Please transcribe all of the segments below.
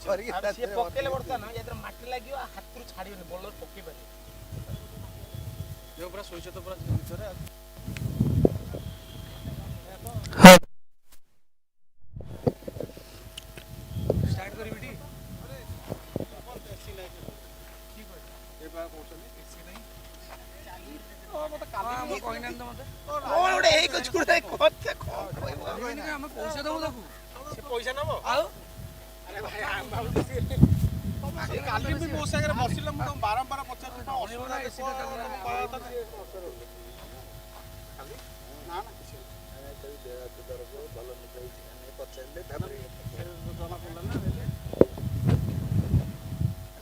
से पकेले वर्षा ना यार माटी लागियो हाथ रु छाड़ियोनी बॉलर पके पारे जो पूरा सोइछ तो पूरा भितरे स्टार्ट करी बेटी अरे कोन टैक्सी नहीं ठीक है ए बा कोचनी टैक्सी नहीं ओ मत काली हम कोइना न मत ओ ओडे ए कुछ कुडे कोते कोइ हम पैसा दबो ताकू से पैसा नबो आ अरे भाई हम बाबू से काली भी मो सागर बसिल हम तुम बारंबार पचार असुविधा एसी का खाली ना ना किसी भलो निकल पचारले जना पड़ला ना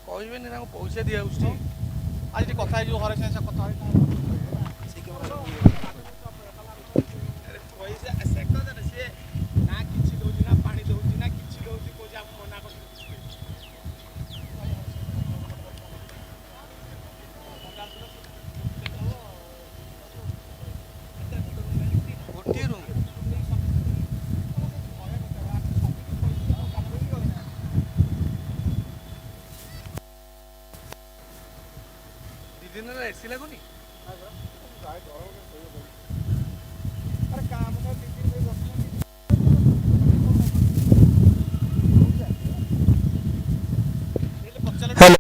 कहबे नि ना पैसा दिया उठी आज कथा जो हरे से कथा है से के अरे पैसा से कथा से ना किछि दोजी ना पानी दोजी ना किछि दोजी को जा मना कर गोटी रूम दिन में एसी लगुनी अरे काम का दिन में हेलो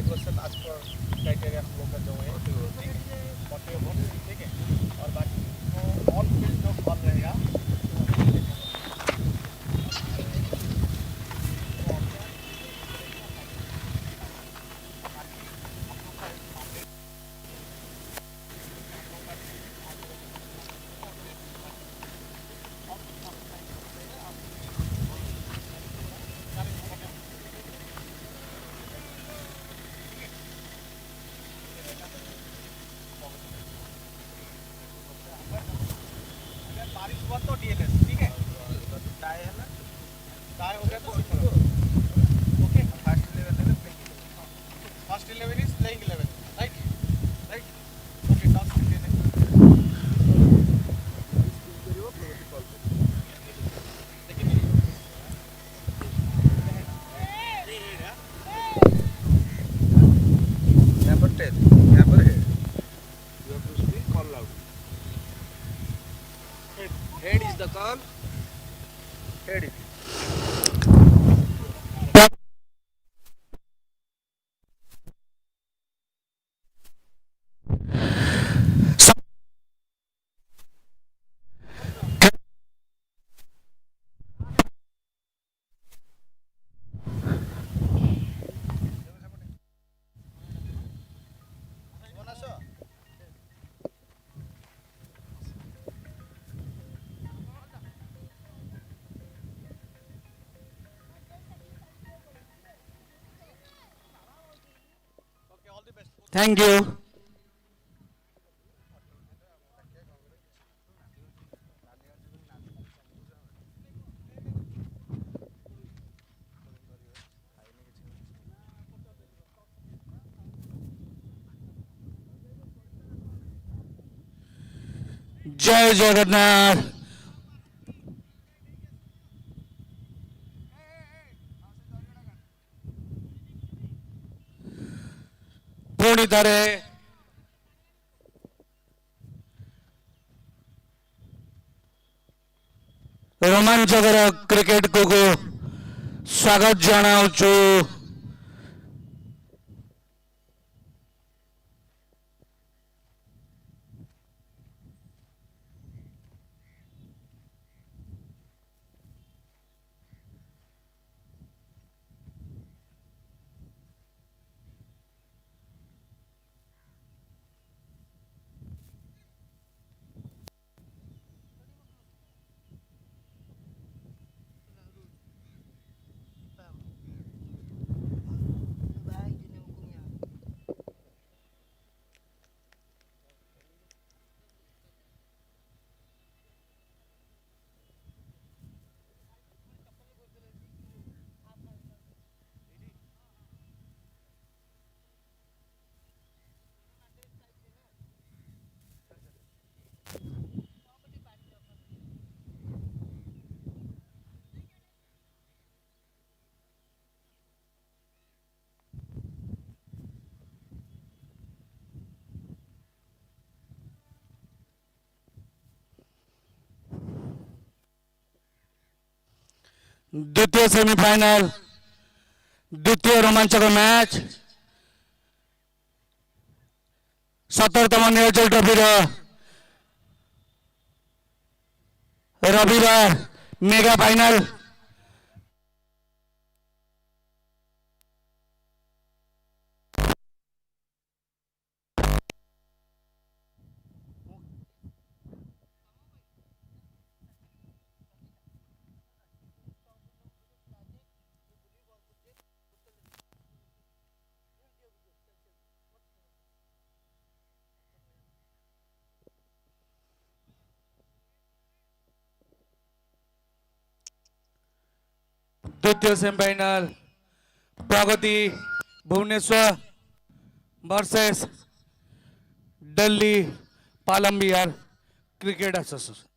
क्वेश्चन आज पर क्राइटेरिया हम लोग का जो है ठीक है और बाकी जो ऑन फील्ड जो फॉर्म रहेगा तो डीएलएस ठीक है टाई है ना टाई हो गया तो okay first 11 is playing 11 right right okay toss लेकिन यहाँ पर 10 यहाँ पर है you have to speak call loud head is the call head it Thank you. जय जगन्नाथ पुणी थे रोमांचकर क्रिकेट को स्वागत जनाऊँ द्वितीय सेमीफाइनाल द्वितीय रोमांचक मैच 17तम नीलाचल ट्रॉफी रविवार मेगा फाइनाल द्वितीय semifinal Pragati Bhubaneswar versus Delhi Palam Vihar cricket association.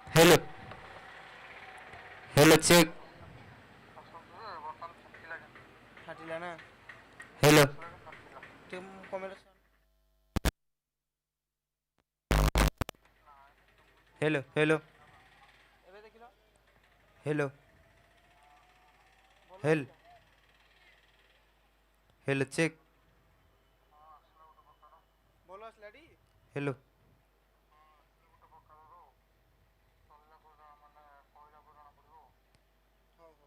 Hello hello check फाटिला ना हेलो तुम कमेंट हेलो हेलो एबे देखिलो हेलो हेल हेलो चेक बोलो असलाडी हेलो हो हो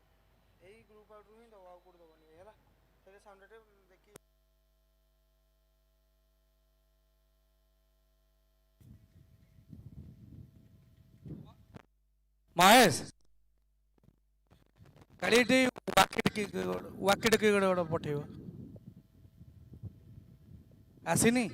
एई ग्रुप आउट रू ही दो आउ कोड दबनी हैला तेरे साउंड टे देखि महेश कालीटी वाकिट की गोटे पठेब आसीनी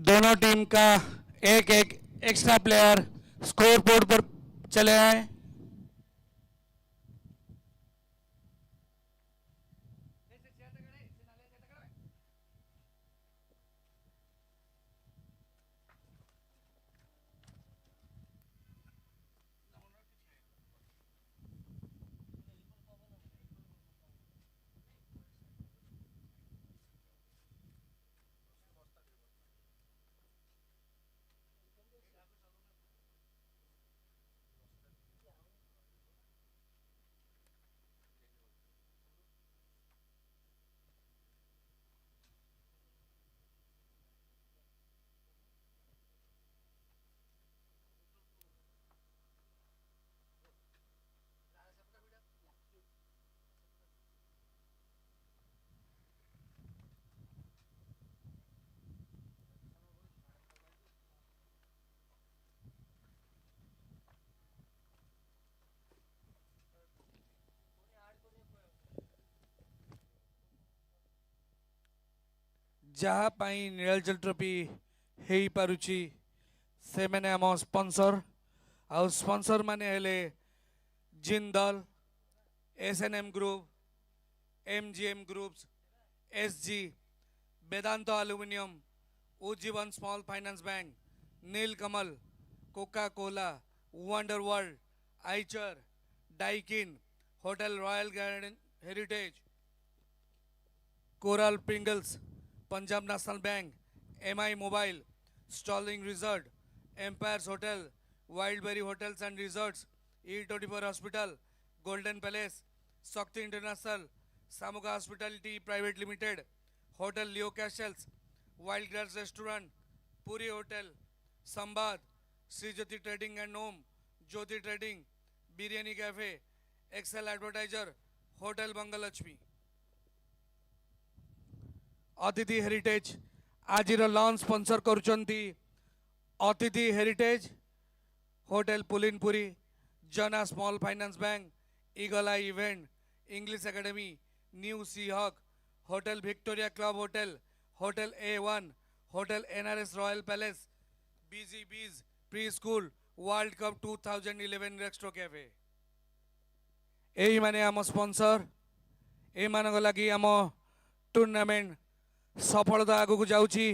दोनों टीम का एक एक एक्स्ट्रा प्लेयर स्कोर बोर्ड पर चले आए। जहाँ पाई नीलाचल ट्रॉफी हेई पारुची से मैंने आम स्पॉन्सर आउ स्पॉन्सर माने हेले Jindal SNM group MGM groups SG Vedanta Aluminium Ujjivan small finance bank Neelkamal Coca Cola Wonder World Eicher Daikin hotel Royal Garden Heritage coral Pringles Punjab national bank MI mobile Sterling resort Empires hotel Wildberry hotels and resorts E24 hospital Golden Palace Shakti International Samuka hospitality private limited hotel Leo Castles Wild Grass restaurant Puri hotel Samvad Shri Jyoti trading and home Jyoti trading biryani cafe Excel advertiser hotel मंगललक्ष्मी अतिथि heritage आज launch sponsor करुचंती अतिथि Heritage hotel Pulinpuri Jana small finance bank Eagle Eye event English academy New Sea Hawk hotel Victoria club hotel hotel A1 hotel NRS Royal Palace BG बीज pre school World Cup 2011 Restro cafe यही माने आम sponsor ए मान लगी आम tournament सफलता आगू जाऊँगी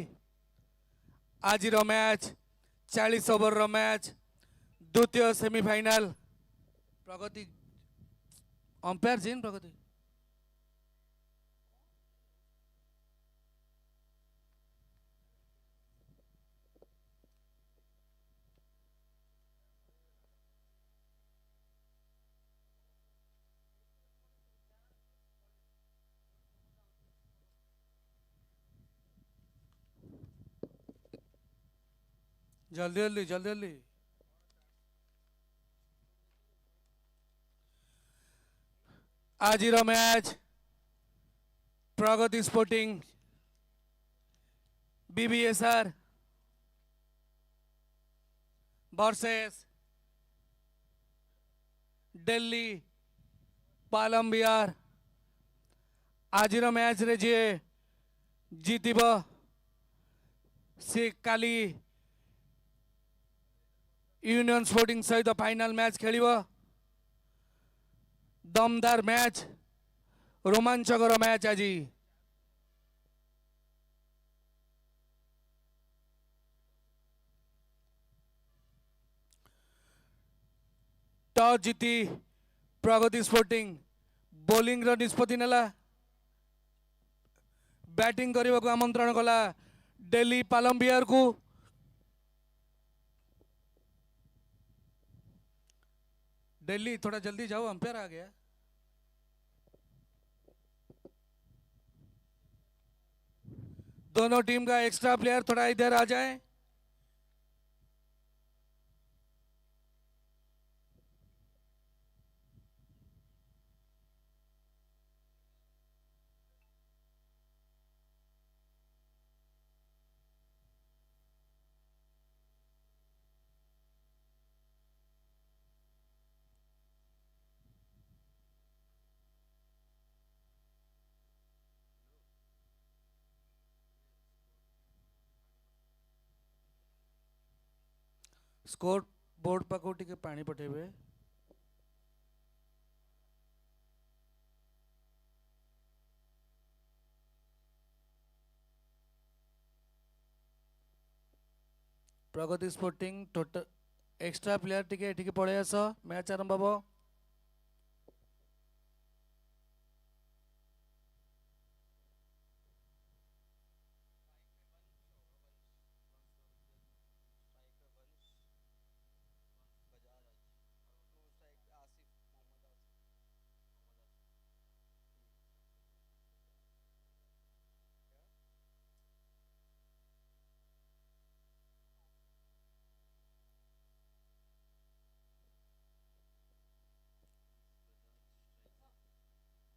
आज मैच 40 ओवर मैच द्वितीय सेमीफाइनल प्रगति अंपायर जीन प्रगति जल्दी जल्दी जल्दी जल्दी आज match Pragati sporting BBSR versus Delhi Palam Vihar आज मैच रे जी जीतब सी काली यूनियन स्पोर्टिंग सहित फाइनल मैच खेलिबो दमदार मैच रोमांचकर मैच आज टॉस जीति प्रगति स्पोर्टिंग बोलिंग रो निष्पत्ति नेला बैटिंग करने को आमंत्रण कला दिल्ली पालम बिहार को दिल्ली थोड़ा जल्दी जाओ अंपायर आ गया दोनों टीम का एक्स्ट्रा प्लेयर थोड़ा इधर आ जाए स्कोर बोर्ड पाको टिके पानी पठेबे प्रगति स्पोर्टिंग टोटल एक्स्ट्रा प्लेयर टिके टिके पळे आस मैच आरंभ हबो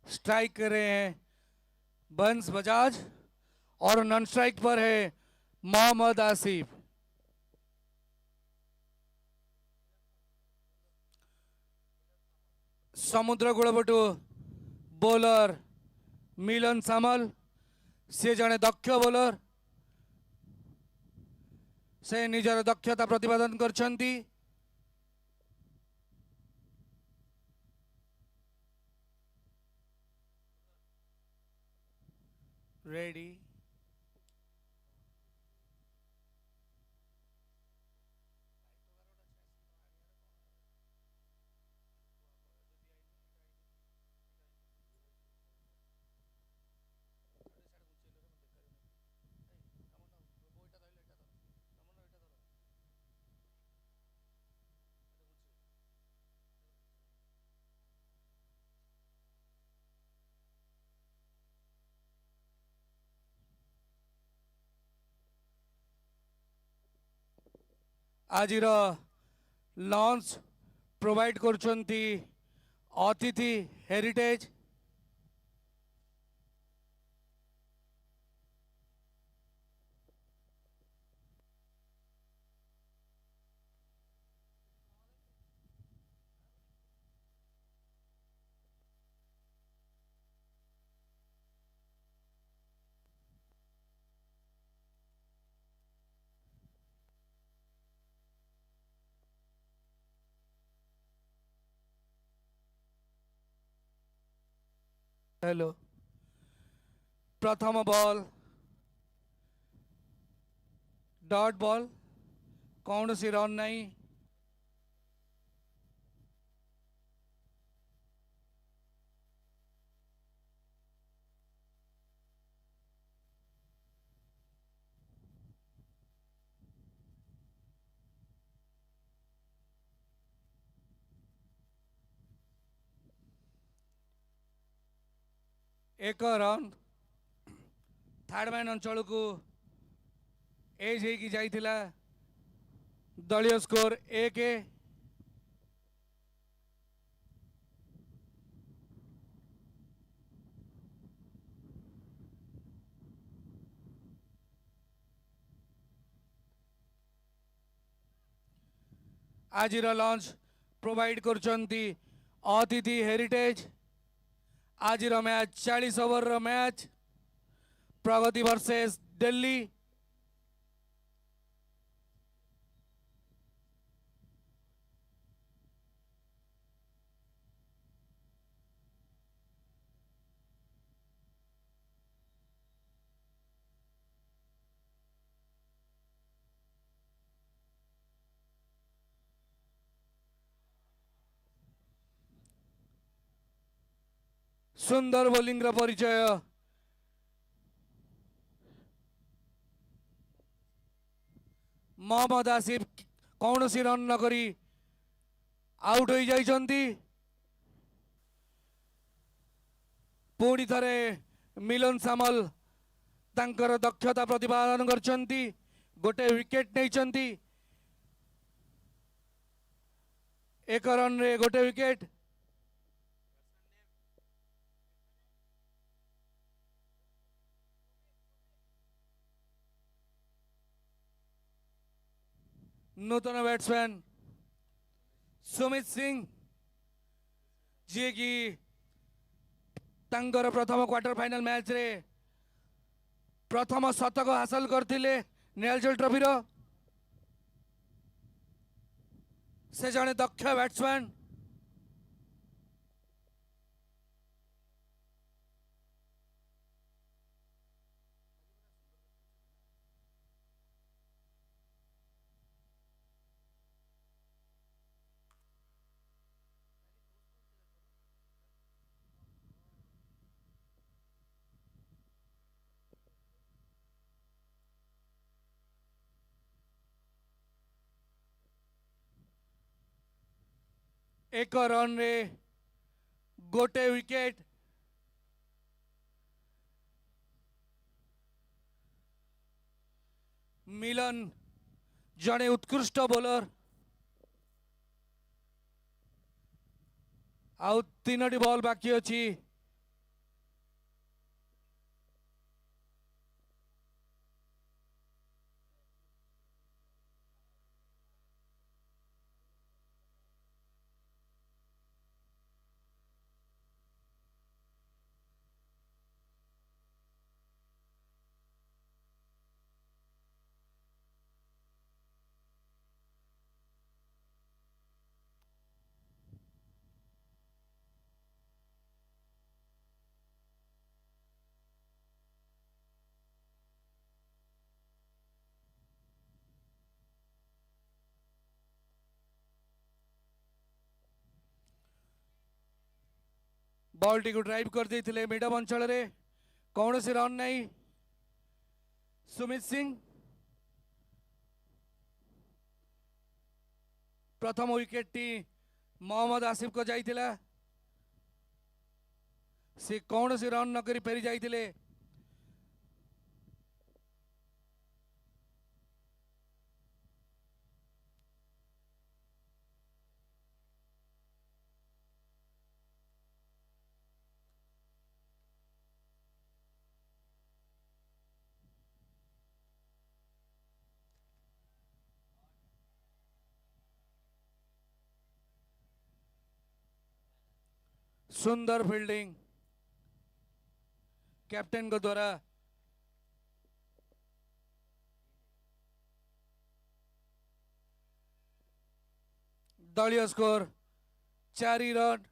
स्ट्राइक कर रहे हैं बंस बजाज और नॉन स्ट्राइक पर है मोहम्मद आसिफ समुद्र गुड़बटू बॉलर मिलन सामल से जड़े दक्ष बोलर से निजर दक्षता प्रतिपादन करछंती। रेडी आजिर लॉन्च प्रोवाइड करछंती अतिथि हेरिटेज। हेलो प्रथम बॉल डॉट बॉल कौन सी रन नहीं। एक रन थर्ड मैन अंचल को एज होगी जाइथिला दलीय स्कोर 1। आजिर लॉन्च प्रोवाइड करछंती अतिथि हेरिटेज। आजिर मैच 40 ओवर मैच प्रगति वर्सेस दिल्ली। सुंदर बोलिंग रा परिचय मोहम्मद आसिफ कौन सी रन न करी आउट हो जाइछंती। पुणी थरे मिलन सामल तांकर दक्षता प्रतिपादन करछंती गोटे विकेट नैछंती। एक रन रे गोटे विकेट। नूतन बैट्समैन सुमित सिंह जी की तांकर प्रथम क्वार्टर फाइनल मैच रे प्रथम शतक हासिल करथिले नीलाचल ट्रॉफी रो। से जने दक्ष बैट्समैन। एक रन रे गोटे विकेट। मिलन जने उत्कृष्ट बोलर आउ 3टी बॉल बाकी अछि। बॉल टी को ड्राइव कर देथिले मिडम अंचल रे कौन से रन नहीं सुमित सिंह प्रथम विकेट टी मोहम्मद आसिफ को जाइथिला से कौन से रन न करी फेरी जाइथिले सुंदर फील्डिंग कैप्टन को द्वारा दलीय स्कोर 4 रन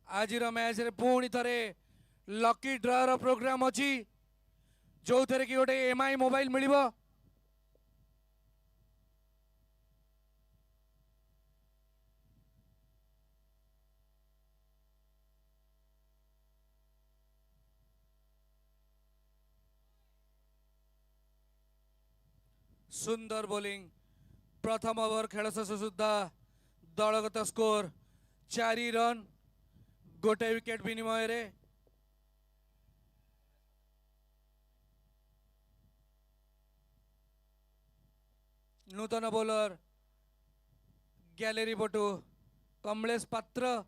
आज मैच रे पुणी थरे लकी ड्र प्रोग्राम अच्छी जो थे कि गोटे एमआई मोबाइल मिलिबो सुंदर बोलिंग प्रथम ओवर खेल शेष सुधा दलगत स्कोर 4 रन गोटे विकेट विनिमय रे नूतन बोलर गैलेरी पटु कमलेश पात्र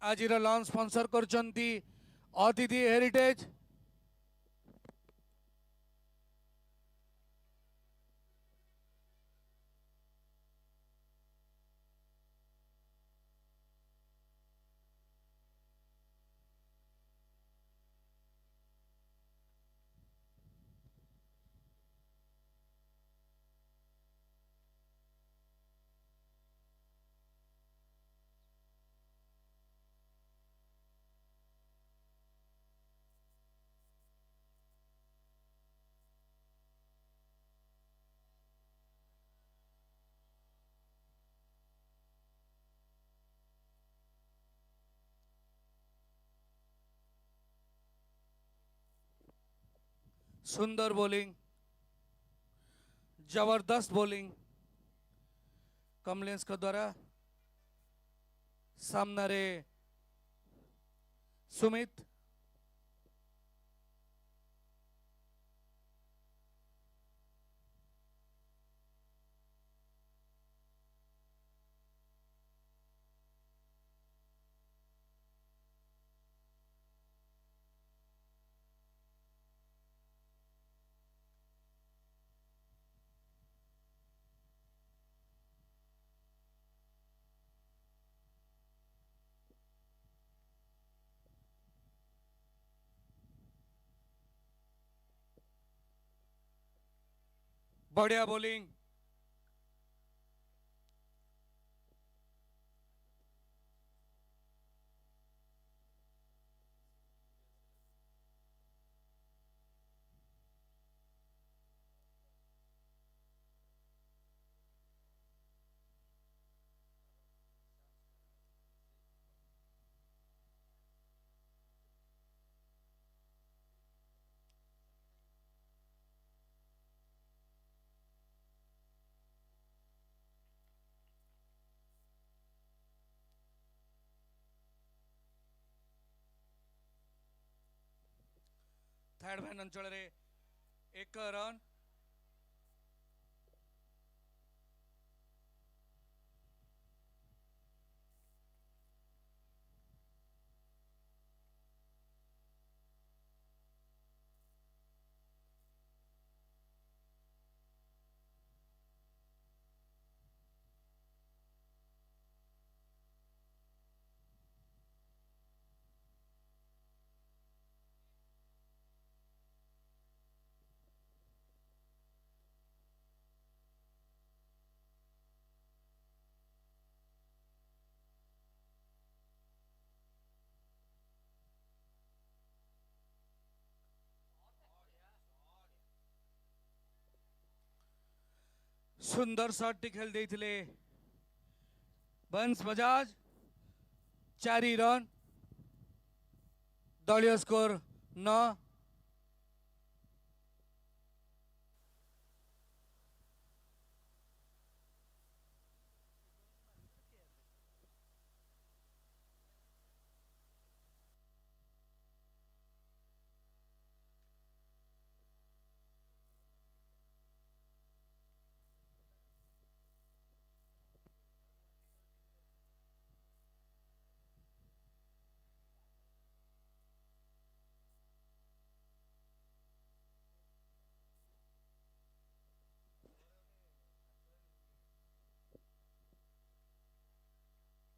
आज लॉन्च स्पॉन्सर करचंती अतिथि हेरिटेज सुंदर बॉलिंग जबरदस्त बॉलिंग कमलेश का द्वारा सामना रे सुमित बढ़िया बॉलिंग थर्ड मैन अंचल रे 1 रन सुंदर शॉट टी खेल देथिले बंस बजाज 4 रन दलीय स्कोर 9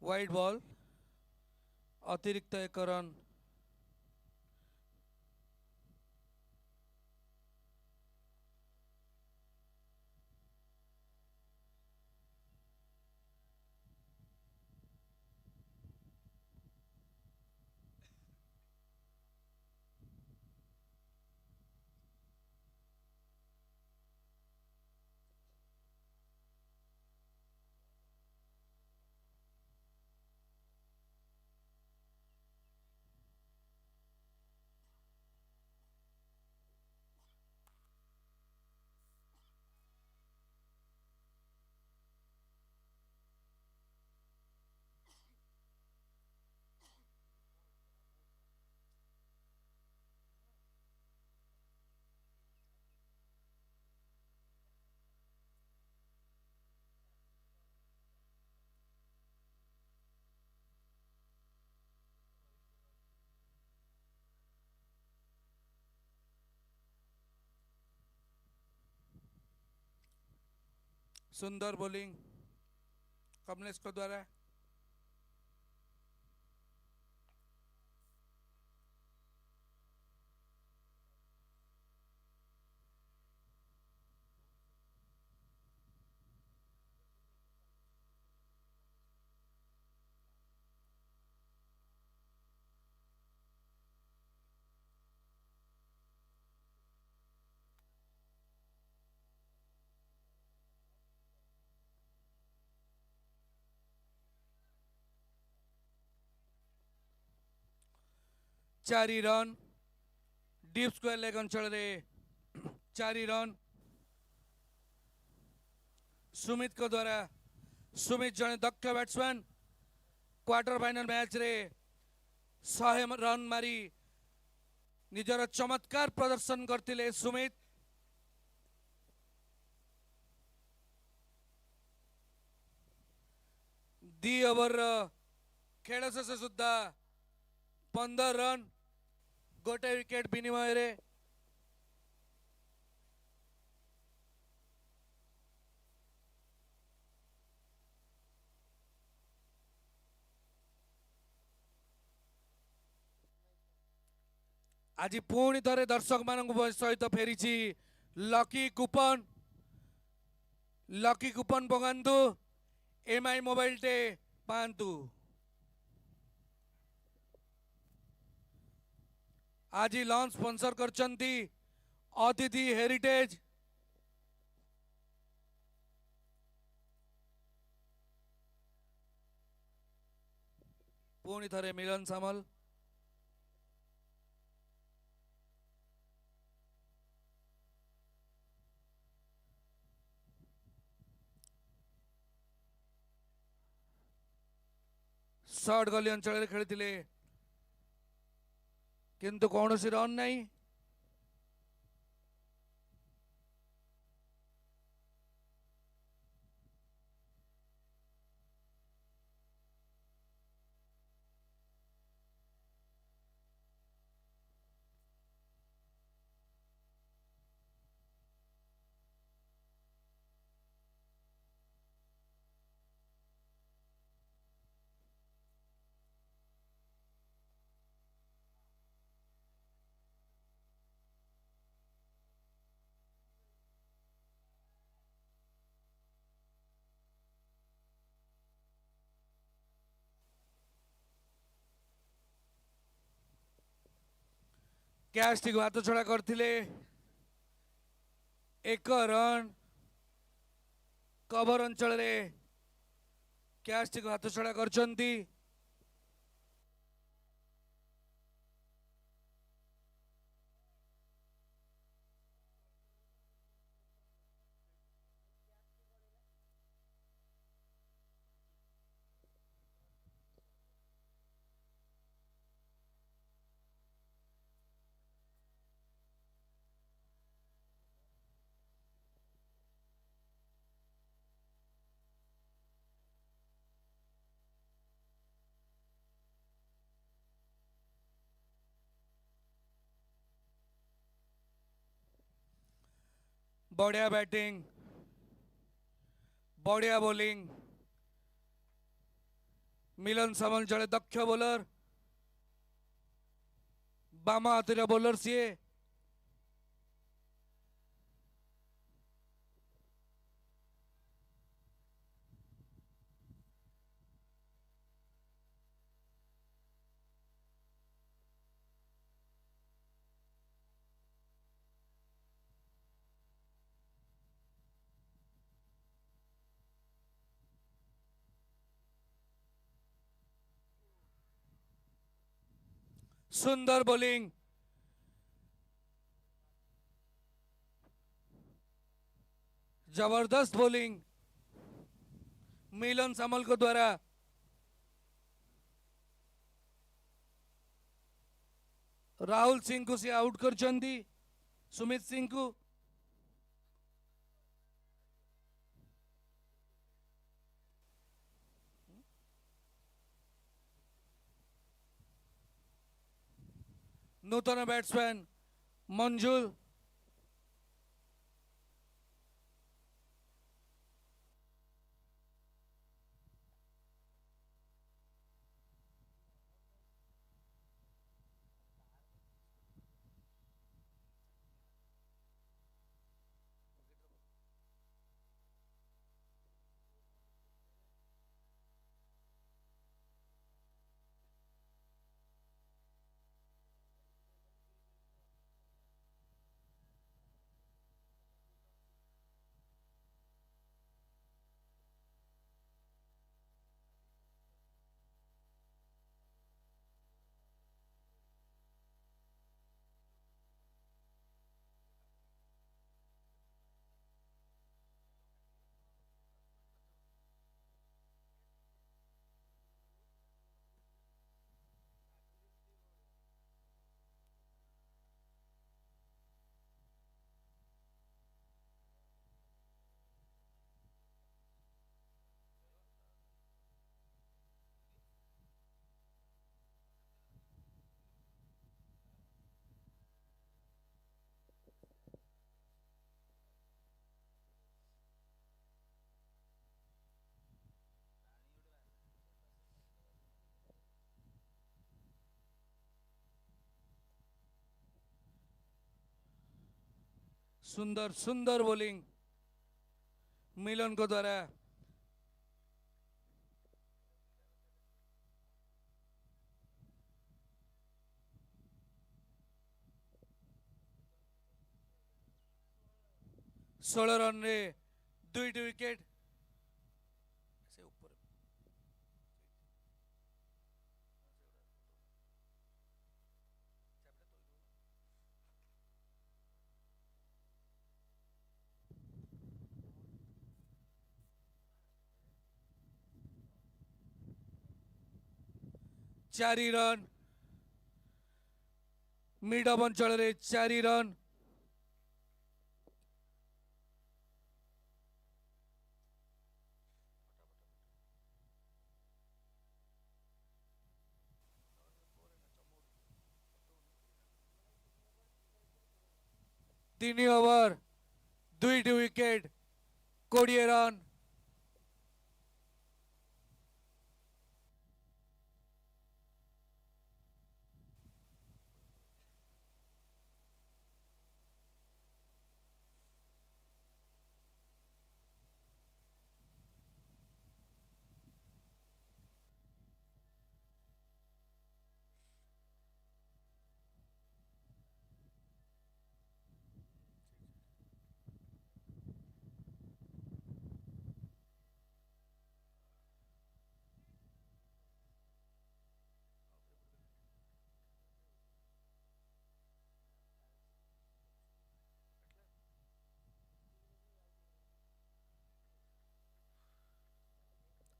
वाइड बॉल अतिरिक्त 1 रन सुंदर बॉलिंग कमलेश को द्वारा चारि रन डीप स्क्वायर लेग अंचल रे 4 रन सुमित को द्वारा सुमित जने दक्ष बैट्समैन क्वार्टर फाइनल मैच रे 100 रन मारी निजर चमत्कार प्रदर्शन करथिले सुमित दी ओवर खेल शेष सुद्धा 15 रन गोटे विकेट विनिमय रे आज पुणी थे दर्शक मान सहित फेरी लकी कूपन पकातु एमआई मोबाइल टे पातु आज लॉन्च स्पॉन्सर करचंती अतिथि हेरिटेज पुणी थे मिलन सामल शॉर्ट गली अंचल खेली किंतु कौन सी रन नहीं कैच टी हाथ छड़ा करथिले 1 रन कवर अंचल रे कैच टी हाथ छड़ा करचंती बढ़िया बैटिंग बढ़िया बॉलिंग मिलन सामल जड़े दक्ष बोलर बामा हाथीर बोलर सीए सुंदर बॉलिंग जबरदस्त बॉलिंग मिलन सामल को द्वारा राहुल सिंह को से आउट कर सुमित सिंह को नूतन बैट्समैन मंजुल सुंदर सुंदर बॉलिंग मिलन को द्वारा 16 रन रे दुईटी विकेट से ऊपर चारि रन मिड ऑफ अंचल रे 4 रन तीन ओवर दुईटी विकेट 20 रन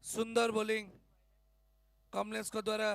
सुंदर बोलिंग कमलेश को द्वारा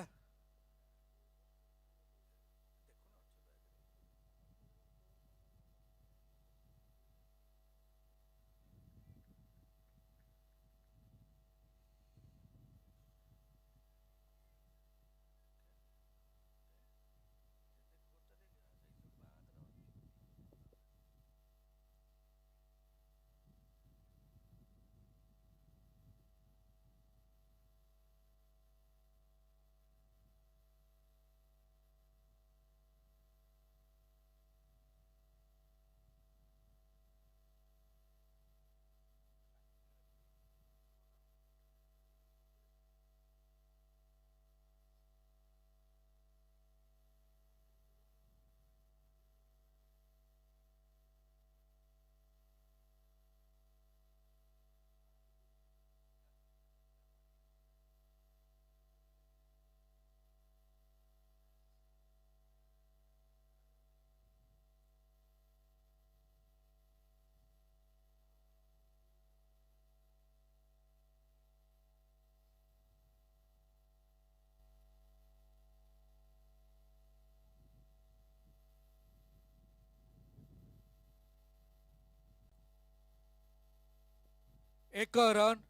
एक रन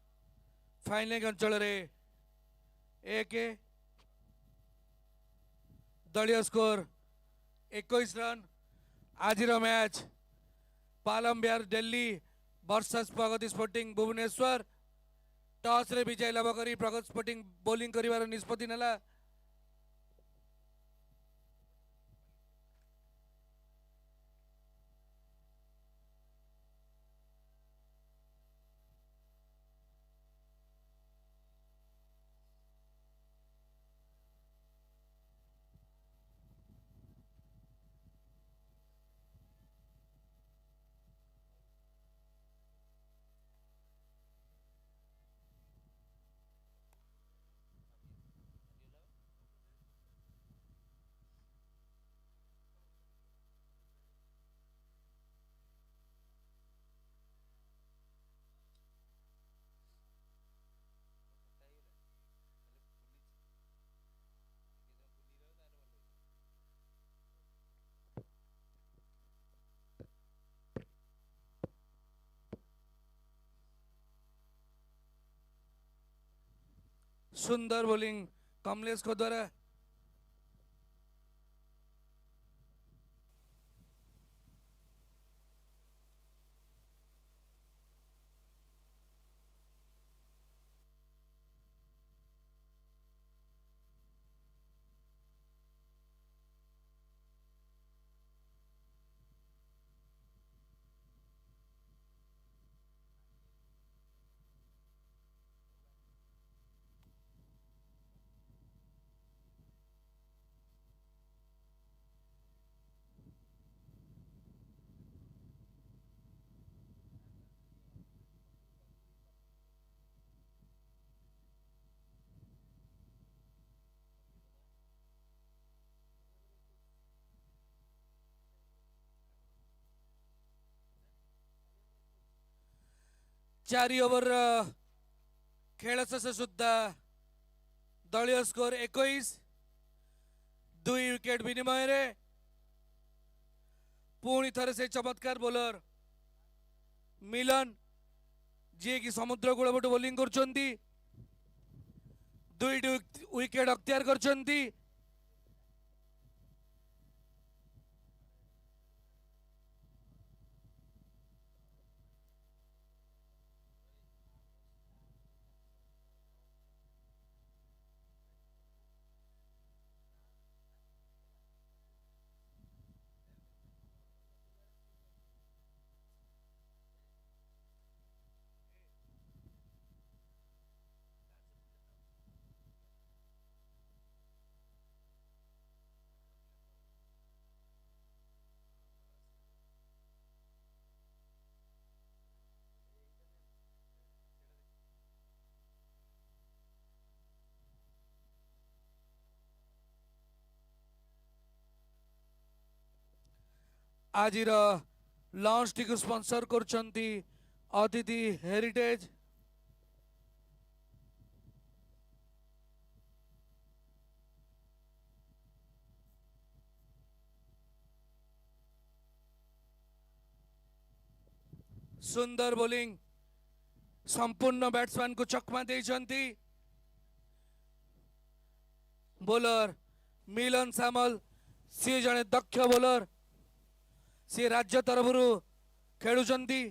फाइनल अंचल एक दलीय स्कोर 21 रन आज मैच पालम बिहार दिल्ली वर्सेस प्रगति स्पोर्टिंग भुवनेश्वर टॉस रे विजय लाभ करी प्रगति स्पोर्टिंग बॉलिंग करिवार निष्पत्ति नेला सुंदर बॉलिंग कमलेश को द्वारा चारि ओवर खेल शेष सुधा दलीय स्कोर 21 दुई विकेट विनिमय रे पुणी थरे से चमत्कार बोलर मिलन जी की समुद्र कूलपटू बोलिंग करछंती दुईटी विकेट अख्तियार करछंती आज लॉन्च टी स्पॉन्सर करछंती अतिथि हेरिटेज सुंदर बोलिंग संपूर्ण बैट्समैन को चकमा देइछन्ति बोलर मिलन सामल सी जने दक्ष बोलर सी राज्य तरफरु खेलुछन्ति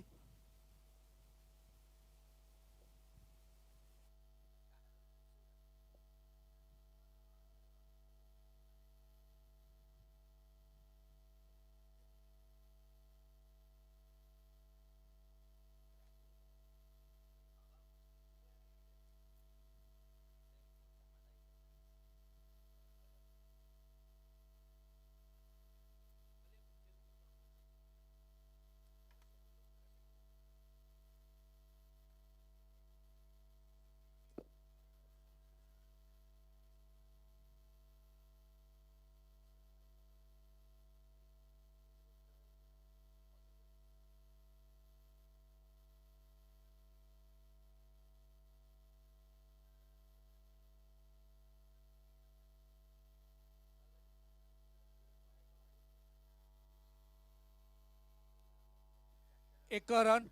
एक रन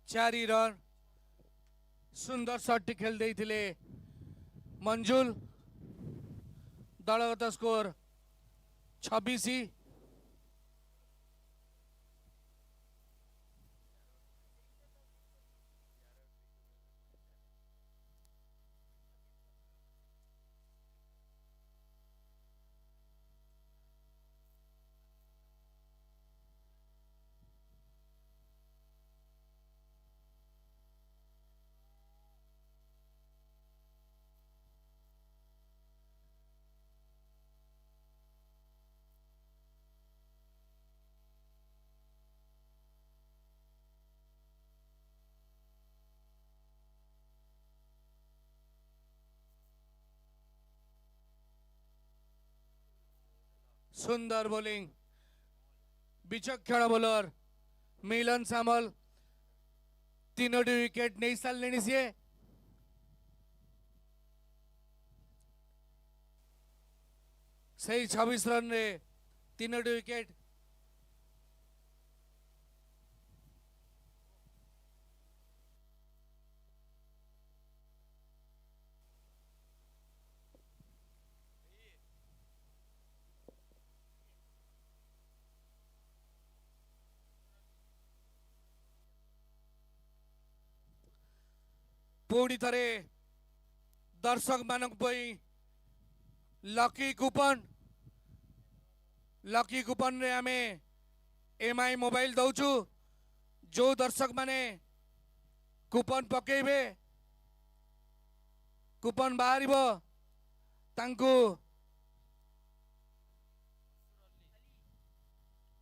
चारि रन सुंदर शॉट खेल देइथिले मंजुल दलगत स्कोर 26 सुंदर बोलिंग विचक्षण बोलर मिलन सामल तीनोटी विकेट नहीं सारे सी सही 26 रन रे तीनोटी विकेट पुणी थरे दर्शक मानक लकी कूपन रे आमे एमआई मोबाइल दौचु जो दर्शक माने कूपन पकेबे कूपन बाहरिबो तांकु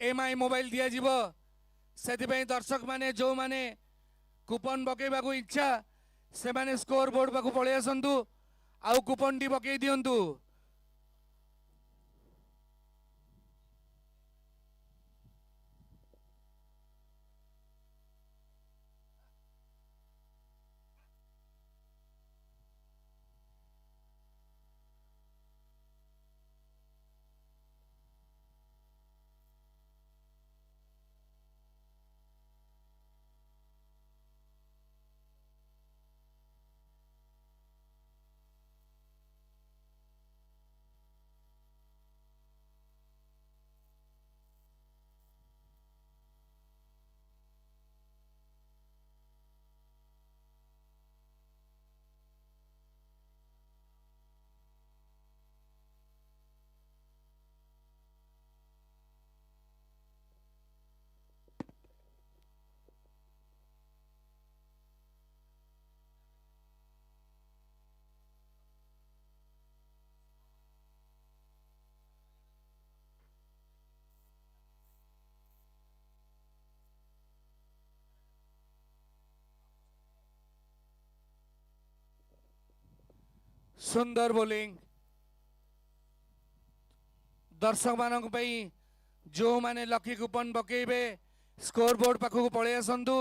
एमआई मोबाइल दिया जीवो सेति दर्शक माने जो माने कूपन पकेबा को इच्छा से माने स्कोर बोर्ड पाखु पळे आसंतु आउ कूपन टी पकई दियंतु सुंदर बोलिंग दर्शक मान जो माने लकी कूपन पकेबे स्कोर बोर्ड पाखक पलि आसतु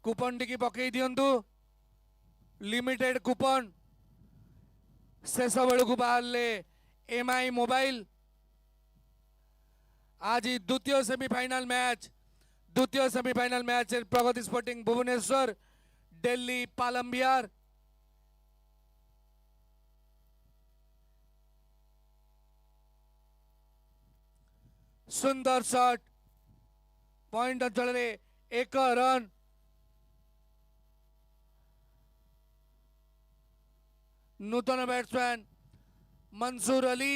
कूपन टी पकई दिंतु लिमिटेड कूपन शेष बेलू बाहर एमआई मोबाइल आज द्वितीय semi-final match Pragati sporting Bhubaneswar Delhi Palam Bihar सुंदर शॉट पॉइंट अंचल एक रन नूतन बैट्समैन मंसूर अली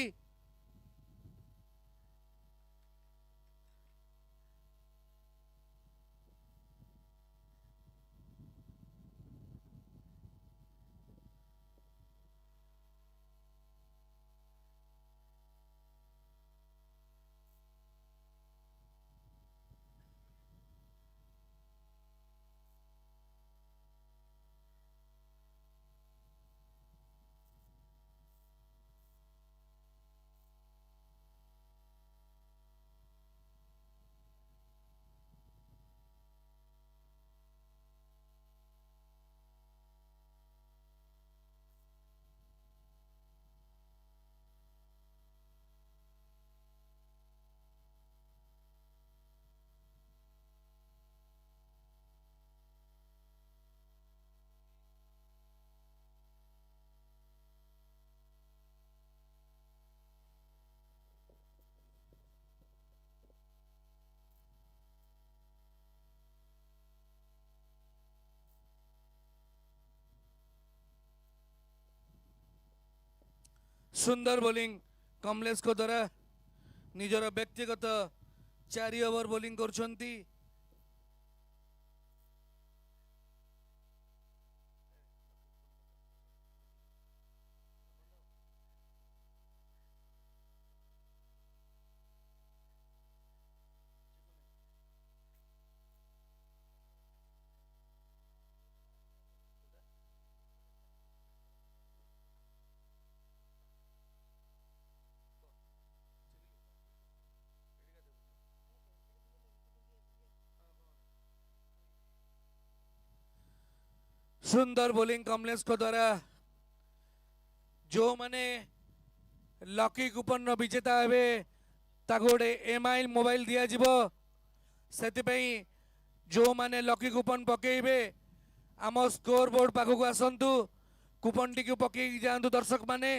सुंदर बोलिंग कमलेश को द्वारा निजर व्यक्तिगत 4 ओवर बोलिंग करछंती सुंदर बोलिंग कमलेश को द्वारा जो माने लकी कूपन रो विजेता हेबे ताको गोटे एमआई मोबाइल दिया जिवो सेतिपई जो माने लकी कूपन पकेइबे आम स्कोर बोर्ड पाखक आसतु कूपन टी पकई जातु दर्शक माने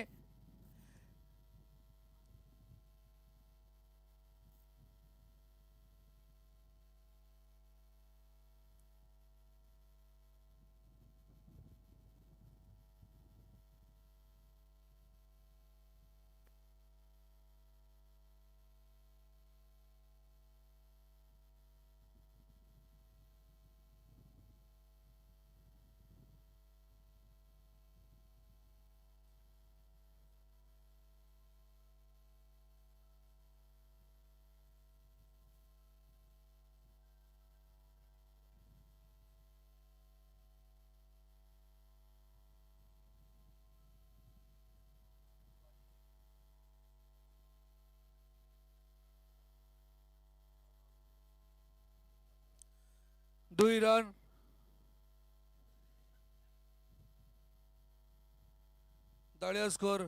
2 रन दलिया स्कोर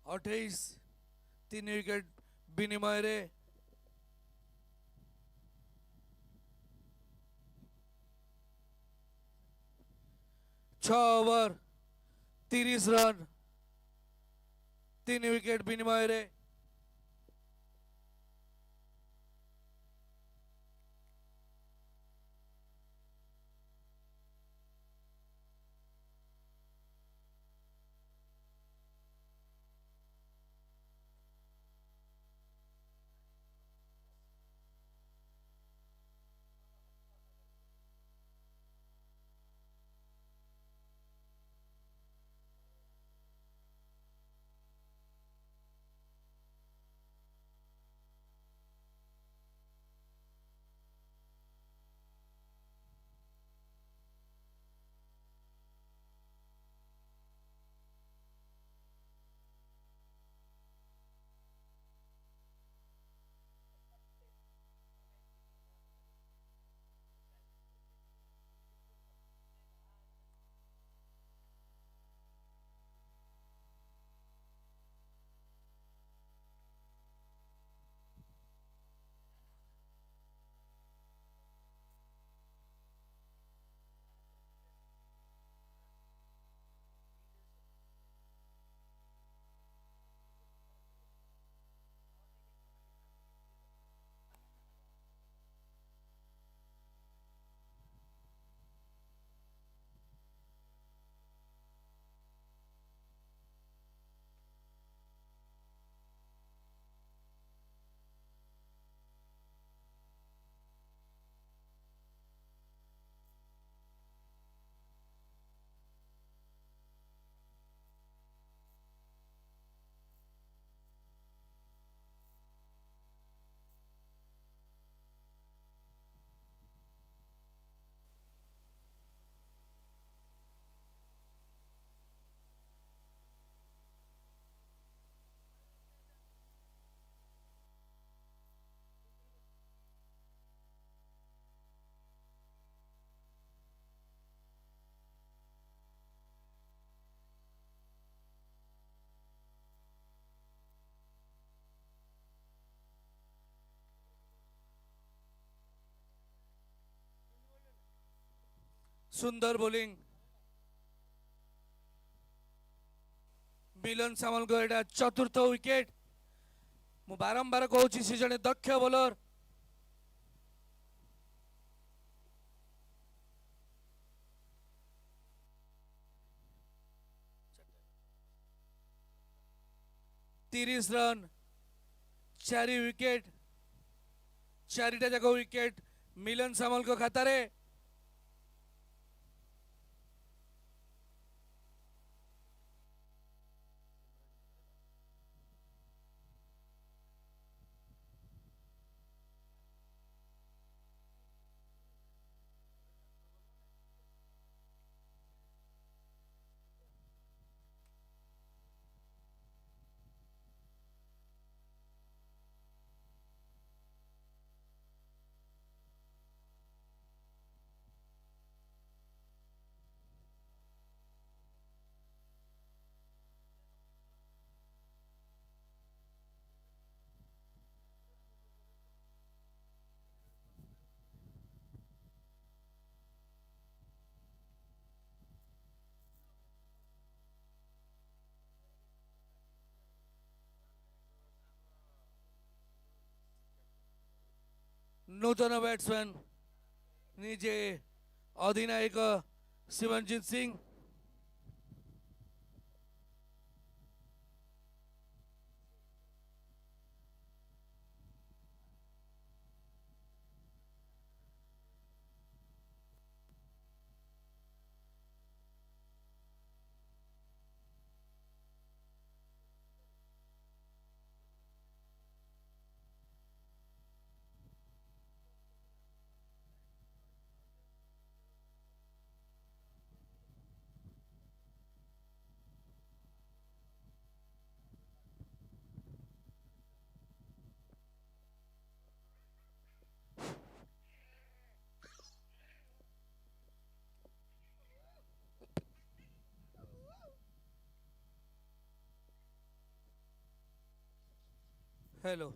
28 3 विकेट विनिमय रे 6 ओवर 30 रन 3 विकेट विनिमय रे सुंदर बोलिंग मिलन सामल को एटा चतुर्थ विकेट मु बारंबार कहूँ सी जड़े दक्ष बोलर 30 रन 4 विकेट 4टा जाक विकेट मिलन सामल को खाता रे नूतन बैट्समैन निजे अधिनायक सिमरनजीत सिंह हेलो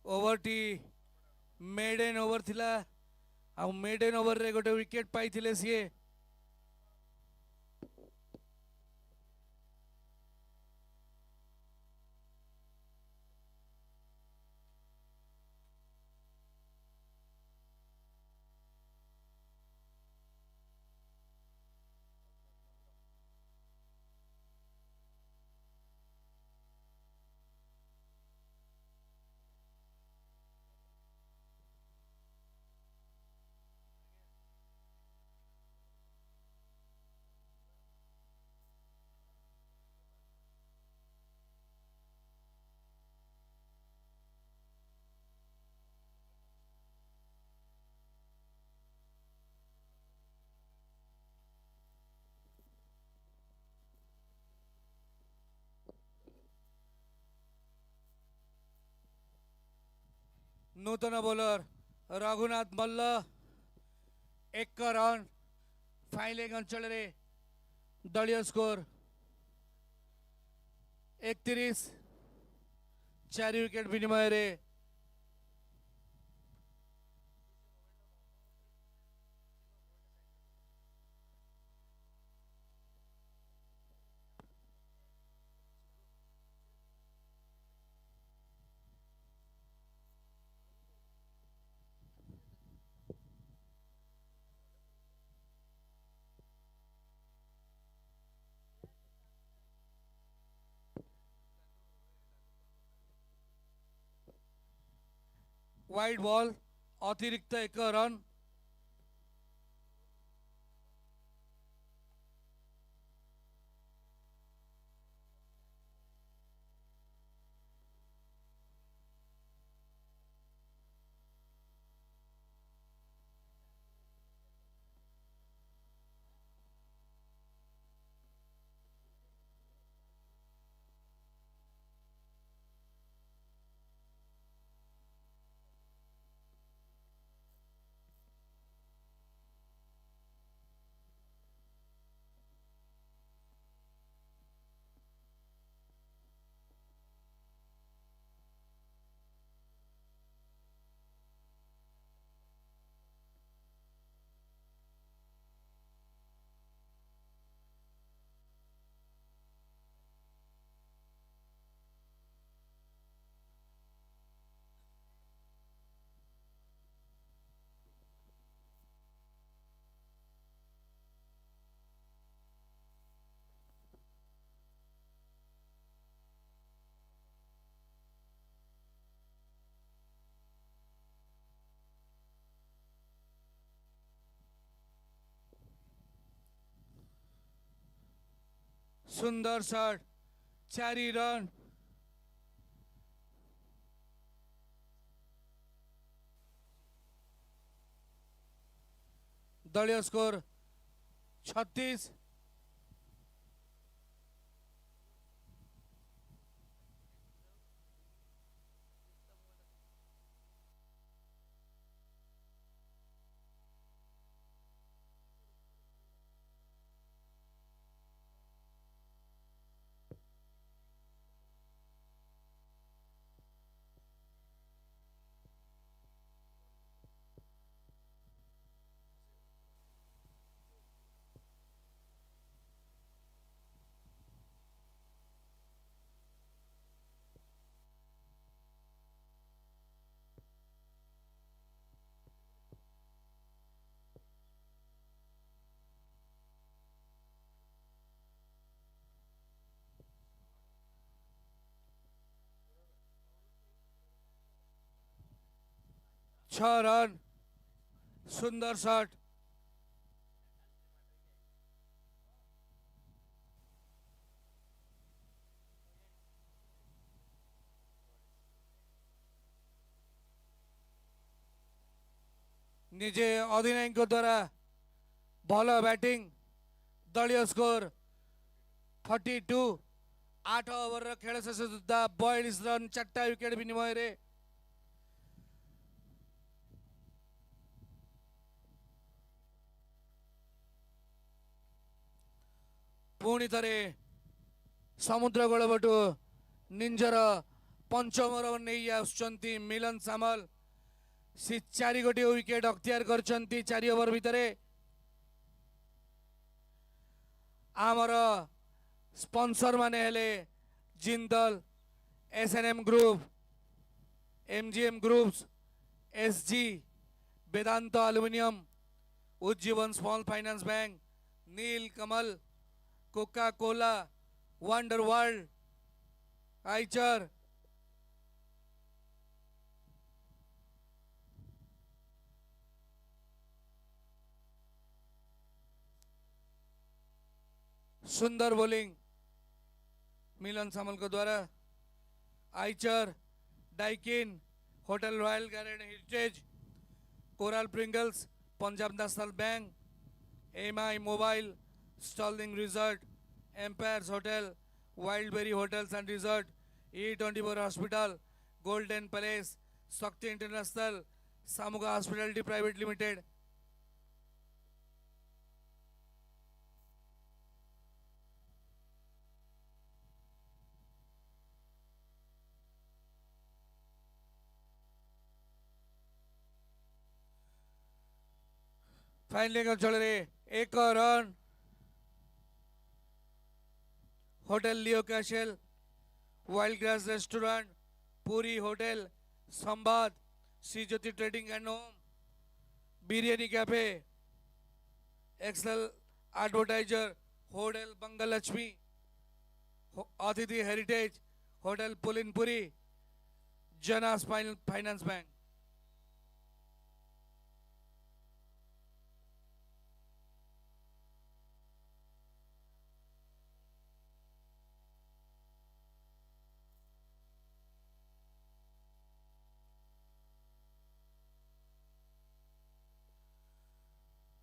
ओवर टी मेडन ओवर थिला आ मेडन ओवर रे गोटे विकेट पाई थिले सीए नूतन बोलर रघुनाथ मल्ल 1 रन फाइलिंग अंचल दलीय स्कोर 31 4 विकेट विनिमय रे वाइड बॉल अतिरिक्त 1 रन सुंदर शॉट 4 रन दलीय स्कोर 36 6 रन सुंदर शॉट निजे अधिनायक द्वारा भल बैटिंग दलीय स्कोर 42 8 ओवर खेल शेष सुधा 42 रन 4टा विकेट विनिमय रे पुणी थे समुद्र गोलपटू निंजर पंचम रन नहीं आसुंच मिलन सामल सी 4 गोटी विकेट अख्तियार कर 4 ओवर भितर आमर स्पॉन्सर माने हेले Jindal SNM group MGM groups SG Vedanta Aluminium Ujjivan small finance Bank Neel Kamal Coca Cola Wonder World Eicher सुंदर बॉलिंग मिलन सामल को द्वारा Eicher Daikin hotel Royal Garden Heritage coral Pringles Punjab national bank MI mobile Sterling resort Empires hotel Wildberry hotels and resort E24 hospital Golden Palace Shakti International, Samuga Hospitality Private Limited. फाइनलिंग ଅଞ୍ଚଳରେ 1 ରନ୍ hotel Leo Castle, Wild Grass restaurant, पूरी hotel, Samvad, Shri Jyoti trading and home, biryani cafe, Excel advertiser, hotel Bangalakshmi, Atithi Heritage, hotel Pulinpuri, Janas finance bank.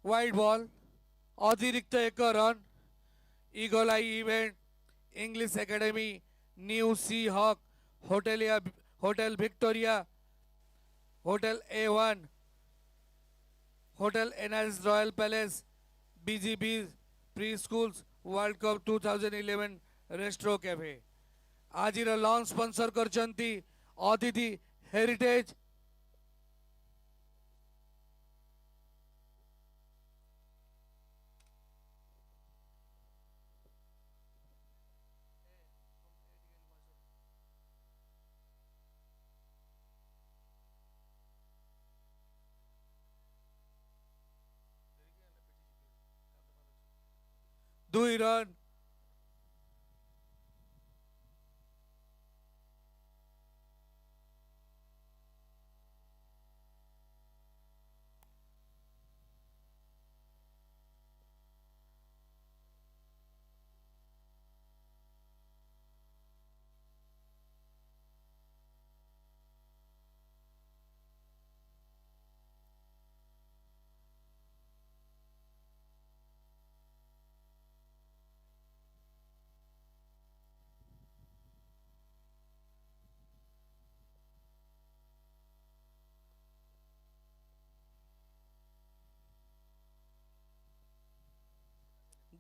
Wide ball अतिरिक्त 1 run Eagle Eye event English academy New Sea Hawk hotel Victoria hotel A1 hotel NRS Royal Palace BGB pre schools World Cup 2011 Restro cafe. आज launch sponsor करचंती Atithi Heritage. दुई run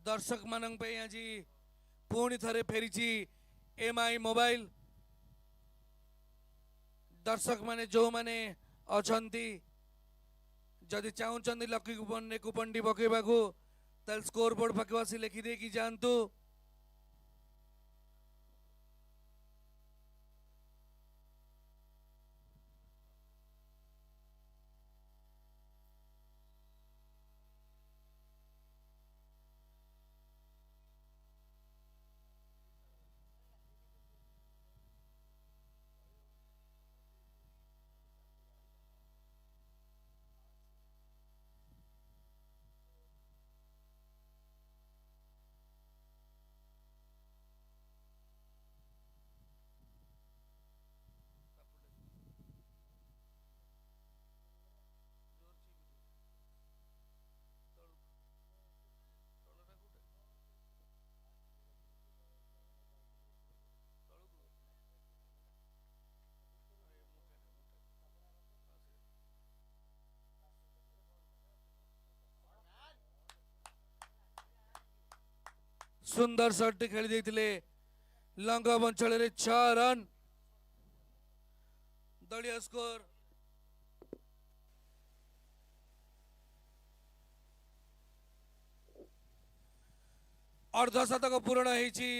दर्शक मानक पे आज पुणी थरे फेरी एमआई मोबाइल. दर्शक माने जो माने अछंती जदि चाहूचंती लकी कूपन ने कूपन टी पकेबाकू ताल स्कोर बोर्ड पाखु आसी लिखि दे कि जानतु. सुंदर शॉट खेली देते लंगम अंचल 6 रन दलीय स्कोर. अर्धशतक पूरण होती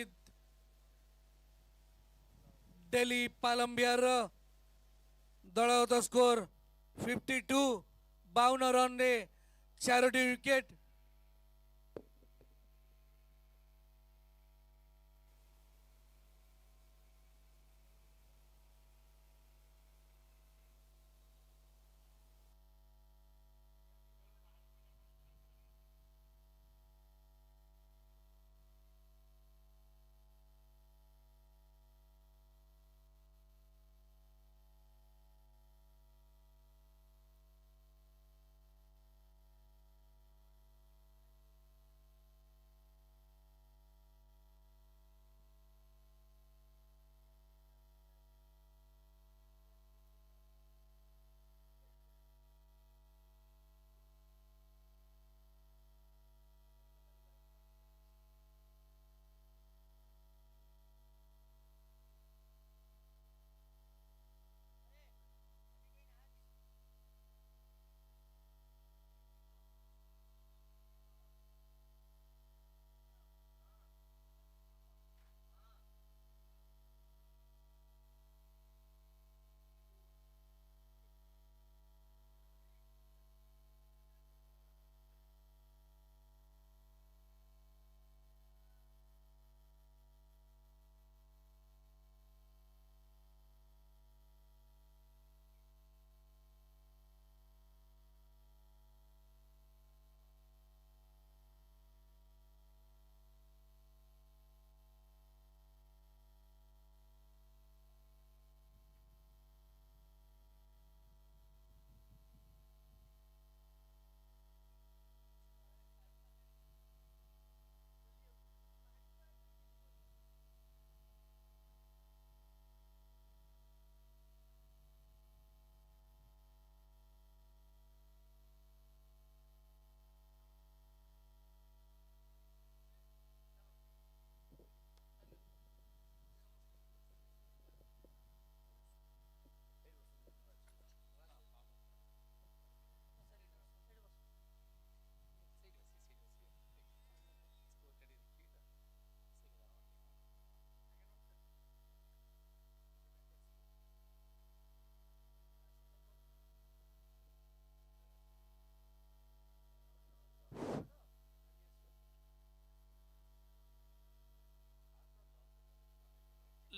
दिल्ली पालंबियार दलगत स्कोर 52 52 रन रे 4टी wicket.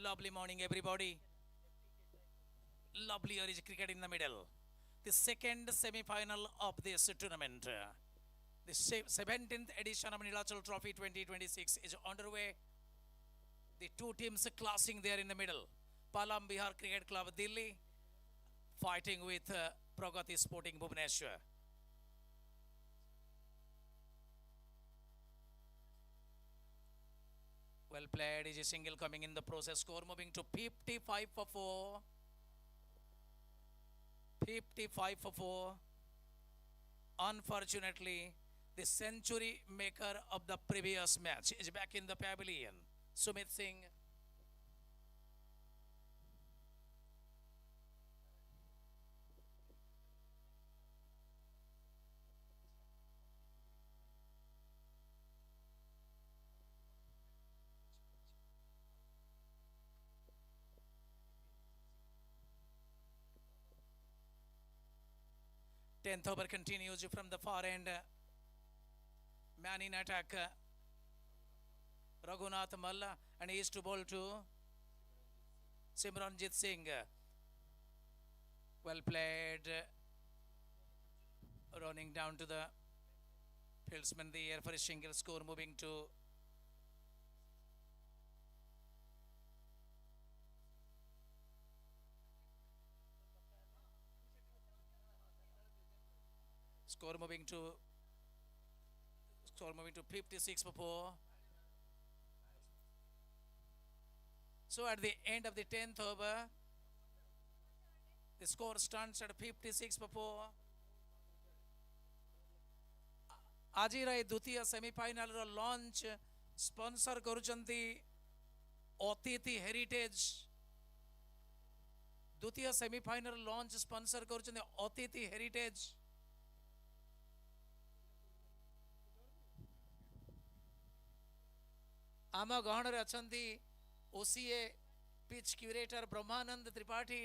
Lovely morning, everybody. Lovely orange cricket in the middle. The second semi-final of this tournament. The 17th edition of Nilachala Trophy 2026 is underway. The two teams clashing there in the middle. Palam Bihar Cricket Club Delhi fighting with Pragati Sporting Bhubaneswar. Well played is a single coming in the process. Score moving to 55 for 4. 55 for 4. Unfortunately, the century maker of the previous match is back in the pavilion. Sumit Singh. Tenth over continues from the far end. Man in attack. Raghunath Malla, and he is to bowl to Simranjit Singh. Well played. Running down to the fieldsman, the air for a single. Score moving to Score moving to 56 for 4. So at the end of the 10th over, the score stands at 56 for 4. ଆଜିର ଏ ଦ୍ୱିତୀୟ ସେମିଫାଇନାଲର launch sponsor କରୁଛନ୍ତି ଅତିଥି heritage. ଦ୍ୱିତୀୟ semifinal launch sponsor କରୁଛନ୍ତି ଅତିଥି heritage. ଆମ ଗହଣରେ ଅଛନ୍ତି OCA pitch curator Brahmananda Tripathy,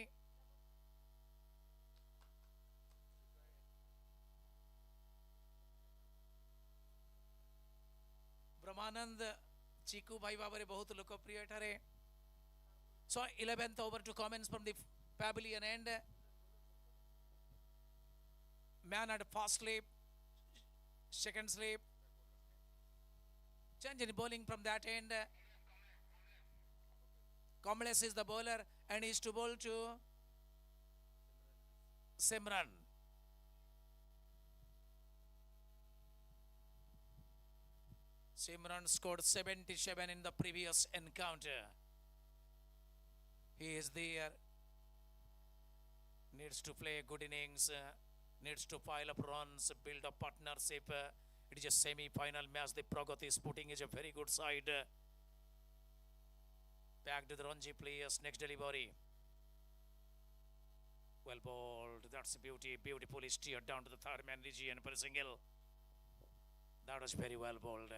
Brahmanand चिकू भाई भाव बहुत लोकप्रिय एठारे। So 11th over to commence from the pavilion end. Man at fast slip, second slip. Change in bowling from that end. Kamlesh is the bowler and he is to bowl to Simran. Simran scored 77 in the previous encounter. He is there. Needs to play good innings. Needs to pile up runs, build a partnership. It is a semi-final match. The Pragati Sporting is a very good side. Back to the Ranji players. Next delivery. Well bowled. That's a beauty. Beautifully steered down to the third man region for a single. That was very well bowled.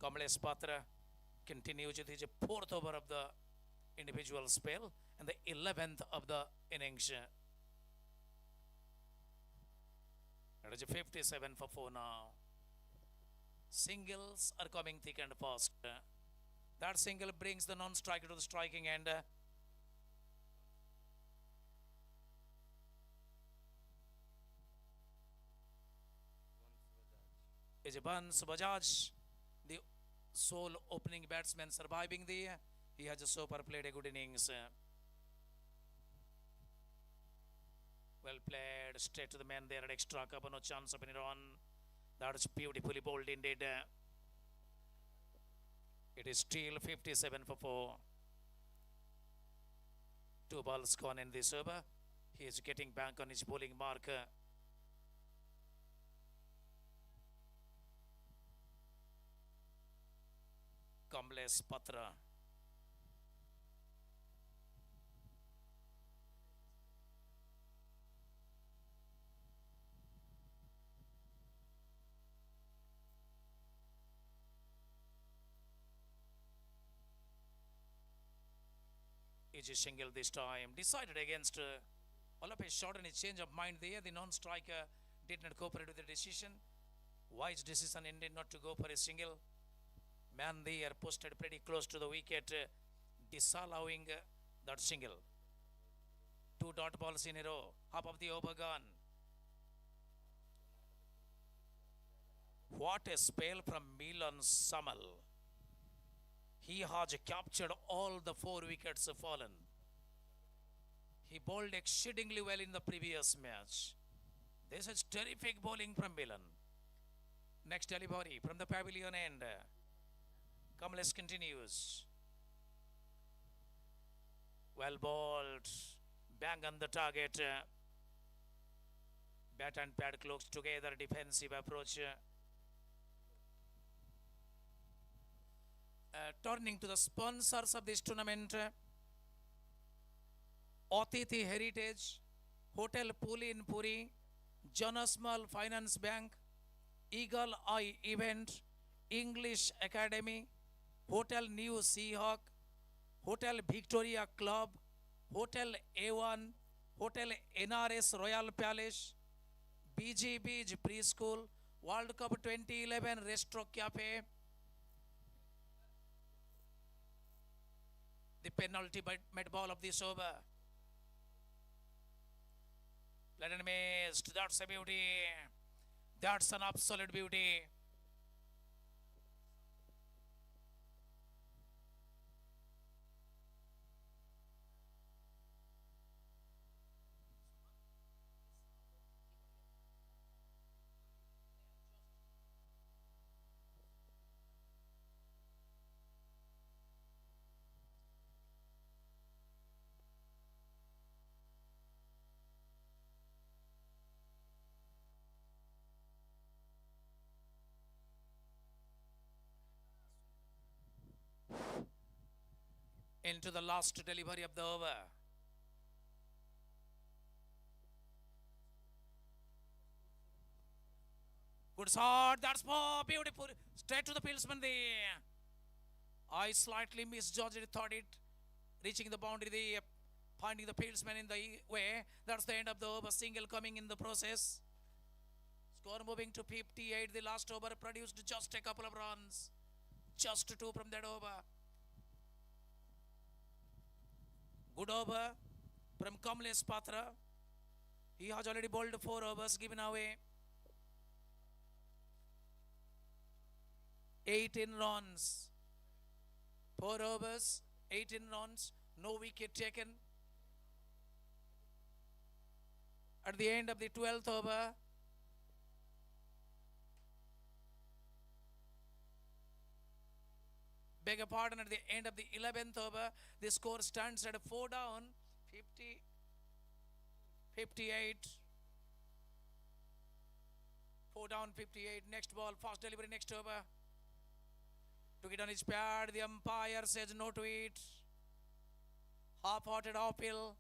Kamlesh Patra continues with his fourth over of the individual spell and the 11th of the innings. That is a 57 for 4 now. Singles are coming thick and fast. That single brings the non-striker to the striking end. Is Bans Bajaj, the sole opening batsman surviving the. He has so far played a good innings. Well played, straight to the man there at extra cover, no chance of any run. That is beautifully bowled indeed. It is still 57 for 4. 2 balls gone in this over. He is getting back on his bowling mark. Kamlesh Patra. Easy single this time. Decided against all of a sudden a change of mind there. The non-striker did not cooperate with the decision. Wise decision indeed not to go for a single. Man there posted pretty close to the wicket, disallowing that single. 2 dot balls in a row. Half of the over gone. What a spell from Milan Samal. He has captured all the 4 wickets fallen. He bowled exceedingly well in the previous match. This is terrific bowling from Milan. Next delivery from the pavilion end. Kamlesh continues. Well bowled. Bang on the target. Bat and pad close together. Defensive approach. Turning to the sponsors of this tournament. Atithi Heritage, Hotel Puli in Puri, Janasmal Finance Bank, Eagle Eye Event, English Academy, Hotel New Seahawk, Hotel Victoria Club, Hotel A1, Hotel NRS Royal Palace, BG Beach Preschool, World Cup 2011 Restaurant Cafe. The penalty made ball of this over. Played and missed. That's a beauty. That's an absolute beauty. Into the last delivery of the over. Good shot. That's more beautiful. Straight to the fieldsman there. I slightly misjudged it, thought it reaching the boundary there, finding the fieldsman in the way. That's the end of the over. Single coming in the process. Score moving to 58. The last over produced just a couple of runs. Just 2 from that over. Good over from Kamlesh Patra. He has already bowled 4 overs, given away 18 runs. 4 overs, 18 runs, no wicket taken. At the end of the 12th over, beg your pardon, at the end of the 11th over, the score stands at 4 down, 50, 58. 4 down, 58. Next ball, fast delivery next over. Took it on his pad. The umpire says no to it. Half-hearted uphill.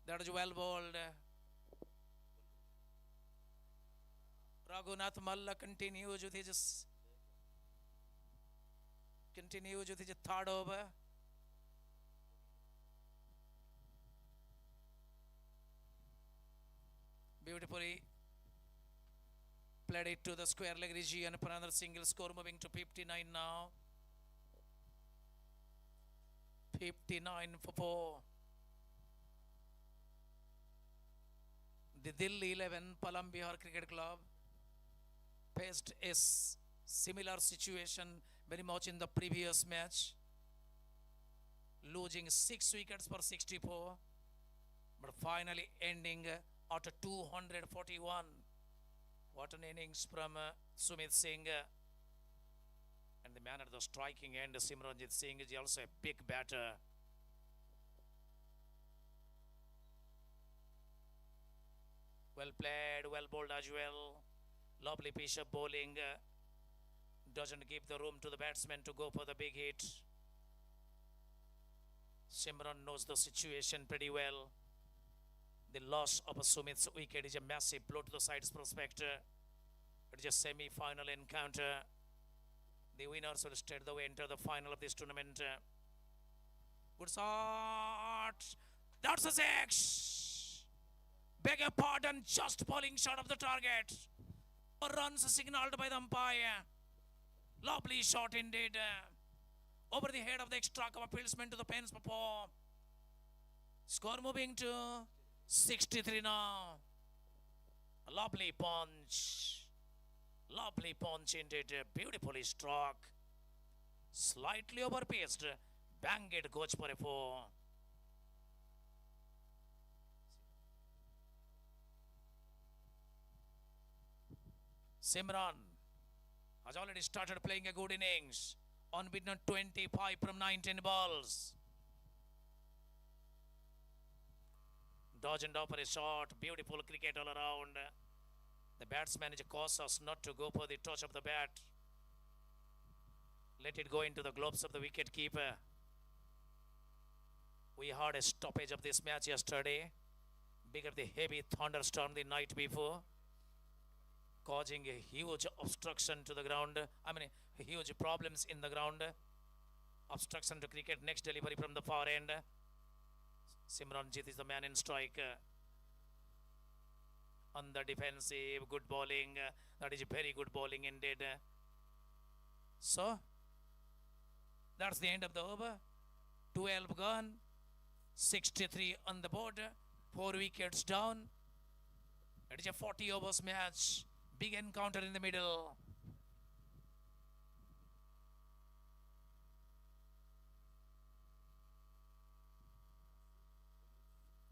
That is well bowled. Raghunath Malla continues with his third over. Beautifully played it to the square leg region for another single. Score moving to 59 now. 59 for 4. The Delhi 11 Palam Bihar Cricket Club faced a similar situation very much in the previous match, losing 6 wickets for 64, but finally ending at 241. What an innings from Sumit Singh. And the man at the striking end, Simranjit Singh, is also a big batter. Well played, well bowled as well. Lovely piece of bowling. Doesn't give the room to the batsman to go for the big hit. Simran knows the situation pretty well. The loss of a Sumit's wicket is a massive blow to the side's prospect. It is a semi-final encounter. The winners will straight away enter the final of this tournament. Good shot. That's a six. Beg your pardon, just bowling short of the target. Runs signaled by the umpire. Lovely shot indeed. Over the head of the extra cover fieldsman to the pens for four. Score moving to 63 now. A lovely punch. Lovely punch indeed. Beautifully struck. Slightly overpaced. Bang it goes for a four. Simran has already started playing a good innings. Unbeaten 25 from 19 balls. Dodge and for a shot. Beautiful cricket all around. The batsman is cautious not to go for the touch of the bat. Let it go into the gloves of the wicket keeper. We had a stoppage of this match yesterday because of the heavy thunderstorm the night before, causing a huge obstruction to the ground. Huge problems in the ground. Obstruction to cricket. Next delivery from the far end. Simranjit is the man in strike. On the defensive, good bowling. That is very good bowling indeed. So, that's the end of the over. 12 gone. 63 on the board. 4 wickets down. It is a 40 overs match. Big encounter in the middle.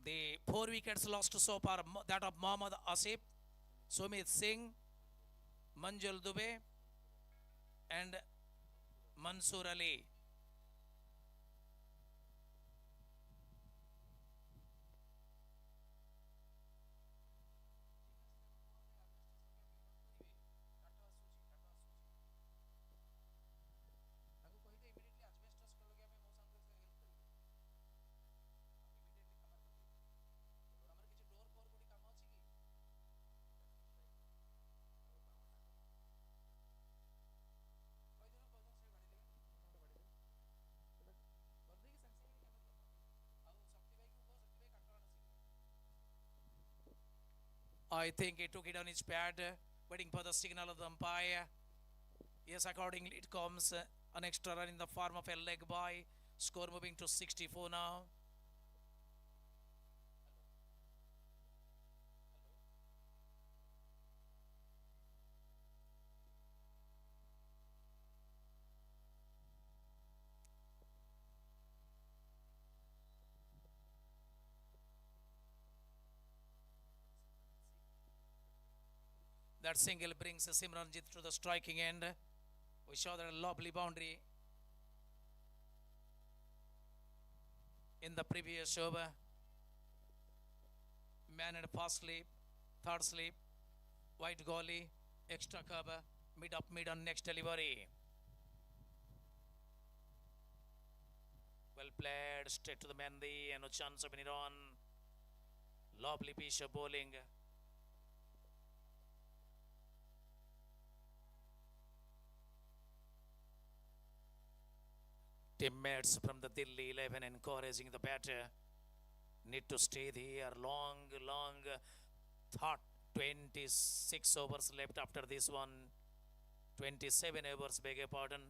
The 4 wickets lost so far, that of Mohammad Asif, Sumit Singh, Manjul Dubey and Mansoor Ali. I think he took it on his pad, waiting for the signal of the umpire. Yes, accordingly it comes an extra run in the form of a leg by. Score moving to 64 now. That single brings Simranjit to the striking end. We saw that lovely boundary in the previous over. Man at first slip, third slip, wide goalie, extra cover, mid up mid on next delivery. Well played, straight to the Mehndi, and no chance of any run. Lovely piece of bowling. Teammates from the Delhi 11 encouraging the batter. Need to stay there. Long 26 overs left after this one. 27 overs, beg your pardon.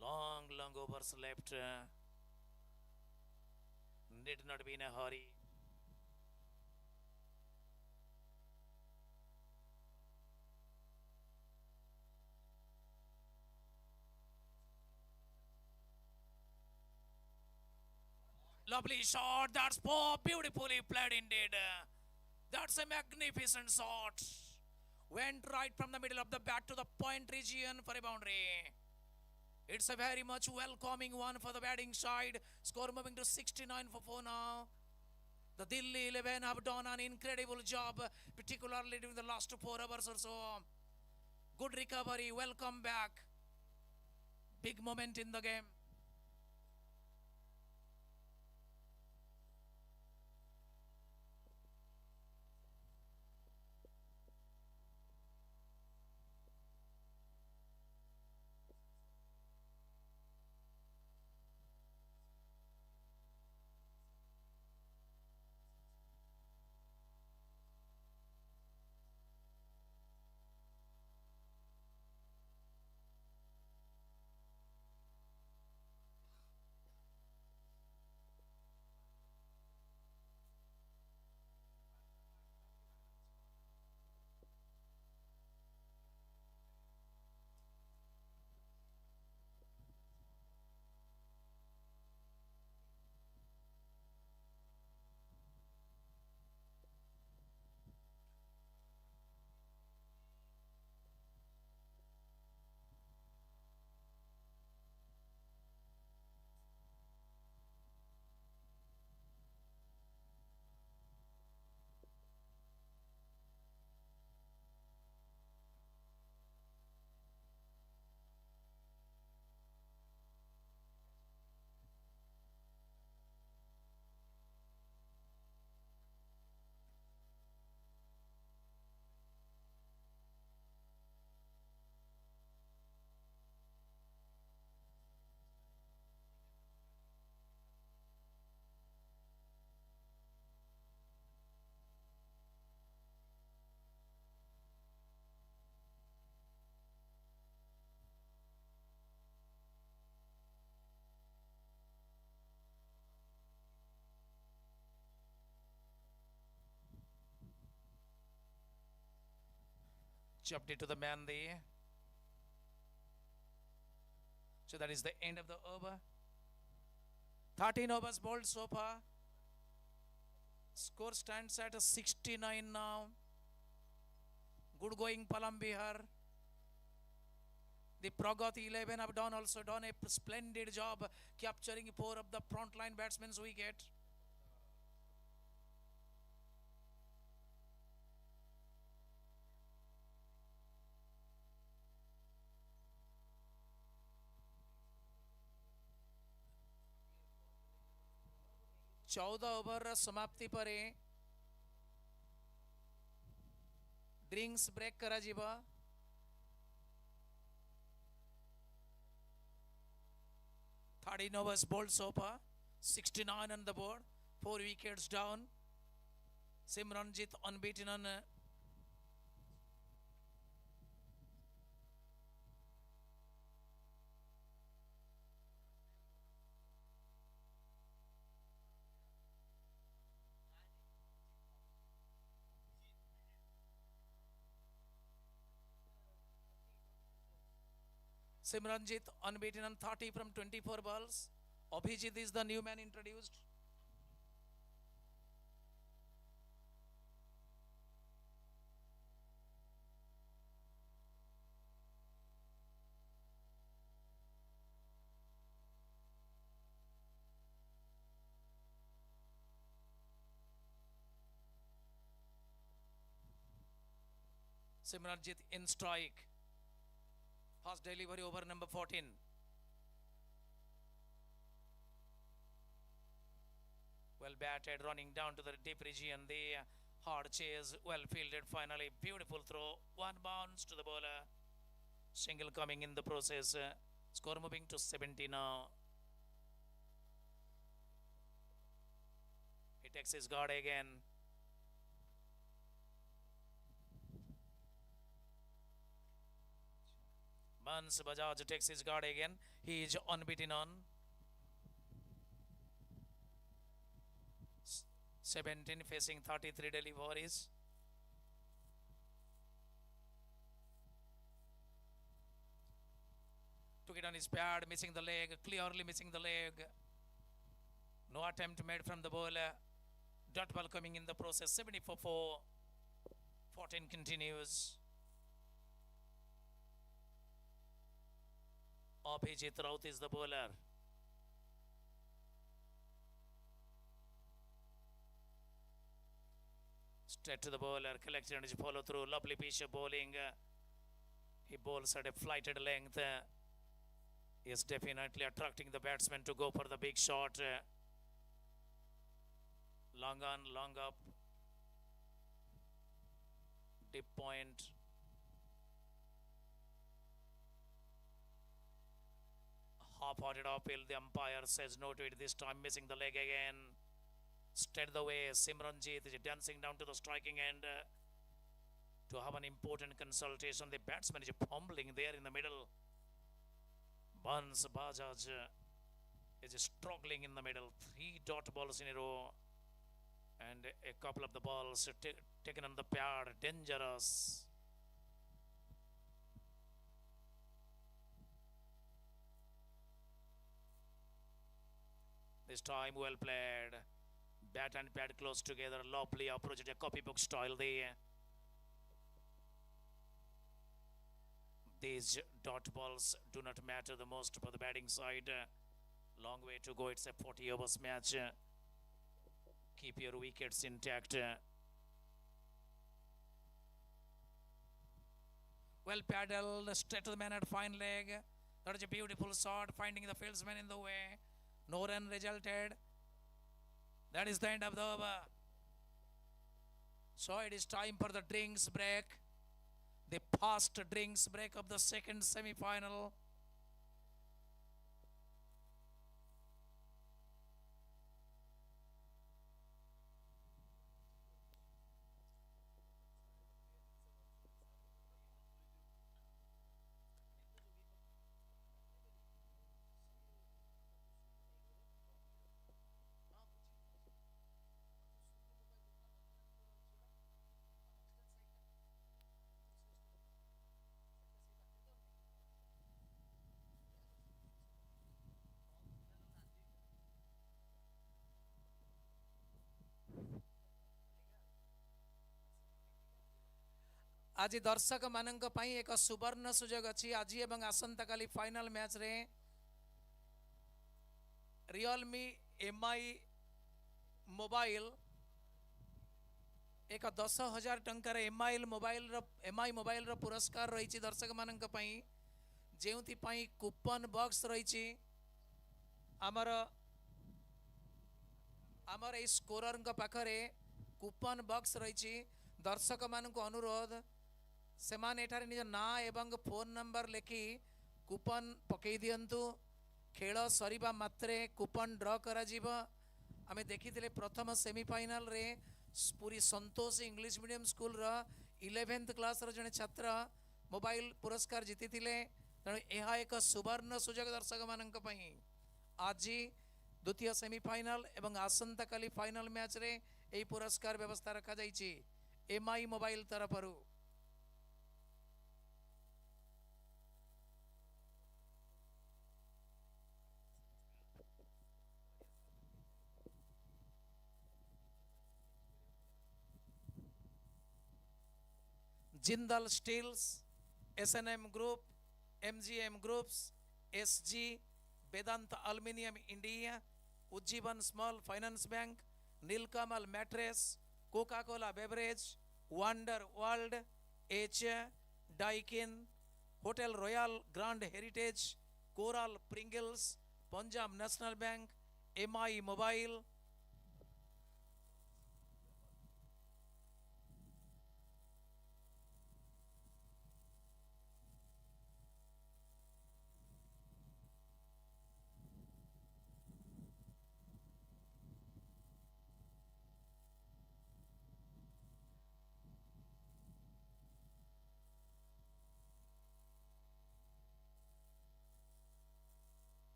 Long overs left. Need not be in a hurry. Lovely shot. That's beautifully played indeed. That's a magnificent shot. Went right from the middle of the bat to the point region for a boundary. It's a very much welcoming one for the batting side. Score moving to 69 for 4 now. The Delhi 11 have done an incredible job, particularly during the last 4 hours or so. Good recovery. Welcome back. Big moment in the game. Chopped it to the man there. So that is the end of the over. 13 overs bowled so far. Score stands at 69 now. Good going Palam Bihar. The Pragati 11 have also done a splendid job capturing 4 of the frontline batsmen's wicket. चौदह over समाप्ति पर drinks break करा जीवा 13 overs bowled so far, 69 on the board, 4 wickets down. Simranjit unbeaten on Simranjit unbeaten on 30 from 24 balls. Abhijit is the new man introduced. Simranjit in strike. Fast delivery over number 14. Well batted, running down to the deep region. The hard chase, well fielded finally. Beautiful throw. One bounce to the bowler. Single coming in the process. Score moving to 70 now. He takes his guard again. Mans Bajaj takes his guard again. He is unbeaten on 17 facing 33 deliveries. Took it on his pad, missing the leg, clearly missing the leg. No attempt made from the bowler. Dot ball coming in the process. 70 for 4. 14 continues. Abhijit Raut is the bowler. Straight to the bowler, collected on his follow through. Lovely piece of bowling. He bowls at a flighted length. He is definitely attracting the batsman to go for the big shot. Long on, long up. Deep point. Half-hearted uphill. The umpire says no to it this time, missing the leg again. Straight the way. Simranjit is dancing down to the striking end to have an important consultation. The batsman is fumbling there in the middle. Bans Bajaj is struggling in the middle. 3 dot balls in a row. And a couple of the balls taken on the pad. Dangerous. This time well played. Bat and pad close together. Lovely approach at a copybook style there. These dot balls do not matter the most for the batting side. Long way to go. It's a 40 overs match. Keep your wickets intact. Well paddled. Straight to the man at fine leg. That is a beautiful shot. Finding the fieldsman in the way. No run resulted. That is the end of the over. So it is time for the drinks break. The fast drinks break of the second semi-final. आज दर्शक मानक पई एक सुवर्ण सुजोग अछि आज एवं आसंता काली final match रे रियलमी एमआई मोबाइल एक 10,000 टंकार एमआई मोबाइल रो पुरस्कार रही दर्शक मानक पई जेउथि पई कूपन बॉक्स रही आमर आमर ए स्कोरर पाखरे कूपन बॉक्स रही दर्शक मानक अनुरोध से माने एठारे निज ना एवं फोन नंबर लिखि कूपन पकई दियंतु खेल सरीबा मात्रे कूपन ड्र करा जीव आमे देखिथिले प्रथम सेमीफाइनल रे पूरी संतोष इंग्लिश मीडियम स्कूल रो 11th क्लास रो जने छात्र मोबाइल पुरस्कार जीति थिले तेणु यह एक सुवर्ण सुजोग दर्शक मानक पई आज द्वितीय सेमीफाइनल एवं आसंता काली फाइनल मैच रे एही पुरस्कार व्यवस्था रखा जाइछि एमआई मोबाइल तरफरु Jindal steels SNM group MGM groups SG Vedanta aluminium India Ujjivan small finance bank Nilkamal mattress Coca Cola beverage wonder world H Daikin hotel royal grand heritage coral Pringles Punjab national bank MI mobile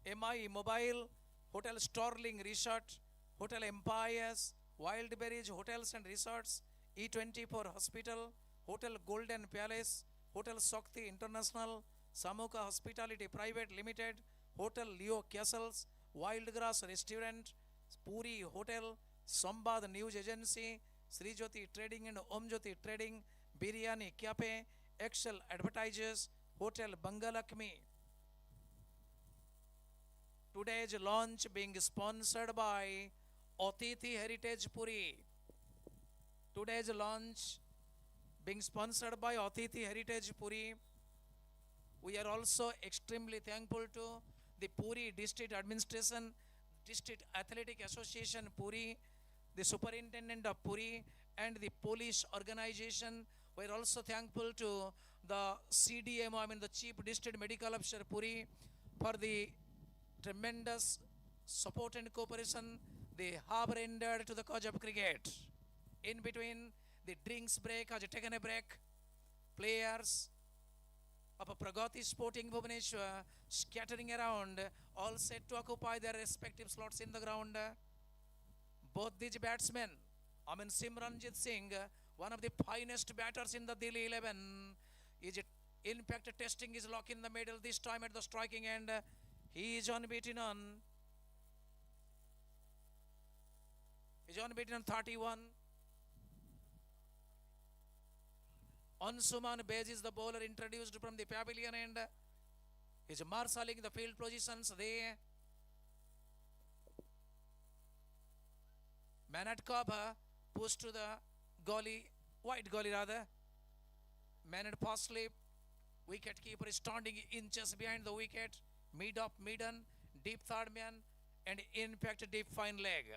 MI Mobile, Hotel Starling Resort, Hotel Empires, Wildberries Hotels and Resorts, E24 Hospital, Hotel Golden Palace, Hotel Shakti International, Samuka Hospitality Private Limited, Hotel Leo Castles, Wildgrass Restaurant, Puri Hotel, Sambad News Agency, Sri Jyoti Trading and Om Jyoti Trading, Biryani Cafe, Excel Advertisers, Hotel Bangalakmi. Today's launch being sponsored by Atithi Heritage Puri. Today's launch being sponsored by Atithi Heritage Puri. We are also extremely thankful to the Puri District Administration, District Athletic Association Puri, the Superintendent of Puri, and the police organization. We are also thankful to the CDMO, the Chief District Medical Officer Puri, for the tremendous support and cooperation they have rendered to the cause of cricket. In between the drinks break has taken a break. Players of Pragati Sporting Bhubaneswar scattering around, all set to occupy their respective slots in the ground. Both these batsmen, Simranjit Singh, one of the finest batters in the Delhi 11, is in fact testing his luck in the middle this time at the striking end. He is unbeaten on 31. Ansuman Bez is the bowler introduced from the pavilion and is marshalling the field positions there. Man at cover pushed to the gully, wide gully rather. Man at fast slip. Wicket keeper is standing inches behind the wicket. Mid-up, mid-on, deep third man, and in fact deep fine leg.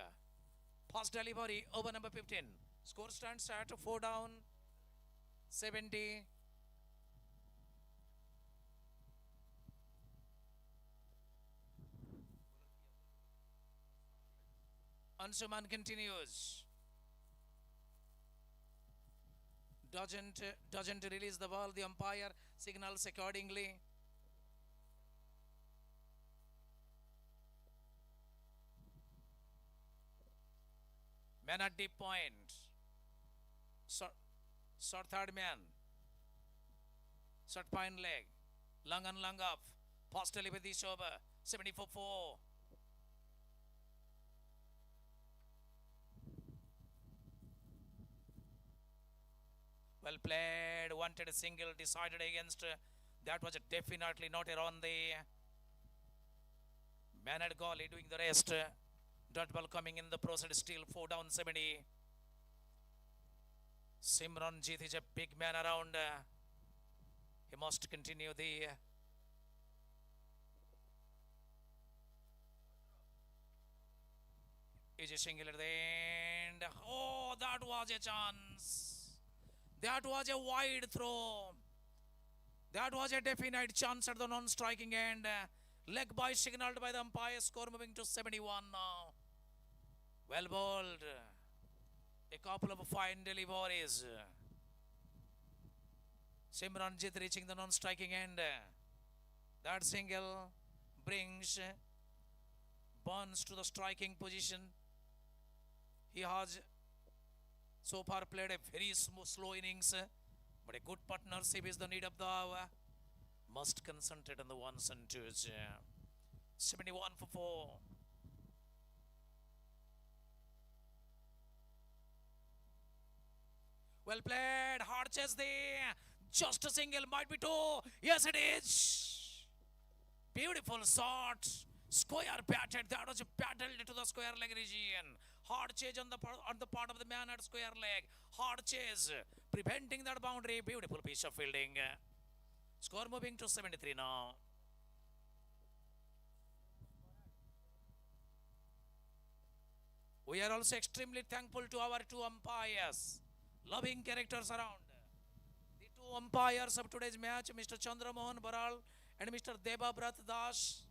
Fast delivery over number 15. Score stands at 4 down, 70. Ansuman continues. Doesn't release the ball. The umpire signals accordingly. Man at deep point. So, Short third man. Short pine leg. Lung and lung up. Pass delivery this over. 74-4. Well played. Wanted a single. Decided against. That was definitely not around the man at goal. Doing the rest. Dot ball coming in the process. Still 4 down 70. Simranjit is a big man around. He must continue the easy single at the end. Oh, that was a chance. That was a wide throw. That was a definite chance at the non-striking end. Leg by signaled by the umpire. Score moving to 71 now. Well bowled. A couple of fine deliveries. Simranjit reaching the non-striking end. That single brings Burns to the striking position. He has so far played a very slow innings, but a good partnership is the need of the hour. Must concentrate on the ones and twos. 71-4. Well played. Hard chase there. Just a single. Might be two. Yes, it is. Beautiful shot. Square batted. That was battled to the square leg region. Hard chase on the part of the man at square leg. Hard chase. Preventing that boundary. Beautiful piece of fielding. Score moving to 73 now. We are also extremely thankful to our two umpires. Loving characters around. The two umpires of today's match, Mr. Chandra Mohan Baral and Mr. Debabrat Das,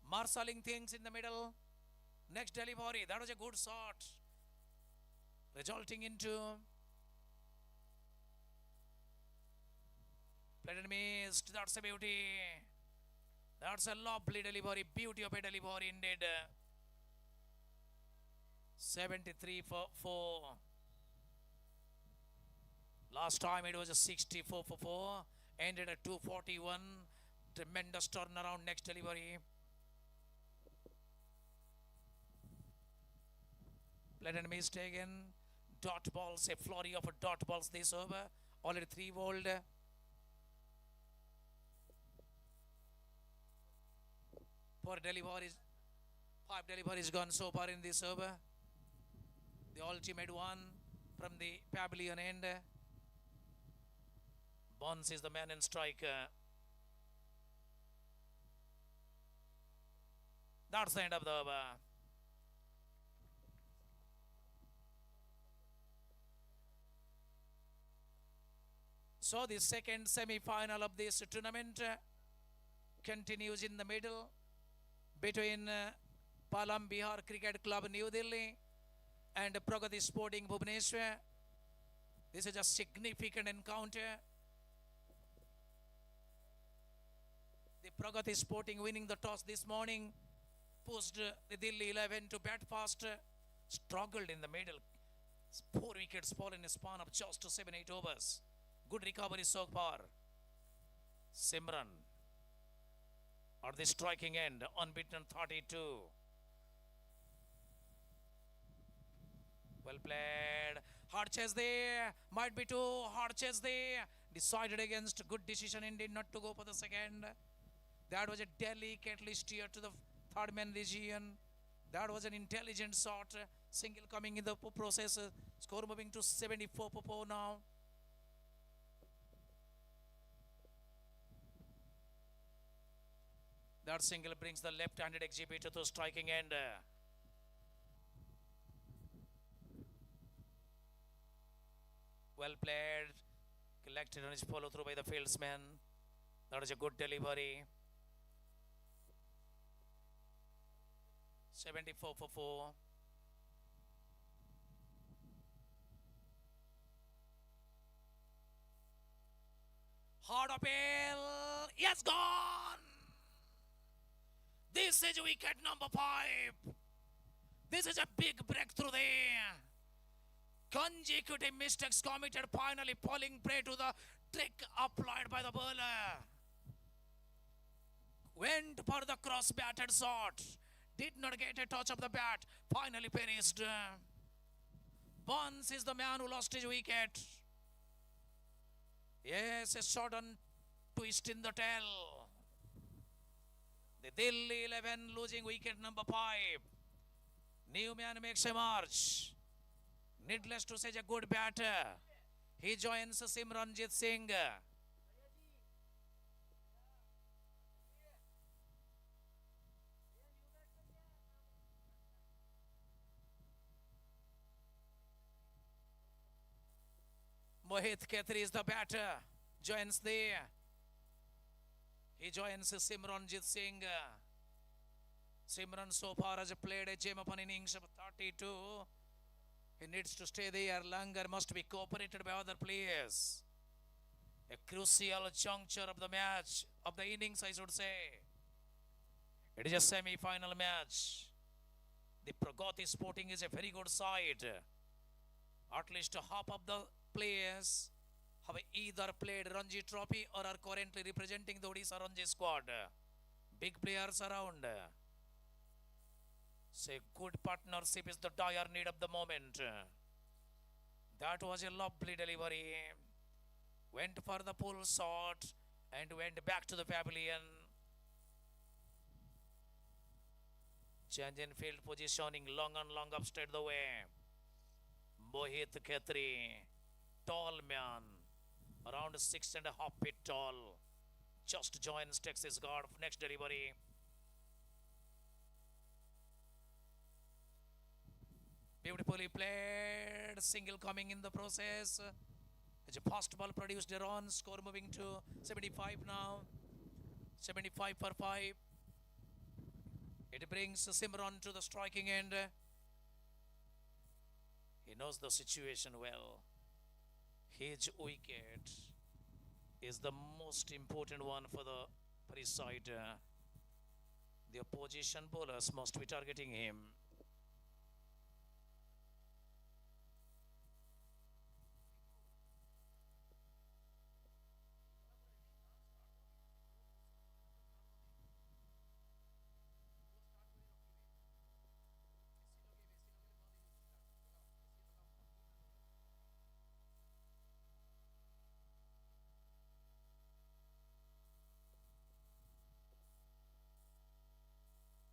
marshalling things in the middle. Next delivery, that was a good shot, resulting into played and missed. That's a beauty. That's a lovely delivery. Beauty of a delivery indeed. 73-4. Last time it was a 64-4. Ended at 241. Tremendous turnaround. Next delivery. Played and missed again. Dot balls. A flurry of dot balls this over. Already 3 bowled. 4 deliveries. 5 deliveries gone so far in this over. The ultimate one from the pavilion end. Bonds is the man in strike. That's the end of the over. So the second semi-final of this tournament continues in the middle between Palam Bihar Cricket Club New Delhi and Pragati Sporting Bhubaneswar. This is a significant encounter. The Pragati Sporting winning the toss this morning pushed the Delhi 11 to bat fast. Struggled in the middle. 4 wickets fall in a span of just 7-8 overs. Good recovery so far. Simran at the striking end, unbeaten 32. Well played. Hard chase there. Might be 2. Hard chase there. Decided against. Good decision indeed not to go for the second. That was a delicately steered to the third man region. That was an intelligent shot. Single coming in the process. Score moving to 74-4 now. That single brings the left-handed exhibitor to striking end. Well played. Collected on his follow through by the fieldsman. That is a good delivery. 74-4. Hard appeal. Yes, gone. This is wicket number 5. This is a big breakthrough there. Consecutive mistakes committed, finally falling prey to the trick applied by the bowler. Went for the cross batted shot. Did not get a touch of the bat. Finally perished. Burns is the man who lost his wicket. Yes, a sudden twist in the tail. The Delhi 11 losing wicket number 5. New man makes a march. Needless to say, a good batter. He joins Simranjit Singh. Mohit Khetri is the batter. Joins there. He joins Simranjit Singh. Simran so far has played a gem of an innings of 32. He needs to stay there longer, must be cooperated by other players. A crucial juncture of the match, of the innings I should say. It is a semi-final match. The Pragati Sporting is a very good side. At least half of the players have either played Ranji Trophy or are currently representing the Odisha Ranji squad. Big players around. Say good partnership is the dire need of the moment. That was a lovely delivery. Went for the pull shot and went back to the pavilion. Change in field positioning, long and long upstate the way. Mohit Khetri, tall man, around 6.5 feet tall. Just joins Texas guard. Next delivery. Beautifully played. Single coming in the process. It's a fast ball produced a run. Score moving to 75 now. 75 for 5. It brings Simran to the striking end. He knows the situation well. His wicket is the most important one for his side. The opposition bowlers must be targeting him.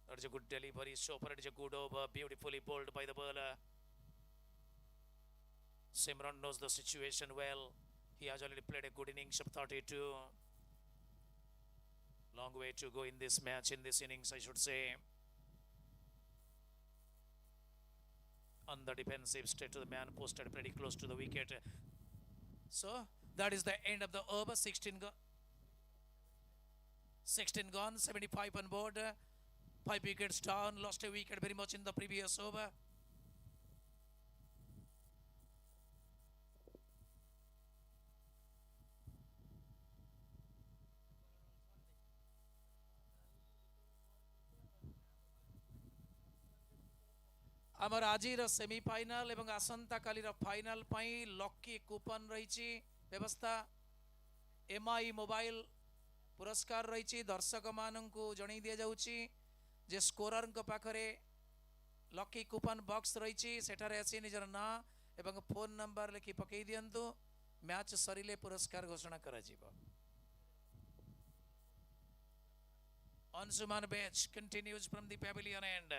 That is a good delivery. So far it is a good over. Beautifully bowled by the bowler. Simran knows the situation well. He has already played a good innings of 32. Long way to go in this match, in this innings I should say. On the defensive, straight to the man, posted pretty close to the wicket. So that is the end of the over. 16 gone, 75 on board. 5 wickets down, lost a wicket very much in the previous over. आमर आजिर semifinal एवं आसंता कालीर final पाई lucky coupon रही व्यवस्था MI mobile पुरस्कार रही दर्शक मानू जन दि जाऊँगी जे स्कोरर पाखरे लकी कूपन बॉक्स रही सेठारे आसी निजर ना एवं फोन नंबर लिखि पकई दियंतु मैच सरिले पुरस्कार घोषणा करा जीवो। Ansuman Beach continues from the pavilion end.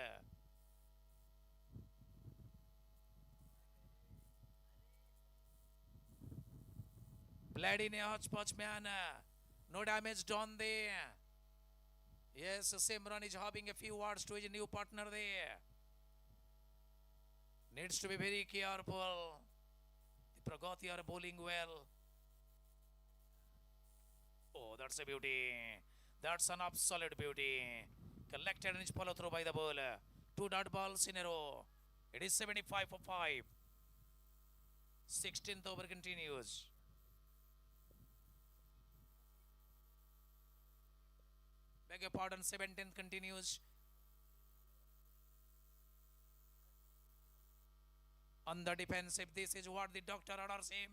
Played in a hodgepodge manner. No damage done there. Yes, Simran is having a few words to his new partner there. Needs to be very careful. The Pragati are bowling well. Oh, that's a beauty. That's an absolute beauty. Collected and is followed through by the bowler. 2 dot balls in a row. It is 75 for 5. 16th over continues. Beg your pardon, 17th continues. On the defensive, this is what the doctor orders him.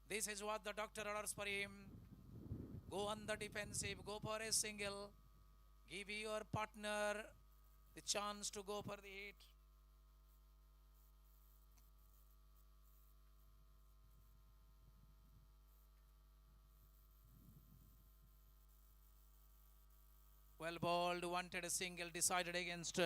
This is what the doctor orders for him. Go on the defensive, go for a single. Give your partner the chance to go for the hit. Well bowled, wanted a single, decided against.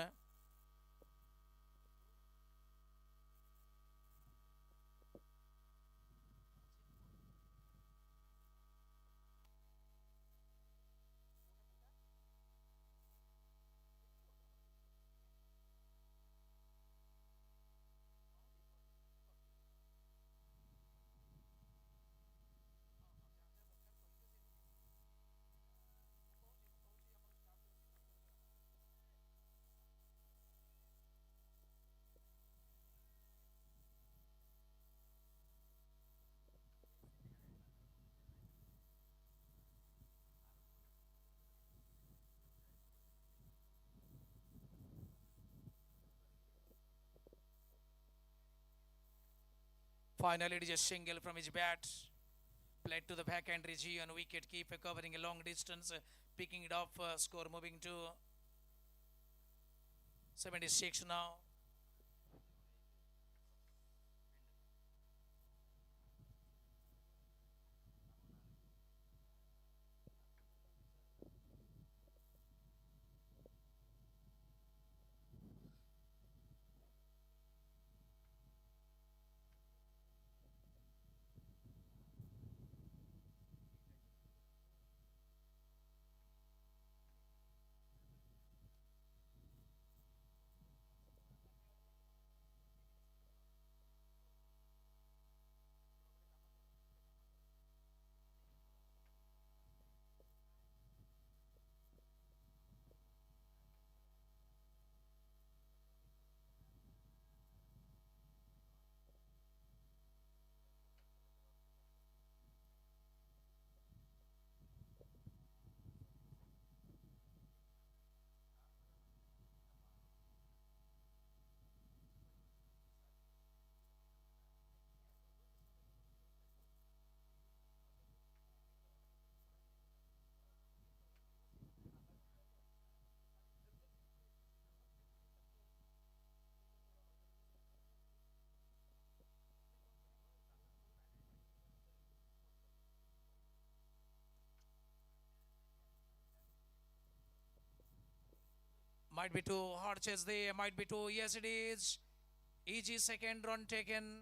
Finally, it is a single from his bat. Played to the backhand region, wicket keeper covering a long distance, picking it up, score moving to 76 now. Might be too hard chase there, might be too, yes it is. Easy second run taken.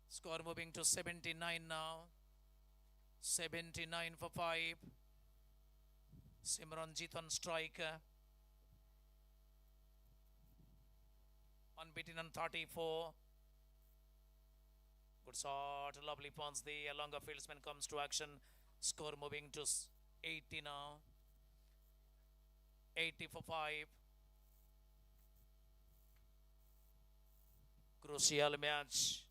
Score moving to 79 now. 79 for 5. Simranjit on strike. Unbeaten on 34. Good shot, lovely punch there. A longer fieldsman comes to action. Score moving to 80 now. 80 for 5. Crucial match.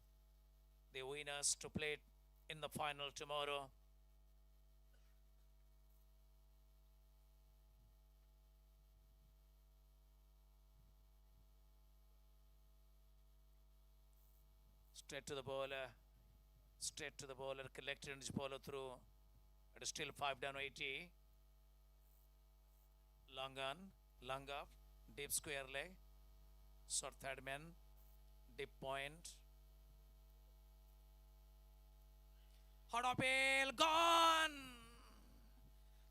The winners to play in the final tomorrow. Straight to the bowler. Straight to the bowler. Collected his bowler through. It is still 5 down 80. Long on. Long up. Deep square leg. Short third man. Deep point. Hot appeal. Gone.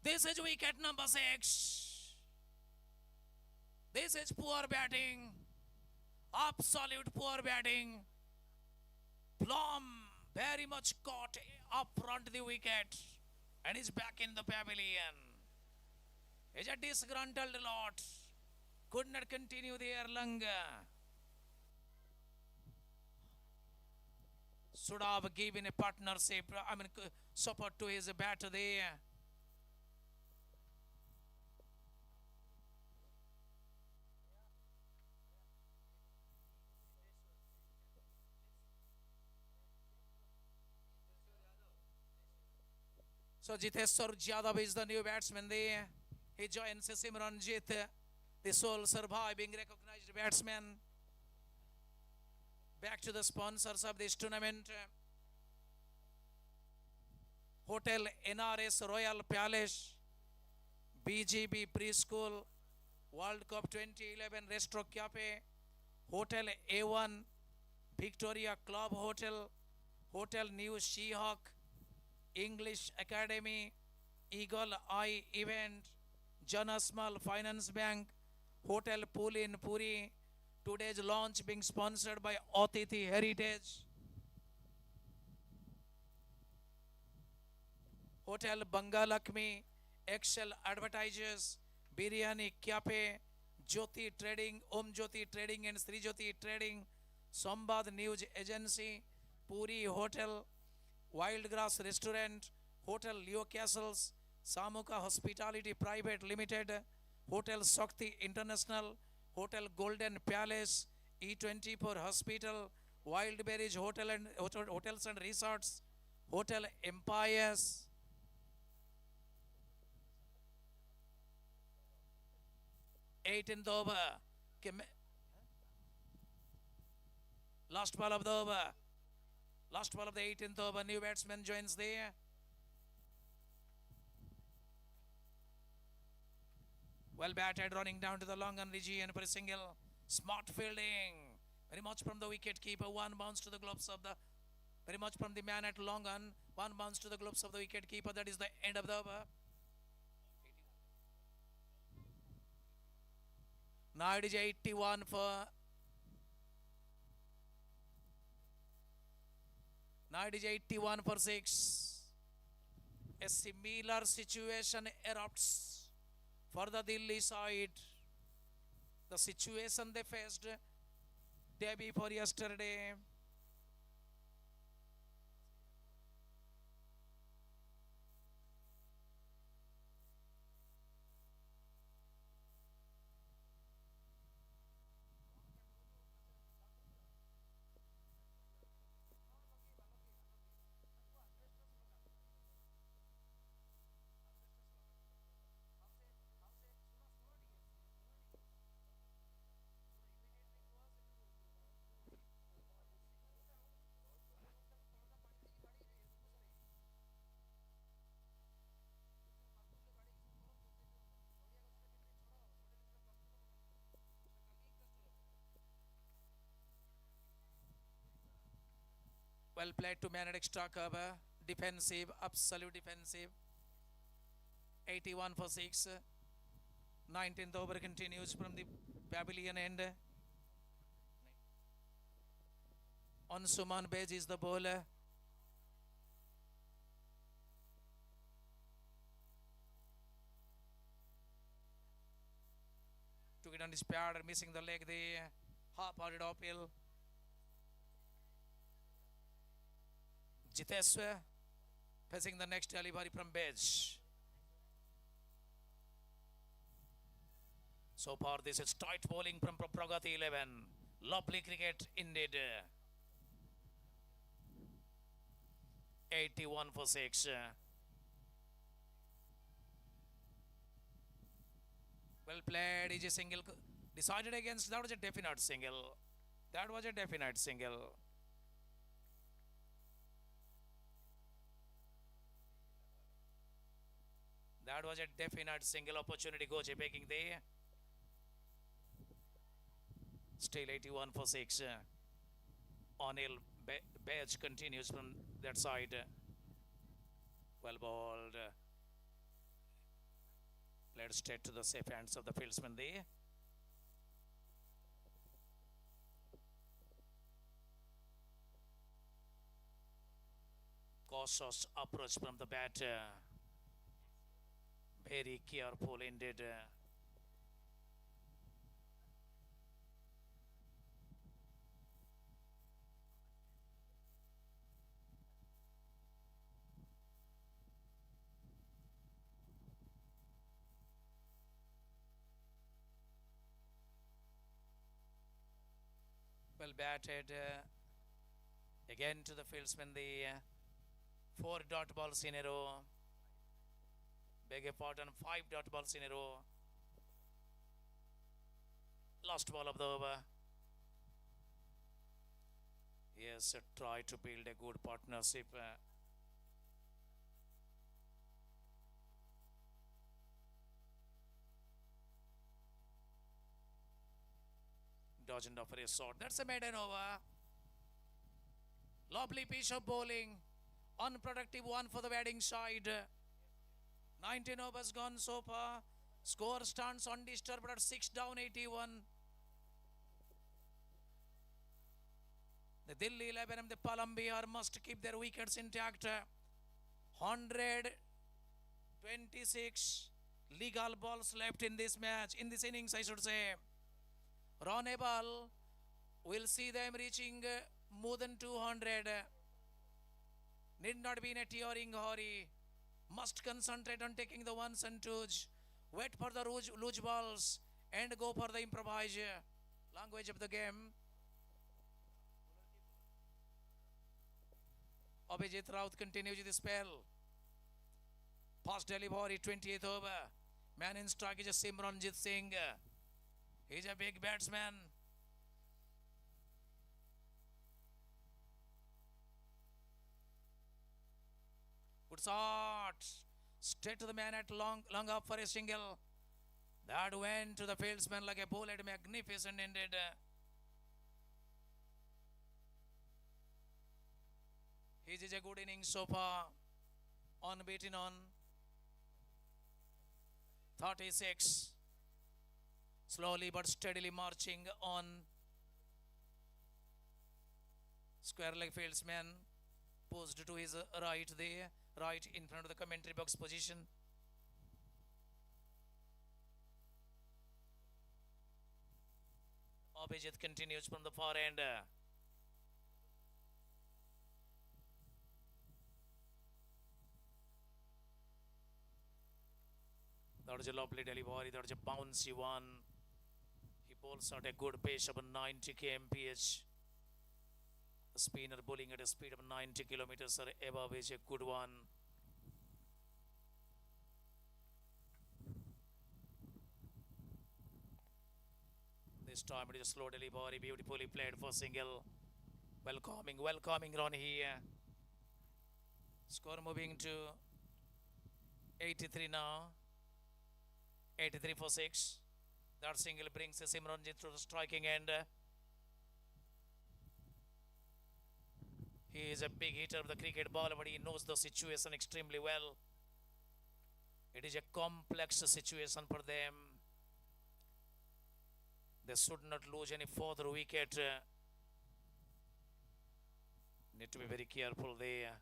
This is wicket number 6. This is poor batting. Absolute poor batting. Plum very much caught up front the wicket and is back in the pavilion. Is a disgruntled lot. Could not continue there longer. Should have given a partnership, support to his bat there. So Jiteshwar Jadhav is the new batsman there. He joins Simranjit, the sole surviving recognized batsman. Back to the sponsors of this tournament. Hotel NRS Royal Palace, BGB Preschool, World Cup 2011 Restaurant Cafe, Hotel A1, Victoria Club Hotel, Hotel New She-Hawk, English Academy, Eagle Eye Event, Jana Small Finance Bank, Hotel Pool in Puri. Today's launch being sponsored by Atiti Heritage, Hotel Bangalakshmi, Excel Advertisers, Biryani Cafe, Jyoti Trading, Om Jyoti Trading and Sri Jyoti Trading, Sambad News Agency, Puri Hotel, Wildgrass Restaurant, Hotel Leo Castles, Samuka Hospitality Private Limited, Hotel Shakti International, Hotel Golden Palace, E24 Hospital, Wildberries Hotel and Hotels and Resorts, Hotel Empires, eighteenth over. Last ball of the over. Last ball of the 18th over. New batsman joins there. Well batted, running down to the long and region for a single. Smart fielding. Very much from the wicket keeper. One bounce to the gloves of the. Very much from the man at long on. One bounce to the gloves of the wicket keeper. That is the end of the over. Now it is 81 for. Now it is 81 for 6. A similar situation erupts for the Delhi side. The situation they faced day before yesterday. Well played to man at extra cover. Defensive, absolute defensive. 81 for 6. 19th over continues from the pavilion end. Ansuman Bej is the bowler. Took it on his pad, missing the leg there. Half-hearted uphill. Jiteshwar facing the next delivery from Bej. So far this is tight bowling from Pragati 11. Lovely cricket indeed. 81 for 6. Well played. Is a single decided against. That was a definite single. That was a definite single. That was a definite single opportunity. Goche making there. Still 81 for 6. Anil Bej continues from that side. Well bowled. Led straight to the safe hands of the fieldsman there. Cautious approach from the batter. Very careful indeed. Well batted. Again to the fieldsman, the 4 dot balls in a row. Beg your pardon, 5 dot balls in a row. Last ball of the over. Yes, try to build a good partnership. Doesn't offer a shot. That's a maiden over. Lovely piece of bowling. Unproductive one for the batting side. 19 overs gone so far. Score stands undisturbed at 6 down 81. The Delhi 11 and the Palam Bihar must keep their wickets intact. 126 legal balls left in this match, in this innings I should say. Runnable, will see them reaching more than 200. Need not be in a tearing hurry. Must concentrate on taking the ones and twos. Wait for the luge balls and go for the improvise language of the game. Abhijit Raut continues the spell. Fast delivery, 20th over. Man in strike is Simranjit Singh. He's a big batsman. Good shot. Straight to the man at long up for a single. That went to the fieldsman like a bullet. Magnificent indeed. His is a good innings so far. Unbeaten on 36. Slowly but steadily marching on. Square leg fieldsman posed to his right there. Right in front of the commentary box position. Abhijit continues from the far end. That was a lovely delivery. That was a bouncy one. He bowls at a good pace of 90 kmph. The spinner bowling at a speed of 90 kilometers or above is a good one. This time it is a slow delivery, beautifully played for single. Welcoming run here. Score moving to 83 now. 83 for 6. That single brings Simranjit to the striking end. He is a big hitter of the cricket ball, but he knows the situation extremely well. It is a complex situation for them. They should not lose any further wicket. Need to be very careful there.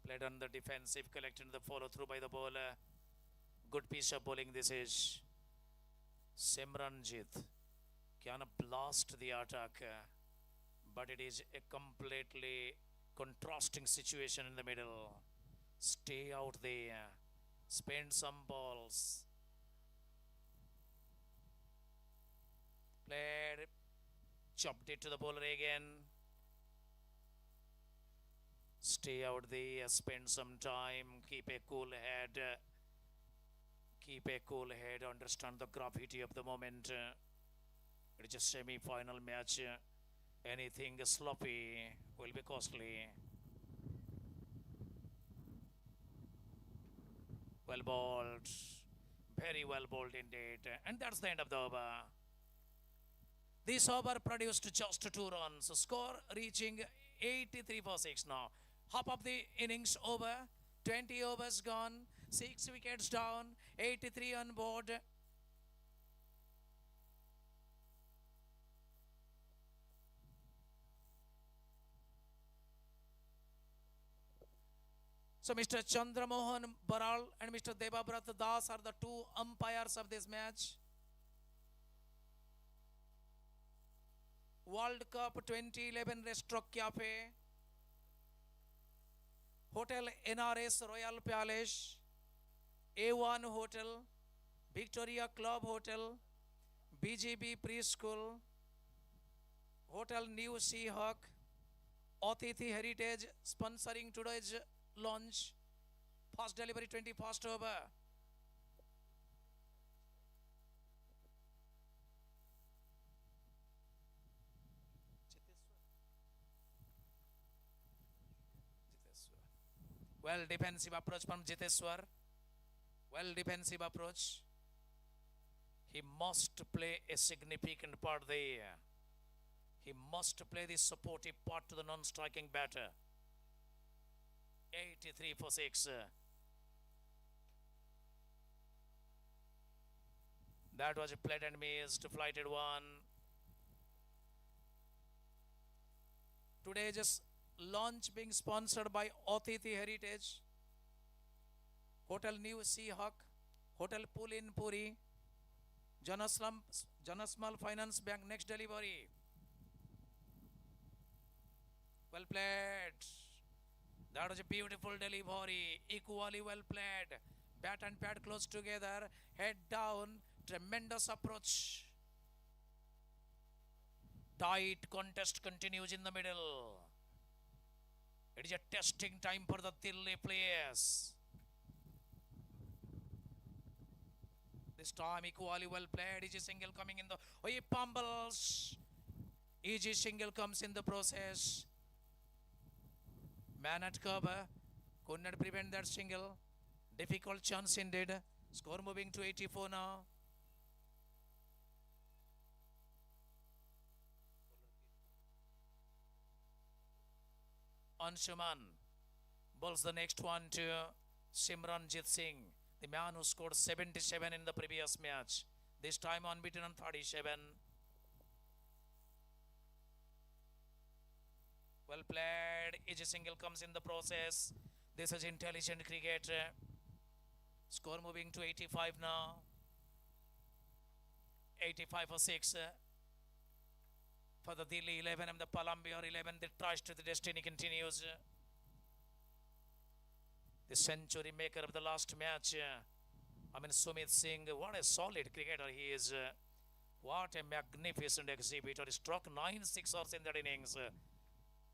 Played on the defensive, collected the follow through by the bowler. Good piece of bowling this is. Simranjit can blast the attack, but it is a completely contrasting situation in the middle. Stay out there, spend some balls. Played, chopped it to the bowler again. Stay out there, spend some time, keep a cool head. Keep a cool head, understand the gravity of the moment. It is a semi-final match. Anything sloppy will be costly. Well bowled. Very well bowled indeed. And that's the end of the over. This over produced just 2 runs. Score reaching 83 for 6 now. Half of the innings over. 20 overs gone. 6 wickets down. 83 on board. So Mr. Chandramohan Baral and Mr. Devabrat Das are the 2 umpires of this match. World Cup 2011 Restaurant Cafe, Hotel NRS Royal Palace, A1 Hotel, Victoria Club Hotel, BGB Preschool, Hotel New Seahawk, Atithi Heritage sponsoring today's launch. Fast delivery 21st over. Well defensive approach from Jiteswar. Well defensive approach. He must play a significant part there. He must play the supportive part to the non-striking batter. 83 for 6. That was a played and missed, flighted one. Today's launch being sponsored by Atithi Heritage, Hotel New Seahawk, Hotel Pulin Puri, Janasmal Finance Bank. Next delivery. Well played. That was a beautiful delivery. Equally well played. Bat and pad close together. Head down. Tremendous approach. Tight contest continues in the middle. It is a testing time for the Tilly players. This time equally well played. Easy single coming in the... Oh, he pumbles. Easy single comes in the process. Man at cover. Could not prevent that single. Difficult chance indeed. Score moving to 84 now. Anshuman bowls the next one to Simranjit Singh, the man who scored 77 in the previous match. This time unbeaten on 37. Well played. Each single comes in the process. This is intelligent cricket. Score moving to 85 now. 85 for 6. For the Delhi 11 and the Palambior 11, the tries to the destiny continues. The century maker of the last match, Sumit Singh, what a solid cricketer he is. What a magnificent exhibitor. He struck 9 sixers in that innings.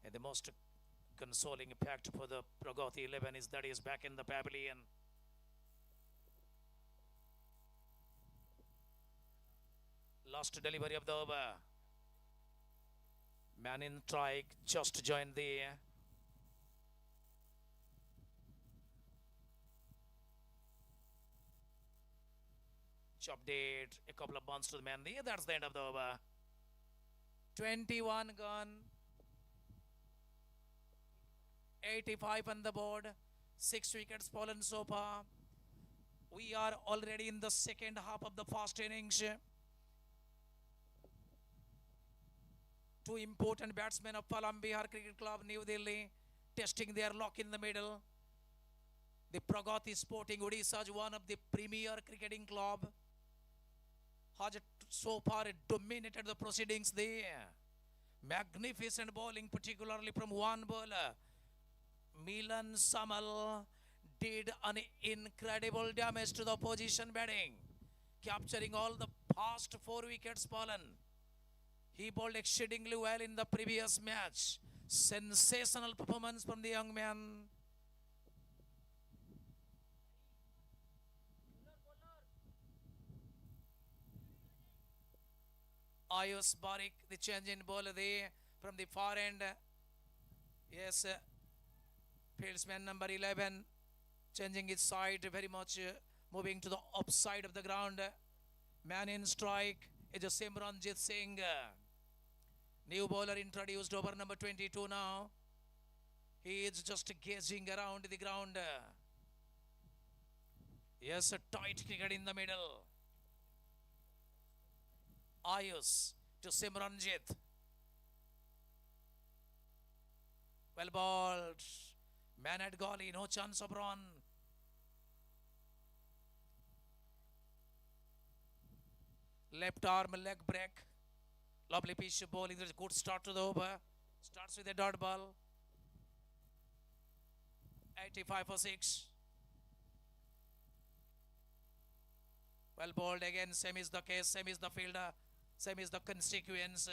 And the most consoling fact for the Pragati 11 is that he is back in the pavilion. Last delivery of the over. Man in strike just joined the chop date. A couple of bunts to the man there. That's the end of the over. 21 gone. 85 on the board. 6 wickets fallen so far. We are already in the second half of the first innings. Two important batsmen of Palambihar Cricket Club, New Delhi, testing their luck in the middle. The Pragati Sporting Odisha is one of the premier cricketing club. Has so far dominated the proceedings there. Magnificent bowling, particularly from one bowler. Milan Samal did an incredible damage to the opposition batting, capturing all the past 4 wickets fallen. He bowled exceedingly well in the previous match. Sensational performance from the young man. Ayush Barik, the change in bowler there from the far end. Yes, fieldsman number 11, changing his side very much, moving to the upside of the ground. Man in strike is a Simranjit Singh. New bowler introduced, over number 22 now. He is just gazing around the ground. Yes, a tight cricket in the middle. Ayush to Simranjit. Well bowled. Man at Goli, no chance of run. Left arm leg break. Lovely piece of bowling. There's a good start to the over. Starts with a dot ball. 85 for 6. Well bowled again. Same is the case. Same is the fielder. Same is the consequence.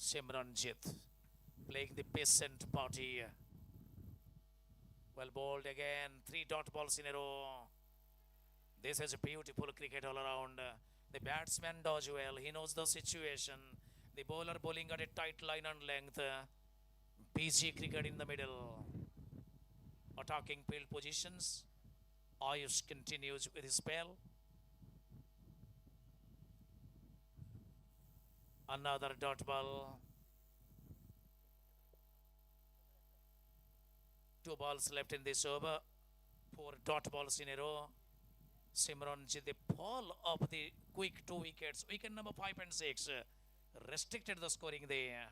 Simranjit playing the peasant party. Well bowled again, 3 dot balls in a row. This is a beautiful cricket all around. The batsman dodge well, he knows the situation. The bowler bowling at a tight line and length. Busy cricket in the middle. Attacking field positions. Ayush continues with his spell. Another dot ball. 2 balls left in this over. 4 dot balls in a row. Simranjit, the fall of the quick 2 wickets. Wicket number 5 and 6 restricted the scoring there.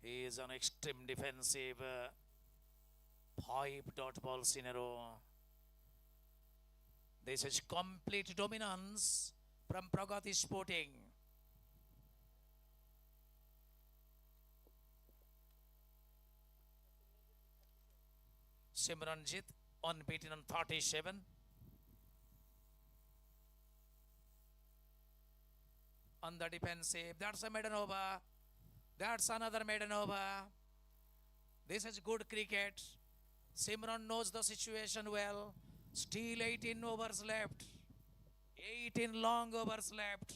He is on extreme defensive. 5 dot balls in a row. This is complete dominance from Pragati Sporting. Simranjit unbeaten on 37. On the defensive, that's a maiden over. That's another maiden over. This is good cricket. Simran knows the situation well. Still 18 overs left. 18 long overs left.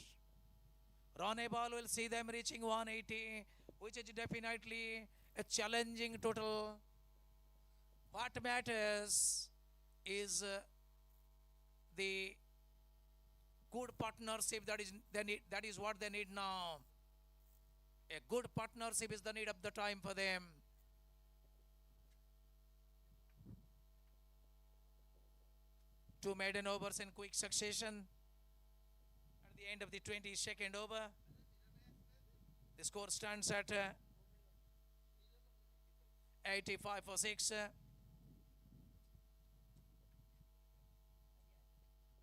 Run a ball will see them reaching 180, which is definitely a challenging total. What matters is the good partnership. That is what they need now. A good partnership is the need of the time for them. Two maiden overs in quick succession. At the end of the 22nd over, the score stands at 85 for 6.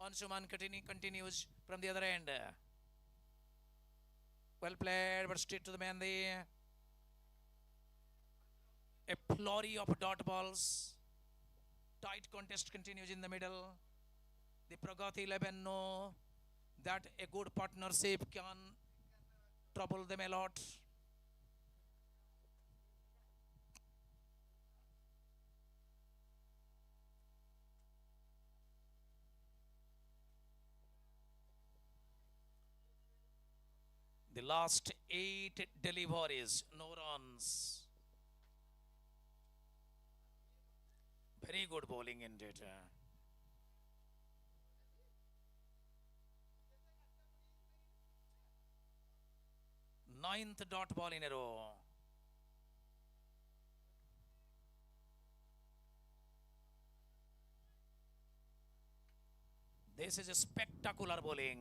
Anshuman continues from the other end. Well played, but straight to the man there. A flurry of dot balls. Tight contest continues in the middle. The Pragati 11 know that a good partnership can trouble them a lot. The last 8 deliveries, no runs. Very good bowling indeed. Ninth dot ball in a row. This is a spectacular bowling.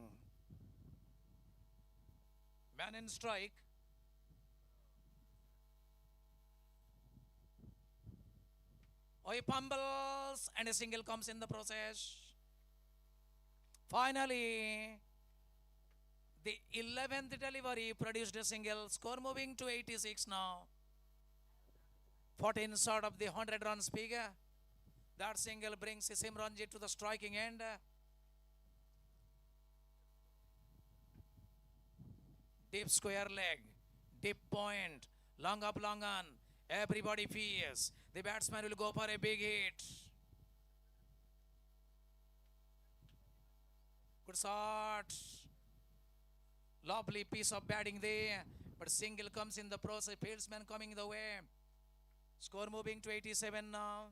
Man in strike. Oh, he fumbles and a single comes in the process. Finally, the 11th delivery produced a single. Score moving to 86 now. 14 short of the 100 runs figure. That single brings Simranjit to the striking end. Deep square leg, deep point, long up, long on. Everybody fears the batsman will go for a big hit. Good shot. Lovely piece of batting there, but single comes in the process. Fieldsman coming the way. Score moving to 87 now.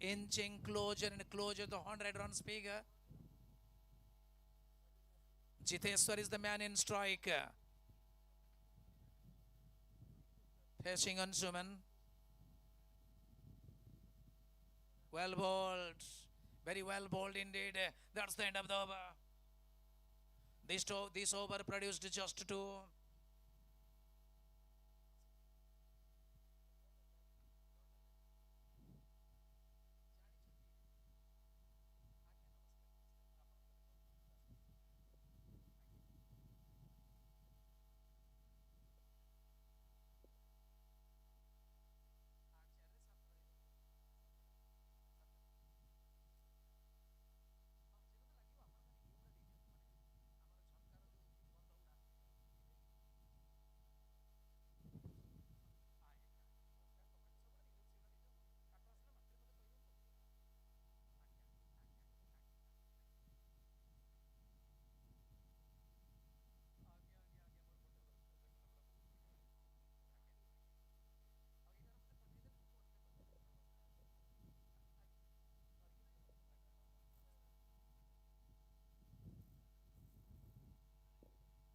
Inching closer and closer to 100 runs figure. Jiteshwar is the man in strike. Facing Anshuman. Well bowled. Very well bowled indeed. That's the end of the over. This over produced just 2.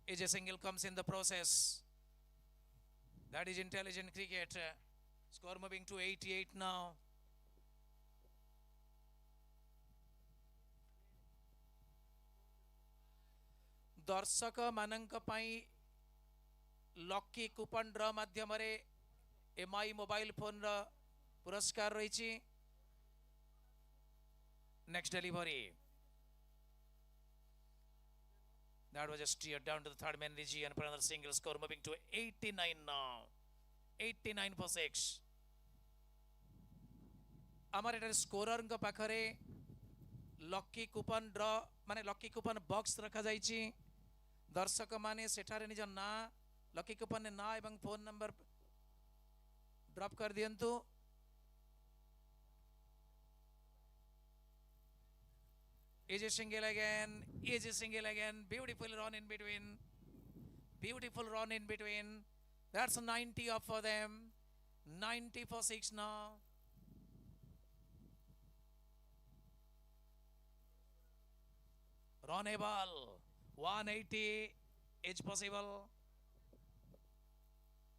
Is a single comes in the process. That is intelligent cricket. Score moving to 88 now. दर्शक मानक पाई lucky coupon ड्र माध्यम MI mobile phone रा पुरस्कार रही. Next delivery. That was a steer down to the third man region for another single. Score moving to 89 now. 89 for 6. आमर एटार scorer का पाखरे लकी कूपन ड्र माने लकी कूपन बॉक्स रखा जाइछि. दर्शक माने सेठारे निज ना लकी कूपन ना एवं फोन नंबर ड्रॉप कर दियंतु. Is a single again. Is a single again. Beautiful run in between. Beautiful run in between. That's a 90 up for them. 90 for 6 now. Runnable. 180 is possible.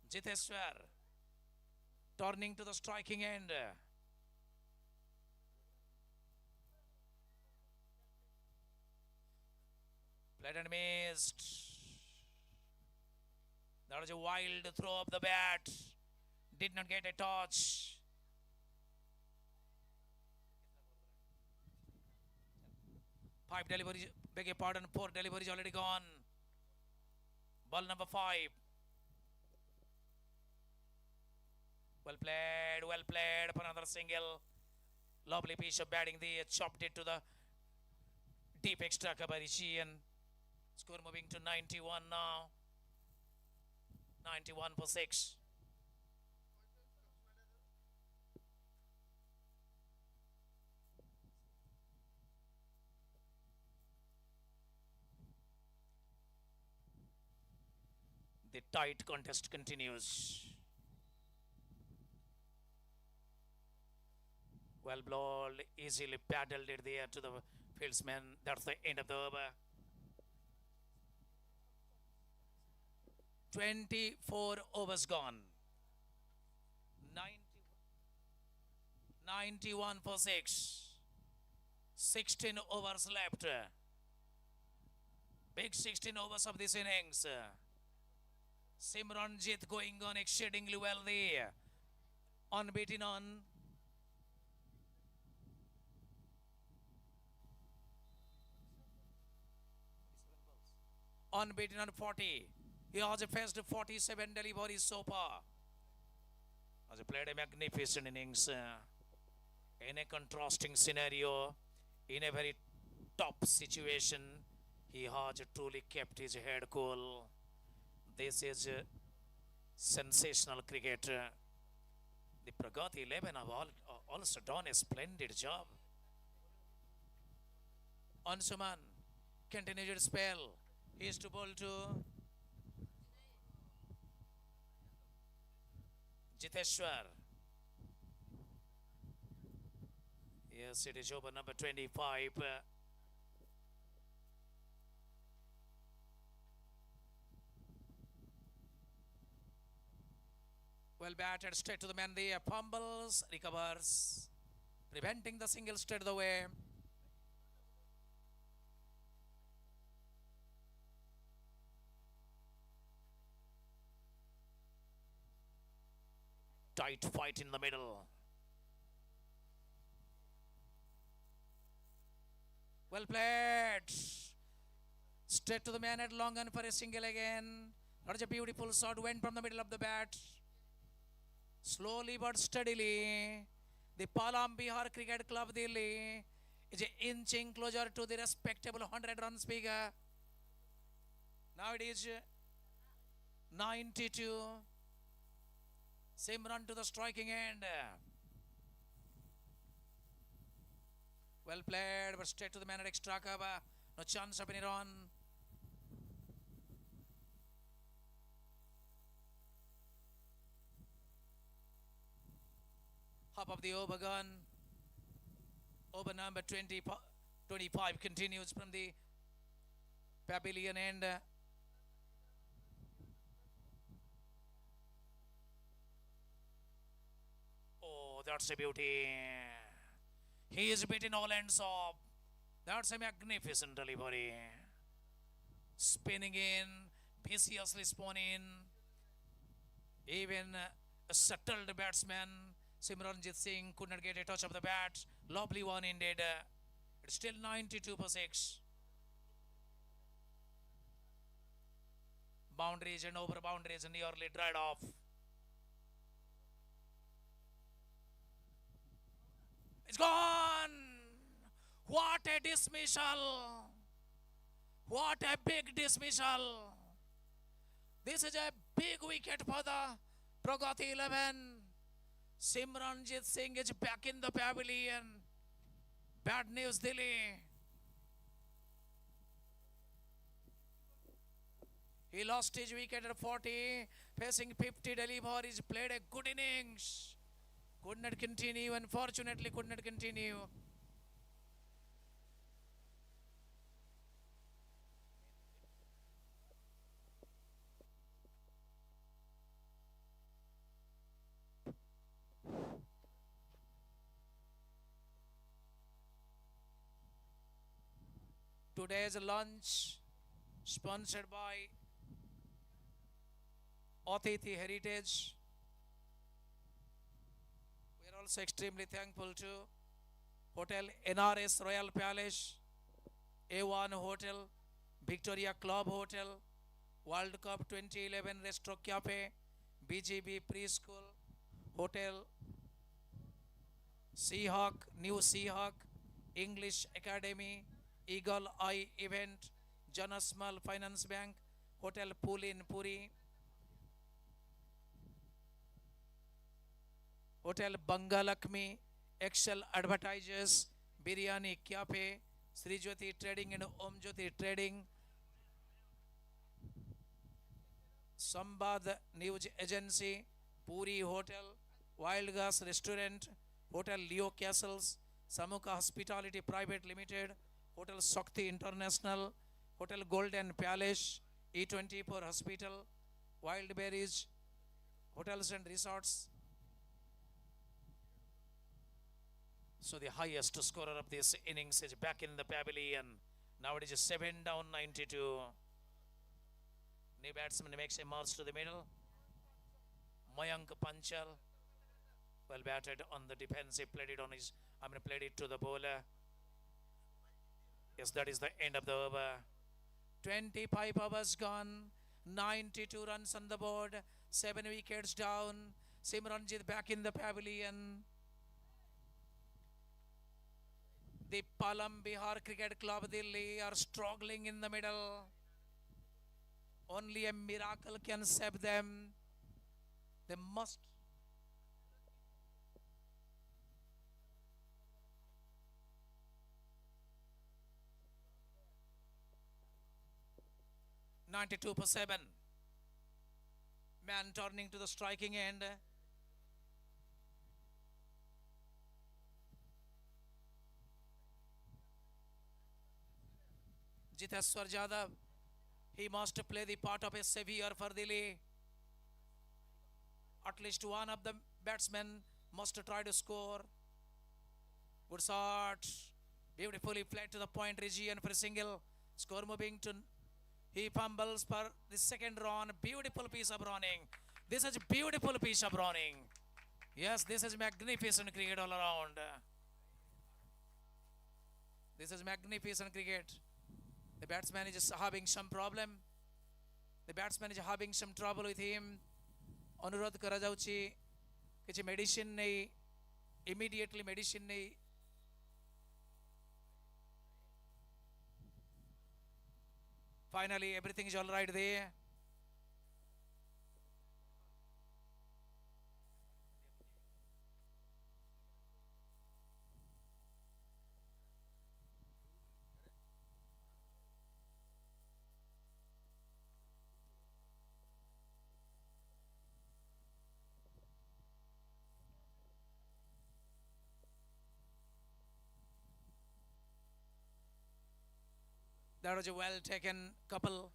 Jiteshwar turning to the striking end. Played and missed. That was a wild throw of the bat. Did not get a touch. Five deliveries, beg your pardon, 4 deliveries already gone. Ball number 5. Well played for another single. Lovely piece of batting there, chopped it to the deep extra cover. Score moving to 91 now. 91 for 6. The tight contest continues. Well bowled, easily paddled it there to the fieldsman. That's the end of the over. 24 overs gone. 91 for 6. 16 overs left. Big 16 overs of this innings. Simranjit going on exceedingly well there. Unbeaten on. Unbeaten on 40. He has faced 47 deliveries so far. Has played a magnificent innings in a contrasting scenario, in a very tough situation. He has truly kept his head cool. This is sensational cricket. The Pragati 11 have also done a splendid job. Ansuman continued his spell. He is to bowl to Jiteshwar. Yes, it is over number 25. Well batted straight to the man there. Fumbles, recovers, preventing the single straight away. Tight fight in the middle. Well played. Straight to the man at long on for a single again. That is a beautiful shot. Went from the middle of the bat. Slowly but steadily, the Palam Bihar Cricket Club Delhi is inching closer to the respectable 100 runs figure. Now it is 92. Same run to the striking end. Well played, but straight to the man at extra cover. No chance of any run. Half of the over gun. Over number 25 continues from the pavilion end. that's a beauty. He is beaten all ends up. That's a magnificent delivery. Spinning in, viciously spun in. Even a settled batsman, Simranjit Singh, could not get a touch of the bat. Lovely one indeed. It's still 92 for 6. Boundaries and over boundaries nearly dried off. It's gone! What a dismissal! What a big dismissal! This is a big wicket for the Pragati 11. Simranjit Singh is back in the pavilion. Bad news, Delhi. He lost his wicket at 40, facing 50 deliver. He's played a good innings. Could not continue, unfortunately could not continue. Today's lunch sponsored by Athithi Heritage. We are also extremely thankful to Hotel NRS Royal Palace, A1 Hotel, Victoria Club Hotel, World Cup 2011 Restaurant Cafe, BGB Preschool, Hotel Seahawk, New Seahawk, English Academy, Eagle Eye Event, Jana Small Finance Bank, Hotel Pulin Puri, Hotel Bangalakmi, Excel Advertisers, Biryani Cafe, Sri Jyoti Trading and Om Jyoti Trading, Sambad News Agency, Puri Hotel, Wild Gas Restaurant, Hotel Leo Castles, Samuka Hospitality Private Limited, Hotel Shakti International, Hotel Golden Palace, E24 Hospital, Wild Berries, Hotels and Resorts. So the highest scorer of this innings is back in the pavilion. Now it is 7 down 92. New batsman makes a march to the middle. Mayank Panchal, well batted on the defensive, played it on his, played it to the bowler. Yes, that is the end of the over. 25 overs gone, 92 runs on the board, 7 wickets down. Simranjit back in the pavilion. The Palam Bihar Cricket Club Delhi are struggling in the middle. Only a miracle can save them. They must. (92 for 7). Man turning to the striking end. Jiteshwar Jadhav, he must play the part of a savior for Delhi. At least one of the batsmen must try to score. Good shot. Beautifully flat to the point region for a single. Score moving to, he fumbles for the second run. Beautiful piece of running. This is a beautiful piece of running. Yes, this is magnificent cricket all around. This is magnificent cricket. The batsman is having some problem. The batsman is having some trouble with him. अनुरोध करा जाउची किछि medicine नै immediately medicine नै finally everything is all right there. That was a well taken couple.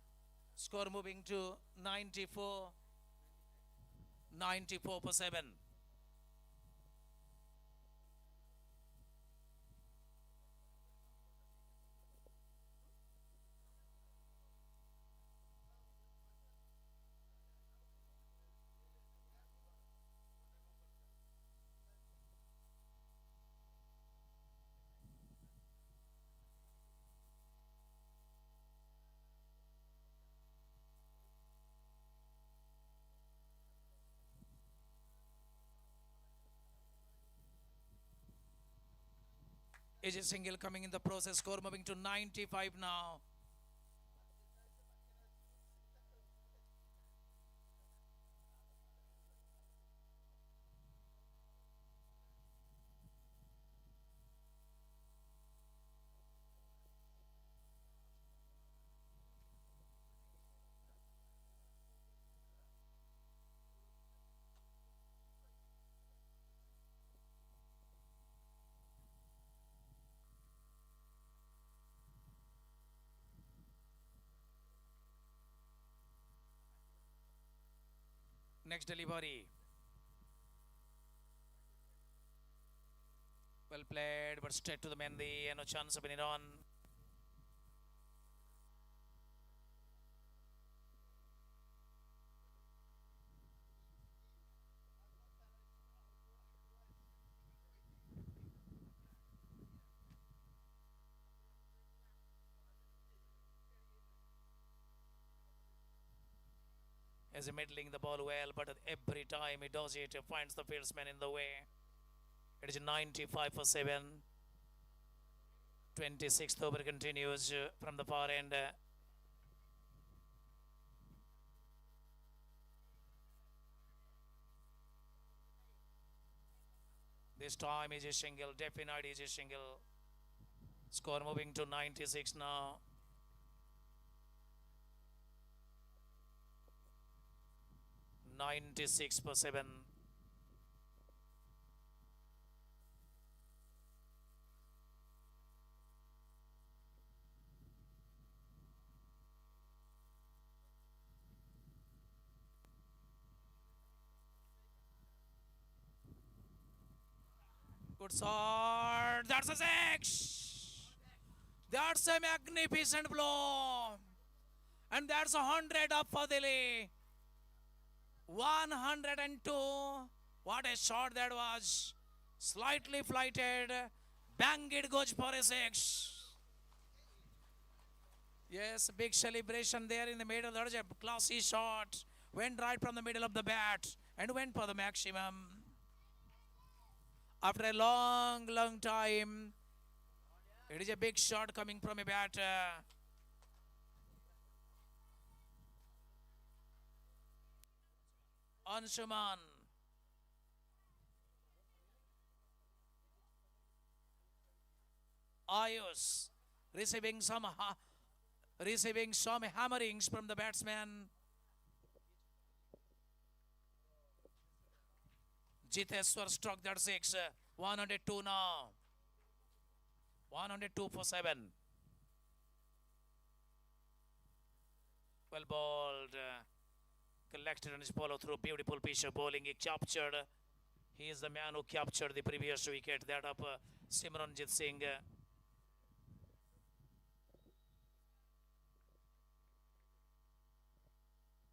Score moving to 94 for 7. Is a single coming in the process. Score moving to 95 now. Next delivery. Well played, but straight to the Mendy, and no chance of winning on. As he middling the ball well, but every time he does it, he finds the fieldsman in the way. It is 95 for 7. 26th over continues from the far end. This time is a single, definite is a single. Score moving to 96 now. 96 for 7. Good shot. That's a six. That's a magnificent blow. And that's 100 up for Delhi. 102. What a shot that was. Slightly flighted. Bang, it goes for a six. Yes, big celebration there in the middle. There's a classy shot. Went right from the middle of the bat and went for the maximum. After a long, long time, it is a big shot coming from a batter. Anshuman. Ayus receiving some hammerings from the batsman. Jiteswar struck that six. 102 now. 102 for 7. Well balled. Collected on his follow through. Beautiful piece of bowling. He captured. He is the man who captured the previous wicket. That of Simranjit Singh.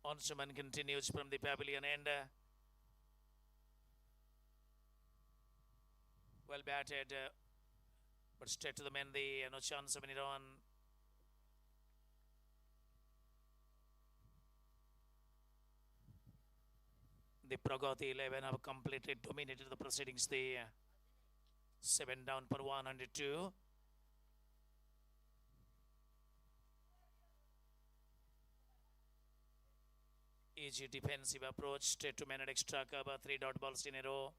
Anshuman continues from the pavilion end. Well batted, but straight to the Mendy, no chance of any run. The Pragati 11 have completely dominated the proceedings. The 7 down for 102. Easy defensive approach, straight to man at extra cover, 3 dot balls in a row.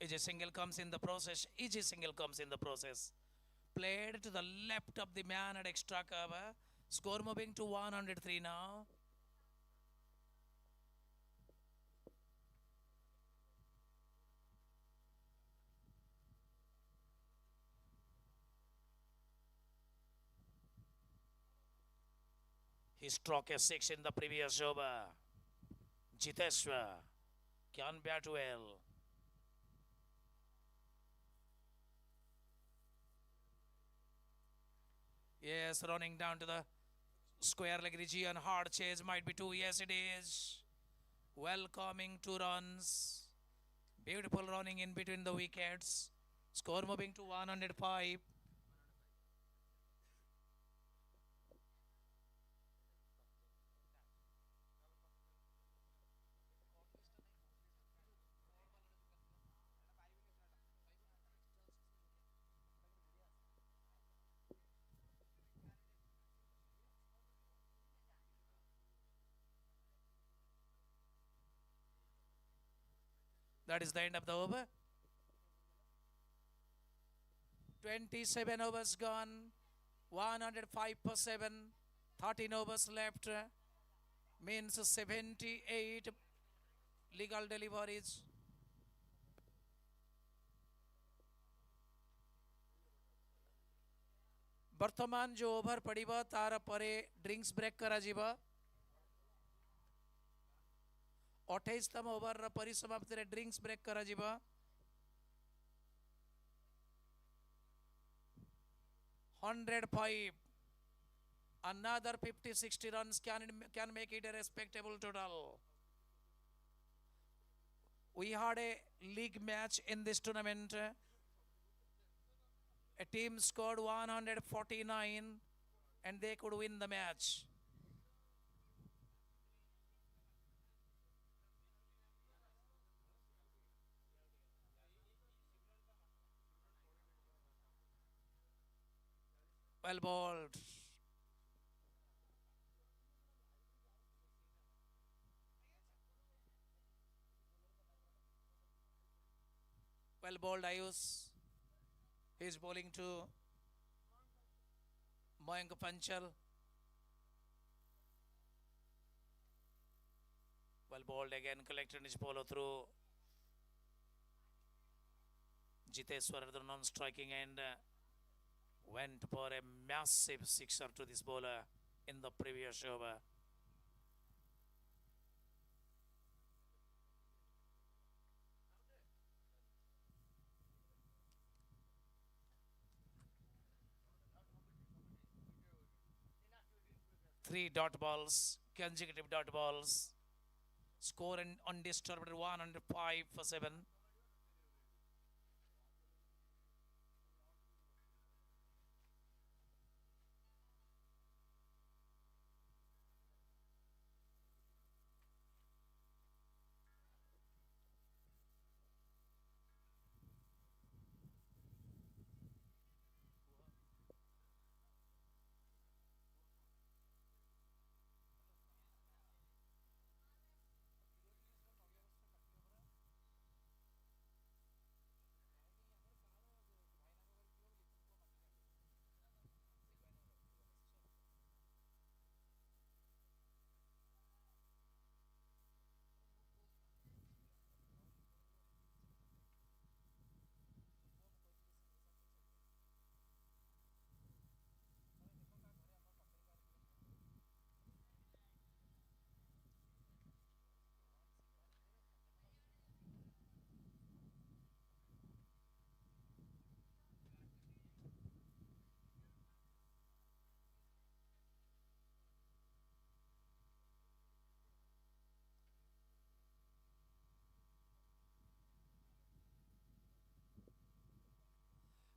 Easy single comes in the process. Easy single comes in the process. Played to the left of the man at extra cover. Score moving to 103 now. He struck a 6 in the previous over. Jiteswar can bat well. Yes, running down to the square leg region. Hard chase might be 2. Yes, it is. Welcoming 2 runs. Beautiful running in between the wickets. Score moving to 105. That is the end of the over. 27 overs gone. 105 for 7. 13 overs left. Means 78 legal deliveries. वर्तमान जो over पड़िबा तार परे drinks break करा जिबा 28तम over परिसमाप्ति रे drinks break करा जिबा 105 another 50-60 runs can make it a respectable total. We had a league match in this tournament. A team scored 149 and they could win the match. Well bowled. Well bowled, Ayush. He is bowling to Mayank Panchal. Well bowled again, collected his follow through. Jiteswar, the non-striking end, went for a massive sixer to this bowler in the previous over. Three dot balls, consecutive dot balls. Score and undisturbed 105 for 7.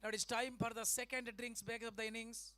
Now it is time for the second drinks break of the innings.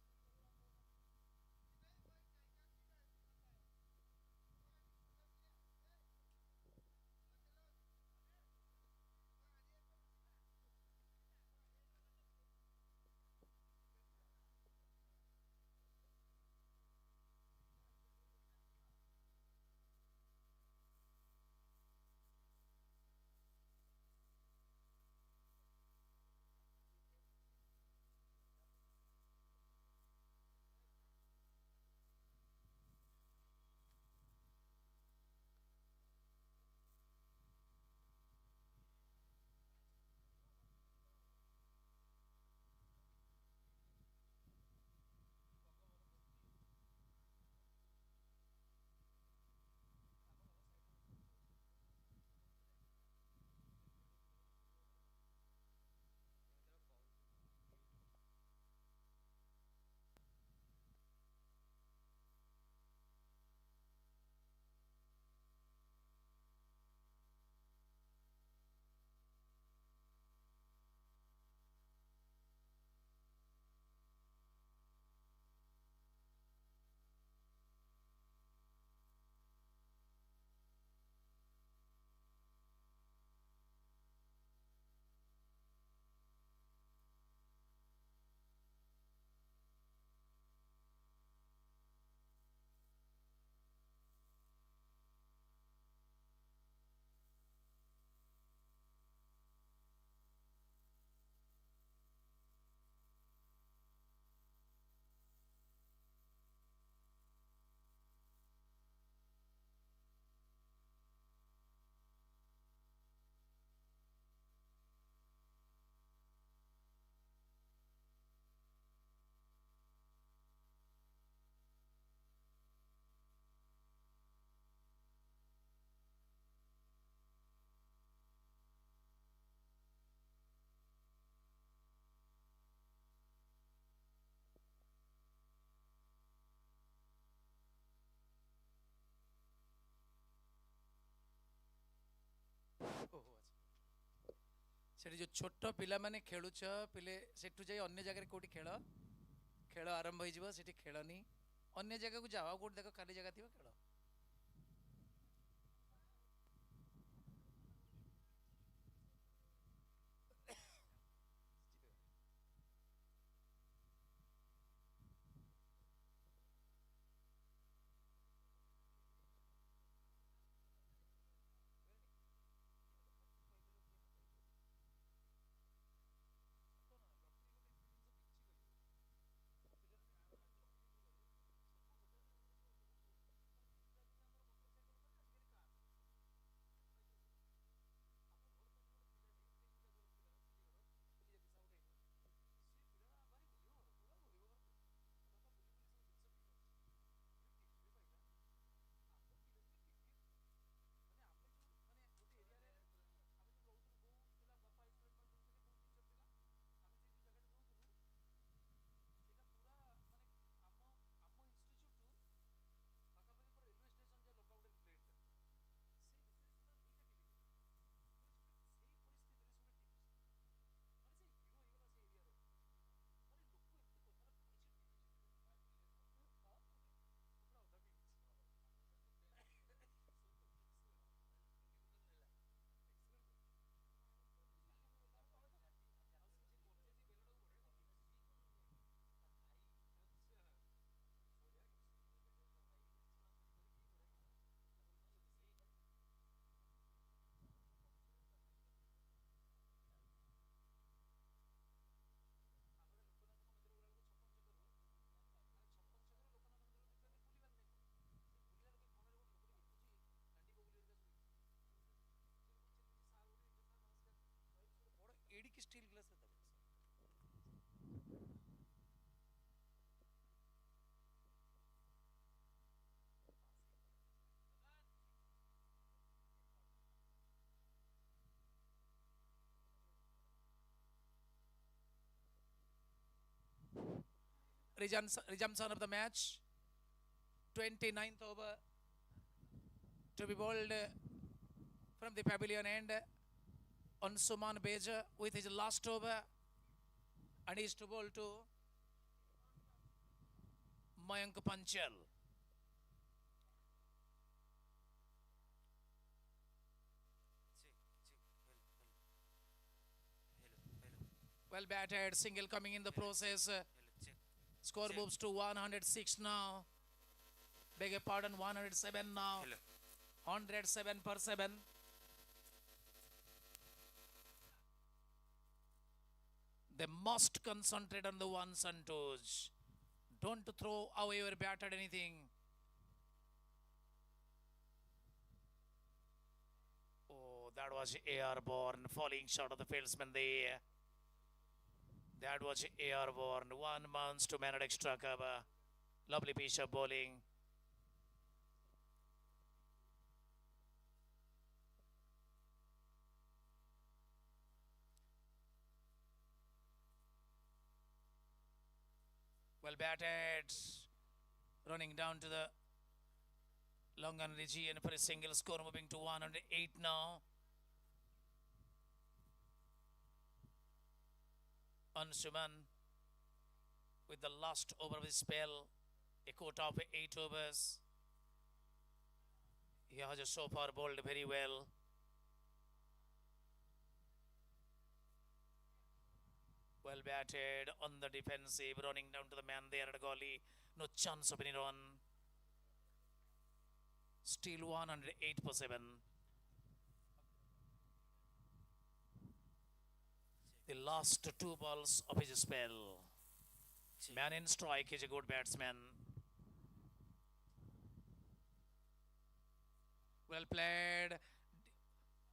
ସେଠି ଯୋଉ ଛୋଟ ପିଲାମାନେ ଖେଳୁଛ ପିଲେ ସେଠୁ ଯାଇ ଅନ୍ୟ ଜାଗାରେ କୋଉଠି ଖେଳ ଖେଳ ଆରମ୍ଭ ହେଇଯିବ ସେଠି ଖେଳନି ଅନ୍ୟ ଜାଗାକୁ ଯାଅ ଆଉ କୋଉଠି ଦେଖ ଖାଲି ଜାଗା ଥିବ ଖେଳ ଏଡ଼ିକି steel glass resumption of the match 29th over to be bowled from the pavilion end on Suman Beja with his last over and he is to bowl to Mayank Panchal. Well batted, single coming in the process. Score moves to 106 now. Beg your pardon, 107 now. 107 per 7. They must concentrate on the ones and twos. Don't throw away your bat at anything. Oh, that was airborne, falling short of the fieldsman there. That was airborne. 1 month to man at extra cover. Lovely piece of bowling. Well batted. Running down to the long and region for a single score, moving to 108 now. Ansuman with the last over of his spell, a quota of 8 overs. He has so far bowled very well. Well batted on the defensive, running down to the man there at Goli. No chance of any run. Still 108 per 7. The last 2 balls of his spell. Man in strike is a good batsman. Well played.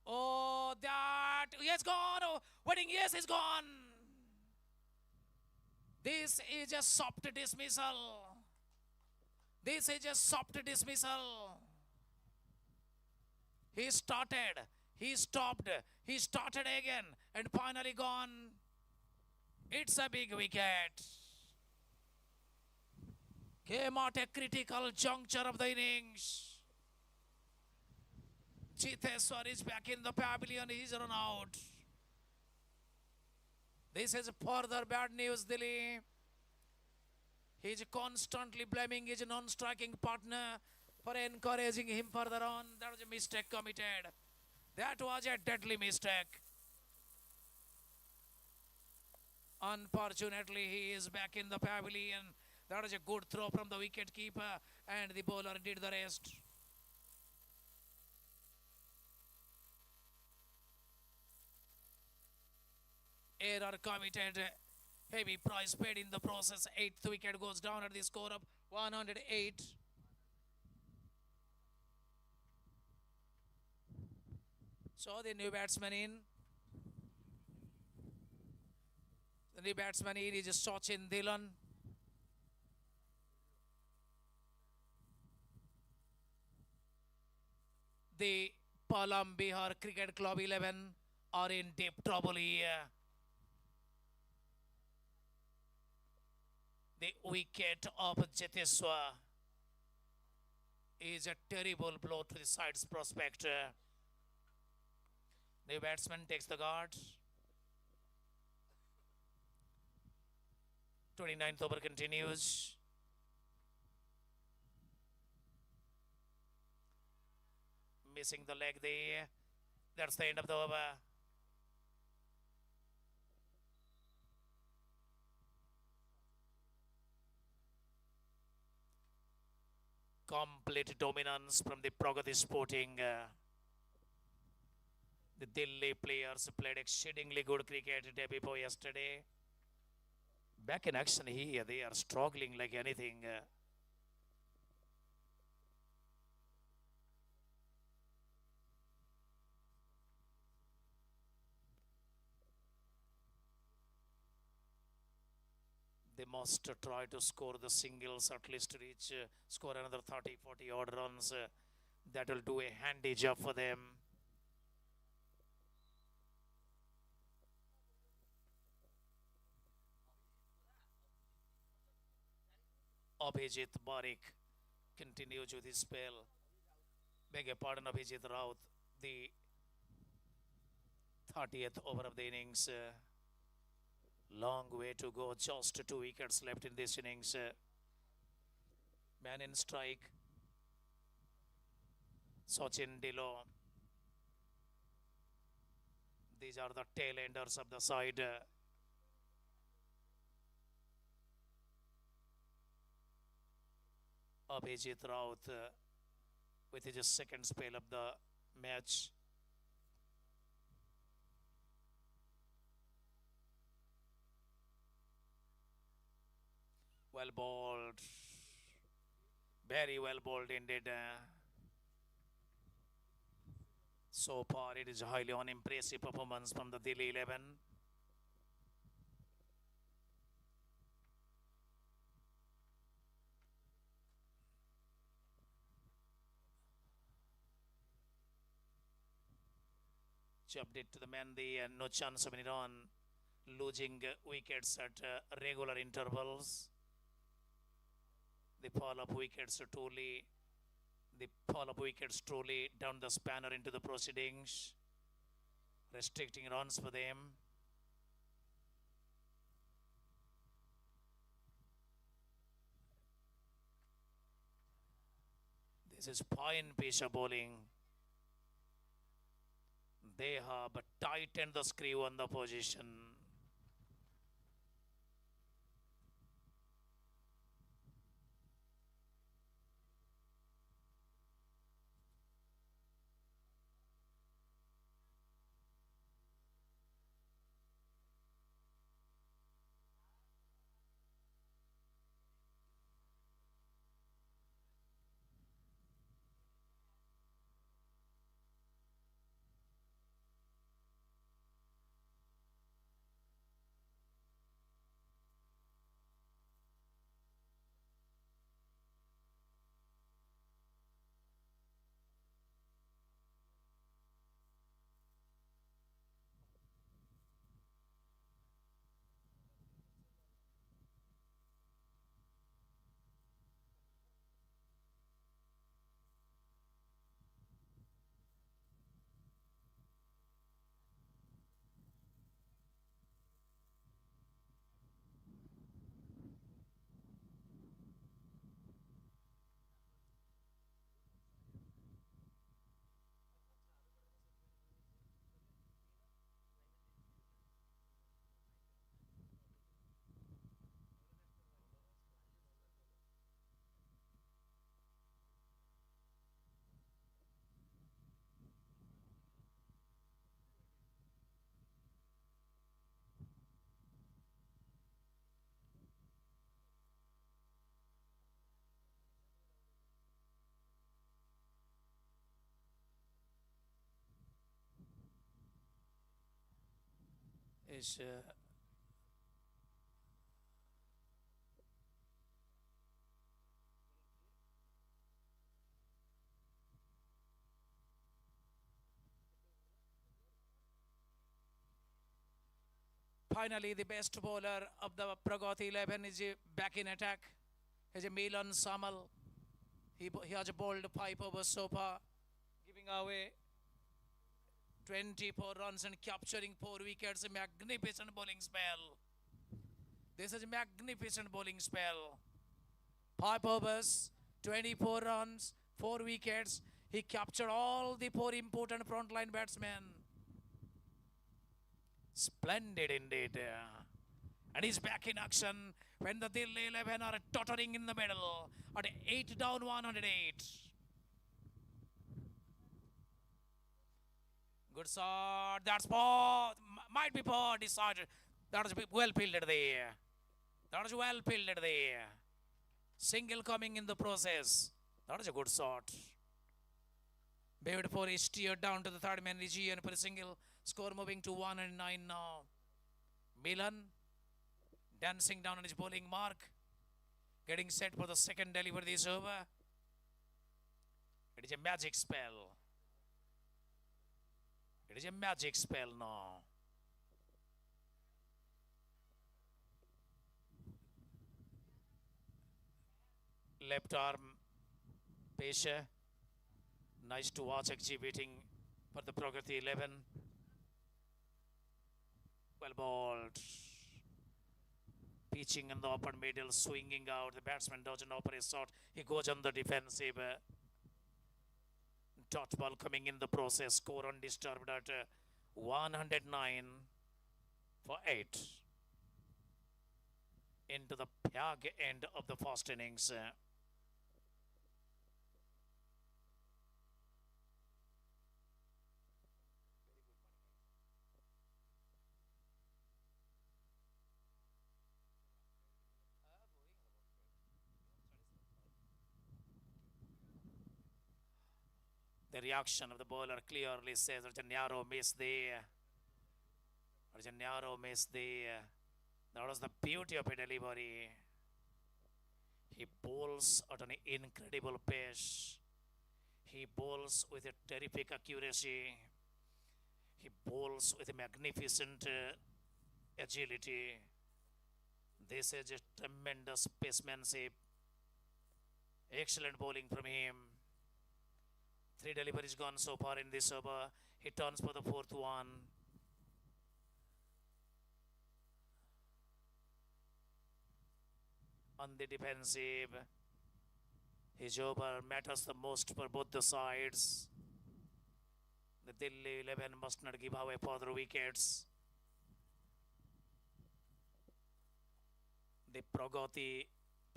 Oh, that. Yes, gone. Oh, wedding. Yes, he's gone. This is a soft dismissal. This is a soft dismissal. He started. He stopped. He started again. And finally gone. It's a big wicket. Came at a critical juncture of the innings. Chiteswar is back in the pavilion. He's run out. This is further bad news, Dilly. He is constantly blaming his non-striking partner for encouraging him further on. That was a mistake committed. That was a deadly mistake. Unfortunately, he is back in the pavilion. That was a good throw from the wicket keeper, and the bowler did the rest. Error committed. Heavy price paid in the process. 8th wicket goes down at the score of 108. So the new batsman in. The new batsman in is Sachin Dhillon. The Palam Bihar Cricket Club 11 are in deep trouble here. The wicket of Jeteswa is a terrible blow to the side's prospect. The batsman takes the guard. 29th over continues. Missing the leg there. That's the end of the over. Complete dominance from the Pragati Sporting. The Delhi players played exceedingly good cricket day before yesterday. Back in action here, they are struggling like anything. They must try to score the singles, at least reach, score another 30, 40 odd runs. That will do a handy job for them. Abhijit Barik continues with his spell. Beg your pardon, Abhijit Raut, the 30th over of the innings. Long way to go, just 2 wickets left in this innings. Man in strike, Sachin Dhillon. These are the tail enders of the side. Abhijit Raut with his second spell of the match. Well bowled. Very well bowled indeed. So far it is a highly unimpressive performance from the Delhi 11. Update to the Mandi and no chance of Iran losing wickets at regular intervals. The fall of wickets truly down the spanner into the proceedings, restricting runs for them. This is fine pitcher bowling. They have tightened the screw on the position. is finally the best bowler of the Pragati 11 is back in attack. Is Milan Samal. He has bowled 5 overs so far, giving away 24 runs and capturing 4 wickets. A magnificent bowling spell. This is a magnificent bowling spell. 5 overs, 24 runs, 4 wickets. He captured all the 4 important frontline batsmen. Splendid indeed. And he's back in action when the Delhi 11 are tottering in the middle at 8 down 108. Good shot. That's poor. Might be poor decided. That was well fielded there. That was well fielded there. Single coming in the process. That was a good shot. Beautiful. He steered down to the third man region for a single. Score moving to 109 now. Milan dancing down on his bowling mark. Getting set for the second delivery this over. It is a magic spell. It is a magic spell now. Left arm Pesha. Nice to watch exhibiting for the Pragati 11. Well bowled. Pitching in the open middle, swinging out. The batsman doesn't offer a shot. He goes on the defensive. Dot ball coming in the process. Score undisturbed at 109 for 8. Into the fag end of the first innings. The reaction of the bowler clearly says there's a narrow miss there. There's a narrow miss there. That was the beauty of a delivery. He bowls at an incredible pace. He bowls with a terrific accuracy. He bowls with a magnificent agility. This is a tremendous pacemanship. Excellent bowling from him. 3 deliveries gone so far in this over. He turns for the 4th one. On the defensive, his over matters the most for both the sides. The Delhi 11 must not give away further wickets. The Pragati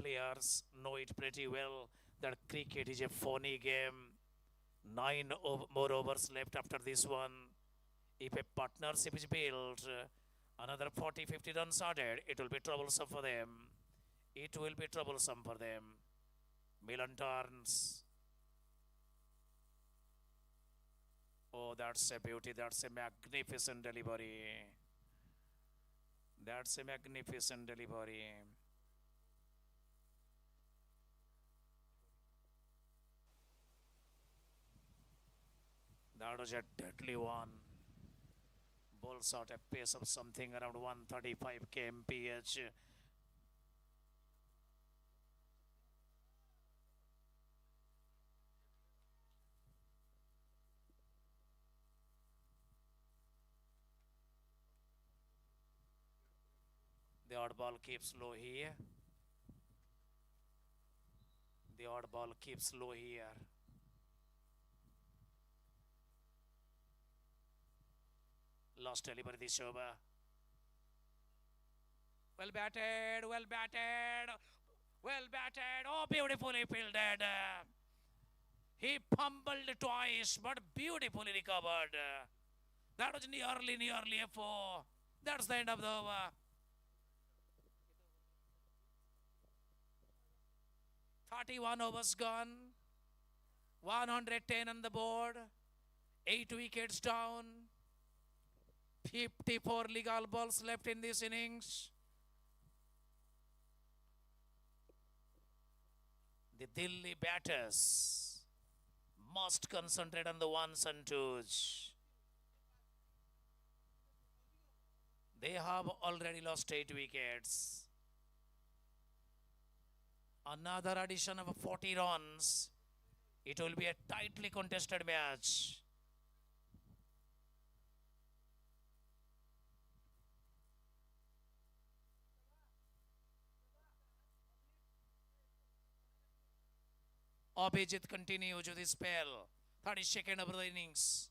players know it pretty well that cricket is a phony game. 9 more overs left after this one. If a partnership is built, another 40-50 runs added, it will be troublesome for them. It will be troublesome for them. Milan turns. Oh, that's a beauty. That's a magnificent delivery. That's a magnificent delivery. That was a deadly one. Bowls out a pace of something around 135 kmph. The odd ball keeps low here. The odd ball keeps low here. Last delivery this over. Well batted, well batted, well batted. Oh, beautifully fielded. He fumbled twice, but beautifully recovered. That was nearly a 4. That's the end of the over. 31 overs gone. 110 on the board. 8 wickets down. 54 legal balls left in this innings. The Delhi batters must concentrate on the ones and twos. They have already lost 8 wickets. Another addition of 40 runs. It will be a tightly contested match. Abhijit continues with his spell. 32nd of the innings.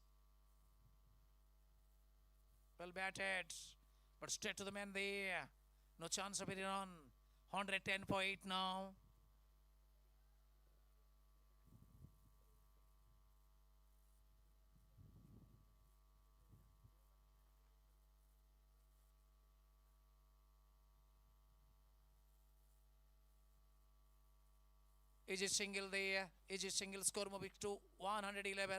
Well batted, but straight to the man there. No chance of a run. 110 for 8 now. Is it single there? Is it single? Score moving to 111.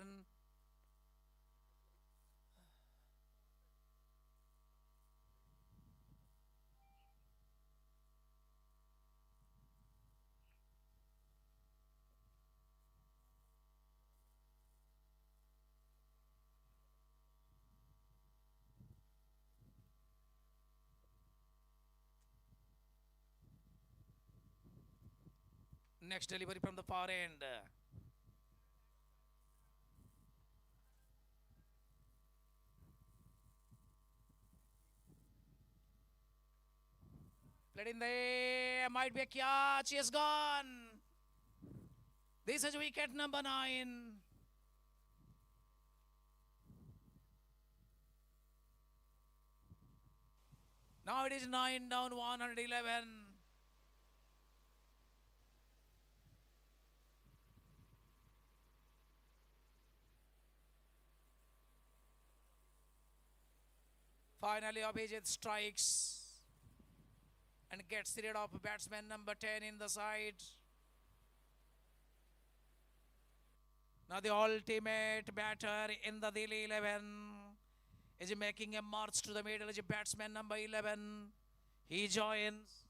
Next delivery from the far end. Played in there. Might be a catch. He has gone. This is wicket number 9. Now it is 9 down, 111. Finally, Abhijit strikes and gets rid of batsman number 10 in the side. Now the ultimate batter in the Delhi 11 is making a march to the middle. Is batsman number 11. He joins.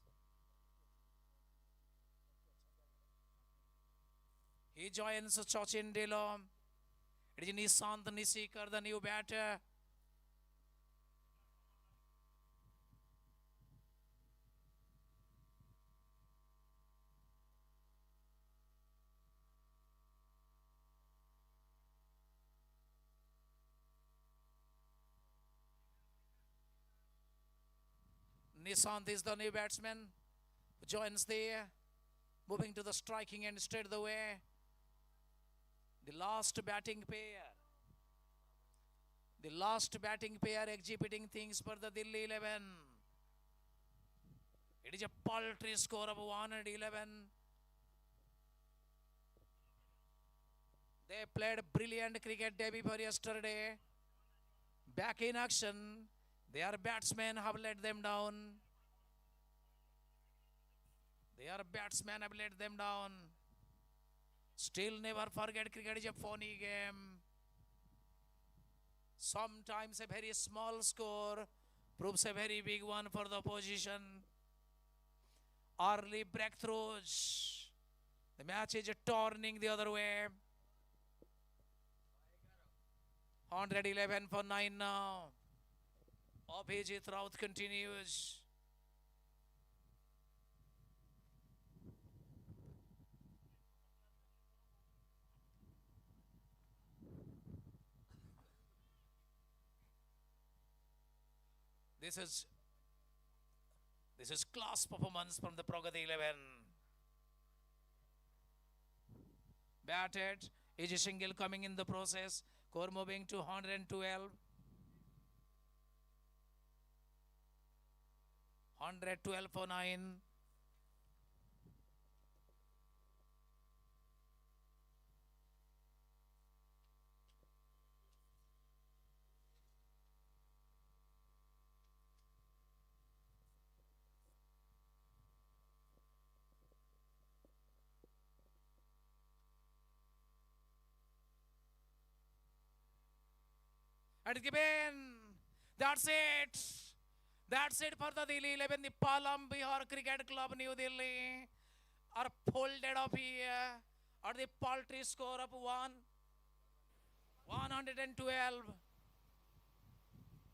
He joins Sachin Dillon. It is Nishant Nisikar, the new batter. Nishant is the new batsman. Joins there. Moving to the striking end straight away. The last batting pair. The last batting pair exhibiting things for the Delhi 11. It is a paltry score of 111. They played brilliant cricket debut for yesterday. Back in action. Their batsmen have let them down. Their batsmen have let them down. Still never forget cricket is a funny game. Sometimes a very small score proves a very big one for the opposition. Early breakthroughs. The match is turning the other way. 111 for 9 now. Abhijit Raut continues. This is class performance from the Pragati 11. Batted. Is a single coming in the process. Score moving to 112. 112 for 9. And given That's it. That's it for the Delhi 11. The Palam Bihar Cricket Club, New Delhi, are folded up here at the paltry score of 112.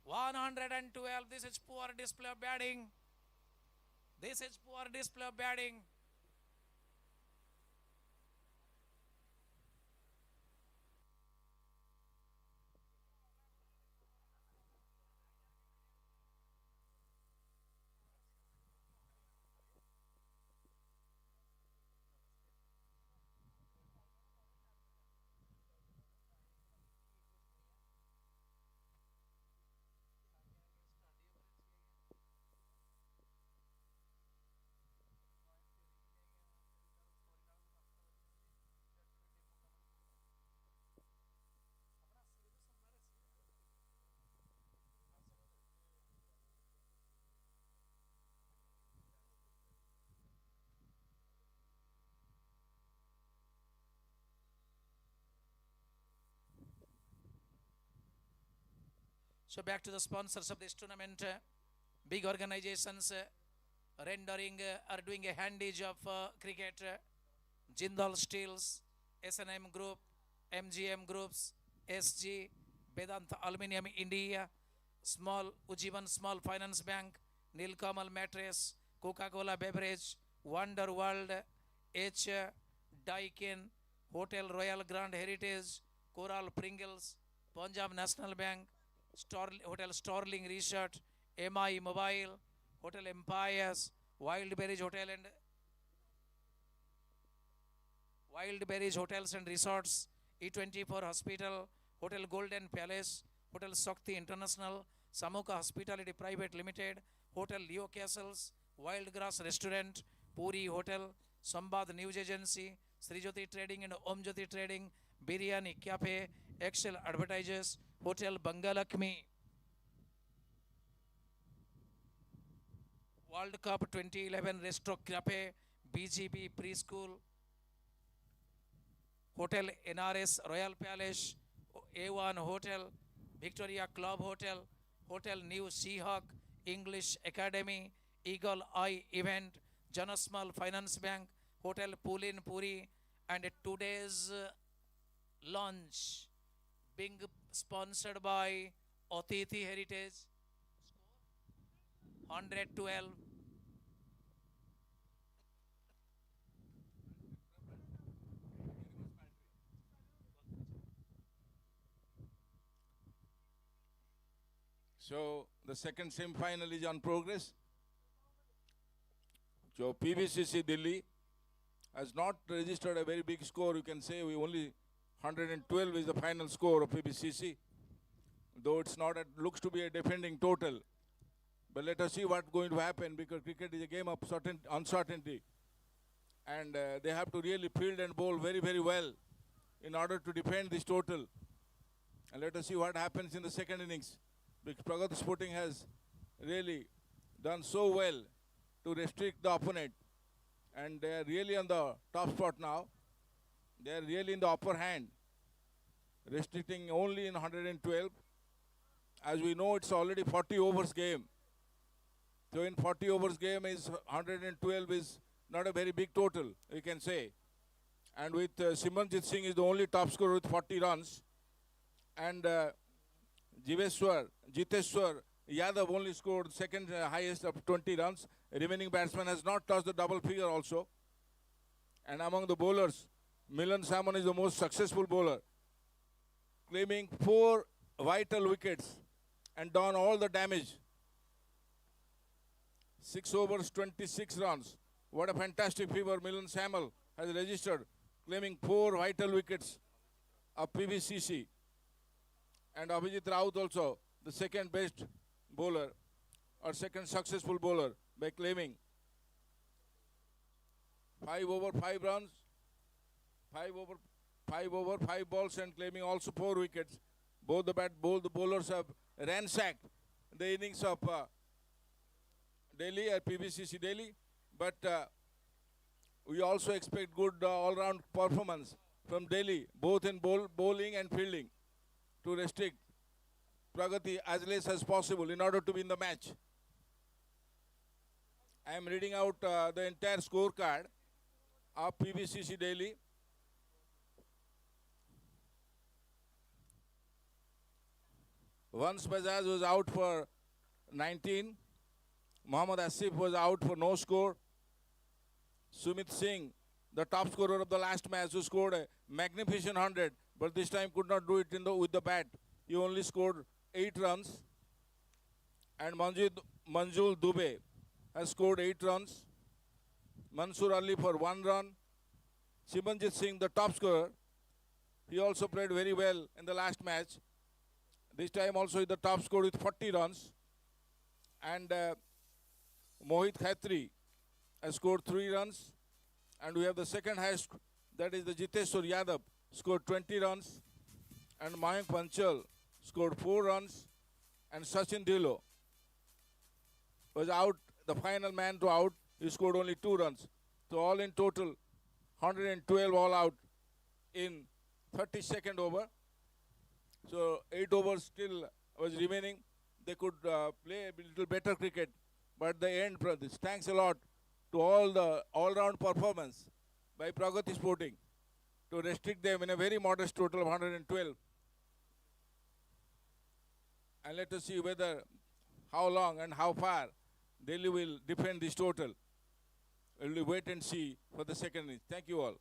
112. This is poor display of batting. This is poor display of batting. So back to the sponsors of this tournament. Big organizations rendering are doing a handage of cricket. Jindal Steels, S&M Group, MGM Groups, SG, Vedanta Aluminium India, Ujjivan Small Finance Bank, Nilkamal Mattress, Coca-Cola Beverage, Wonder World, H. Daikin, Hotel Royal Grand Heritage, Coral Pringles, Punjab National Bank, Hotel Sterling Resort, MI Mobile, Hotel Empires, Wildberries Hotel and Wildberries Hotels and Resorts, E24 Hospital, Hotel Golden Palace, Hotel Sakti International, Samuka Hospitality Private Limited, Hotel Leo Castles, Wildgrass Restaurant, Puri Hotel, Sambad News Agency, Srijoti Trading and Omjoti Trading, Biryani Cafe, Excel Advertisers, Hotel Bangalakmi, World Cup 2011 Resto Cafe, BGB Preschool, Hotel NRS Royal Palace, A1 Hotel, Victoria Club Hotel, Hotel New Seahawk, English Academy, Eagle Eye Event, Janasmal Finance Bank, Hotel Pulin Puri, and today's launch being sponsored by Otiti Heritage, 112. So the second semi-final is on progress. So PBCC Delhi has not registered a very big score. You can say we only 112 is the final score of PBCC. Though it's not, it looks to be a defending total. But let us see what's going to happen, because cricket is a game of uncertainty. And they have to really field and bowl very, very well in order to defend this total. And let us see what happens in the second innings. Because Pragati Sporting has really done so well to restrict the opponent. And they are really on the top spot now. They are really in the upper hand, restricting only in 112. As we know, it's already 40 overs game. So in 40 overs game, is 112 is not a very big total, you can say. And with Simanjit Singh is the only top scorer with 40 runs. And Jiteshwar Yadav only scored second highest of 20 runs. Remaining batsman has not touched the double figure also. And among the bowlers, Milan Salmon is the most successful bowler, claiming 4 vital wickets and done all the damage. 6 overs, 26 runs. What a fantastic figure Milan Salmon has registered, claiming 4 vital wickets of PBCC. And Abhijit Raut also, the second best bowler or second successful bowler, by claiming 5 over 5 runs, 5 over 5 balls, and claiming also 4 wickets. Both the bowlers have ransacked the innings of Delhi at PBCC Delhi. But we also expect good all-round performance from Delhi, both in bowling and fielding, to restrict Pragati as less as possible in order to win the match. I am reading out the entire scorecard of PBCC Delhi. Once Bajaj was out for 19. Mohammad Asif was out for no score. Sumit Singh, the top scorer of the last match, who scored a magnificent 100, but this time could not do it with the bat. He only scored 8 runs. And Manjul Dubey has scored 8 runs. Mansoor Ali for 1 run. Simanjit Singh, the top scorer, he also played very well in the last match. This time also he the top scorer with 40 runs. And Mohit Khatri has scored 3 runs. And we have the second highest, that is the Jiteshwar Yadav, scored 20 runs. And Mayank Panchal scored 4 runs. And Sachin Dhilo was out, the final man to out. He scored only 2 runs. So all in total, 112 all out in 32nd over. So 8 overs still was remaining. They could play a little better cricket. But the end, thanks a lot to all the all-round performance by Pragati Sporting to restrict them in a very modest total of 112. And let us see whether, how long and how far Delhi will defend this total. We'll wait and see for the second innings. Thank you all.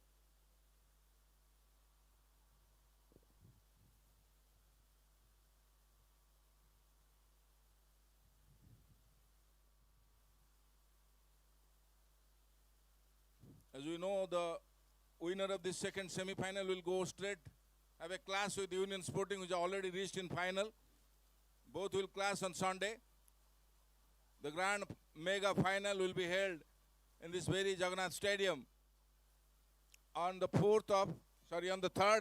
As we know, the winner of this second semi-final will go straight, have a clash with Union Sporting, which are already reached in final. Both will clash on Sunday. The grand mega final will be held in this very Jagannath Stadium on the 3rd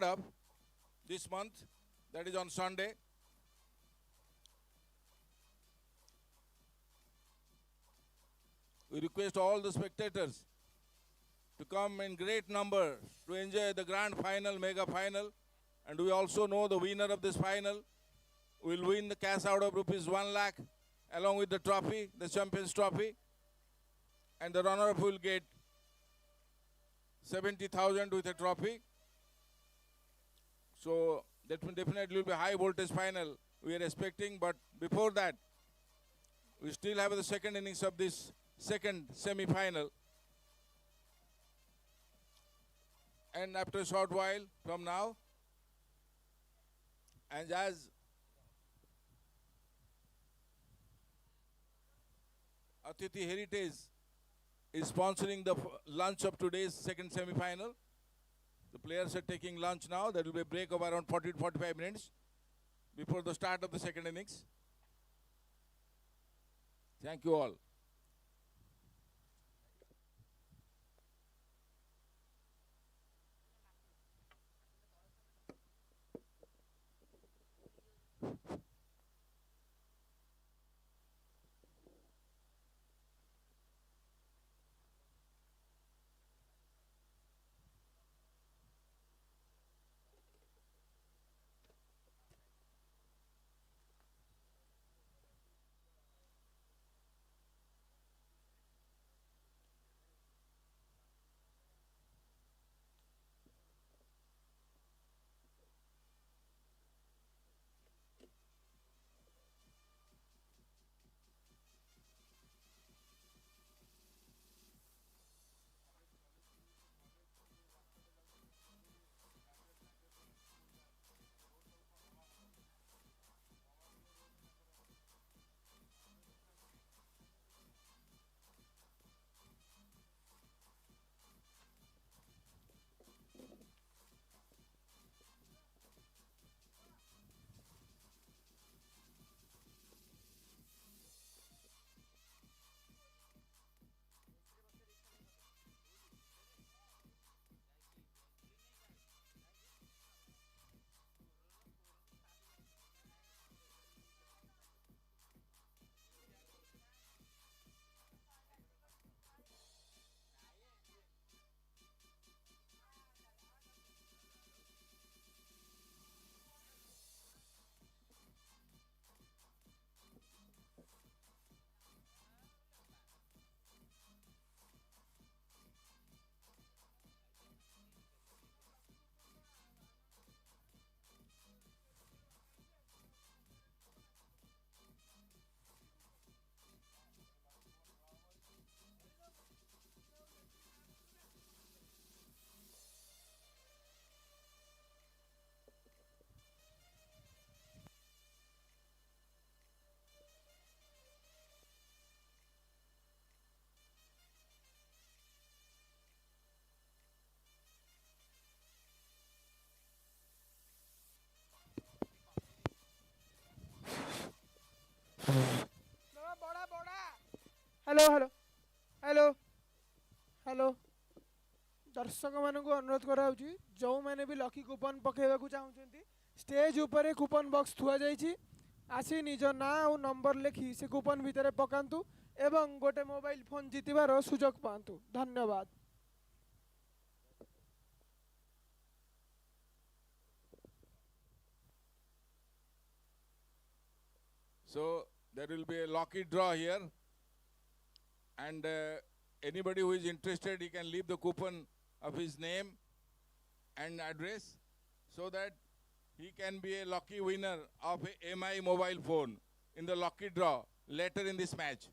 of this month, that is on Sunday. We request all the spectators to come in great number to enjoy the grand final, mega final. And we also know the winner of this final will win the cash out of rupees 1 lakh along with the trophy, the Champions Trophy. And the runner-up will get 70,000 with a trophy. So that definitely will be a high voltage final we are expecting. But before that, we still have the second innings of this second semi-final. And after a short while from now, and as Atithi Heritage is sponsoring the lunch of today's second semi-final, the players are taking lunch now. There will be a break of around 40 to 45 minutes before the start of the second innings. Thank you all. Hello hello hello hello दर्शक मानक अनुरोध कराऊँ जो मैंने भी lucky coupon पकेवाक चाहते stage उपरे coupon box थुआ जाइछि आसी निज ना और नंबर लिखि से कूपन भितर पकातु एवं गोटे मोबाइल फोन जीतबार सुजोग पातु धन्यवाद। So there will be a lucky draw here, and anybody who is interested, he can leave the coupon of his name and address so that he can be a lucky winner of a MI mobile phone in the lucky draw later in this match.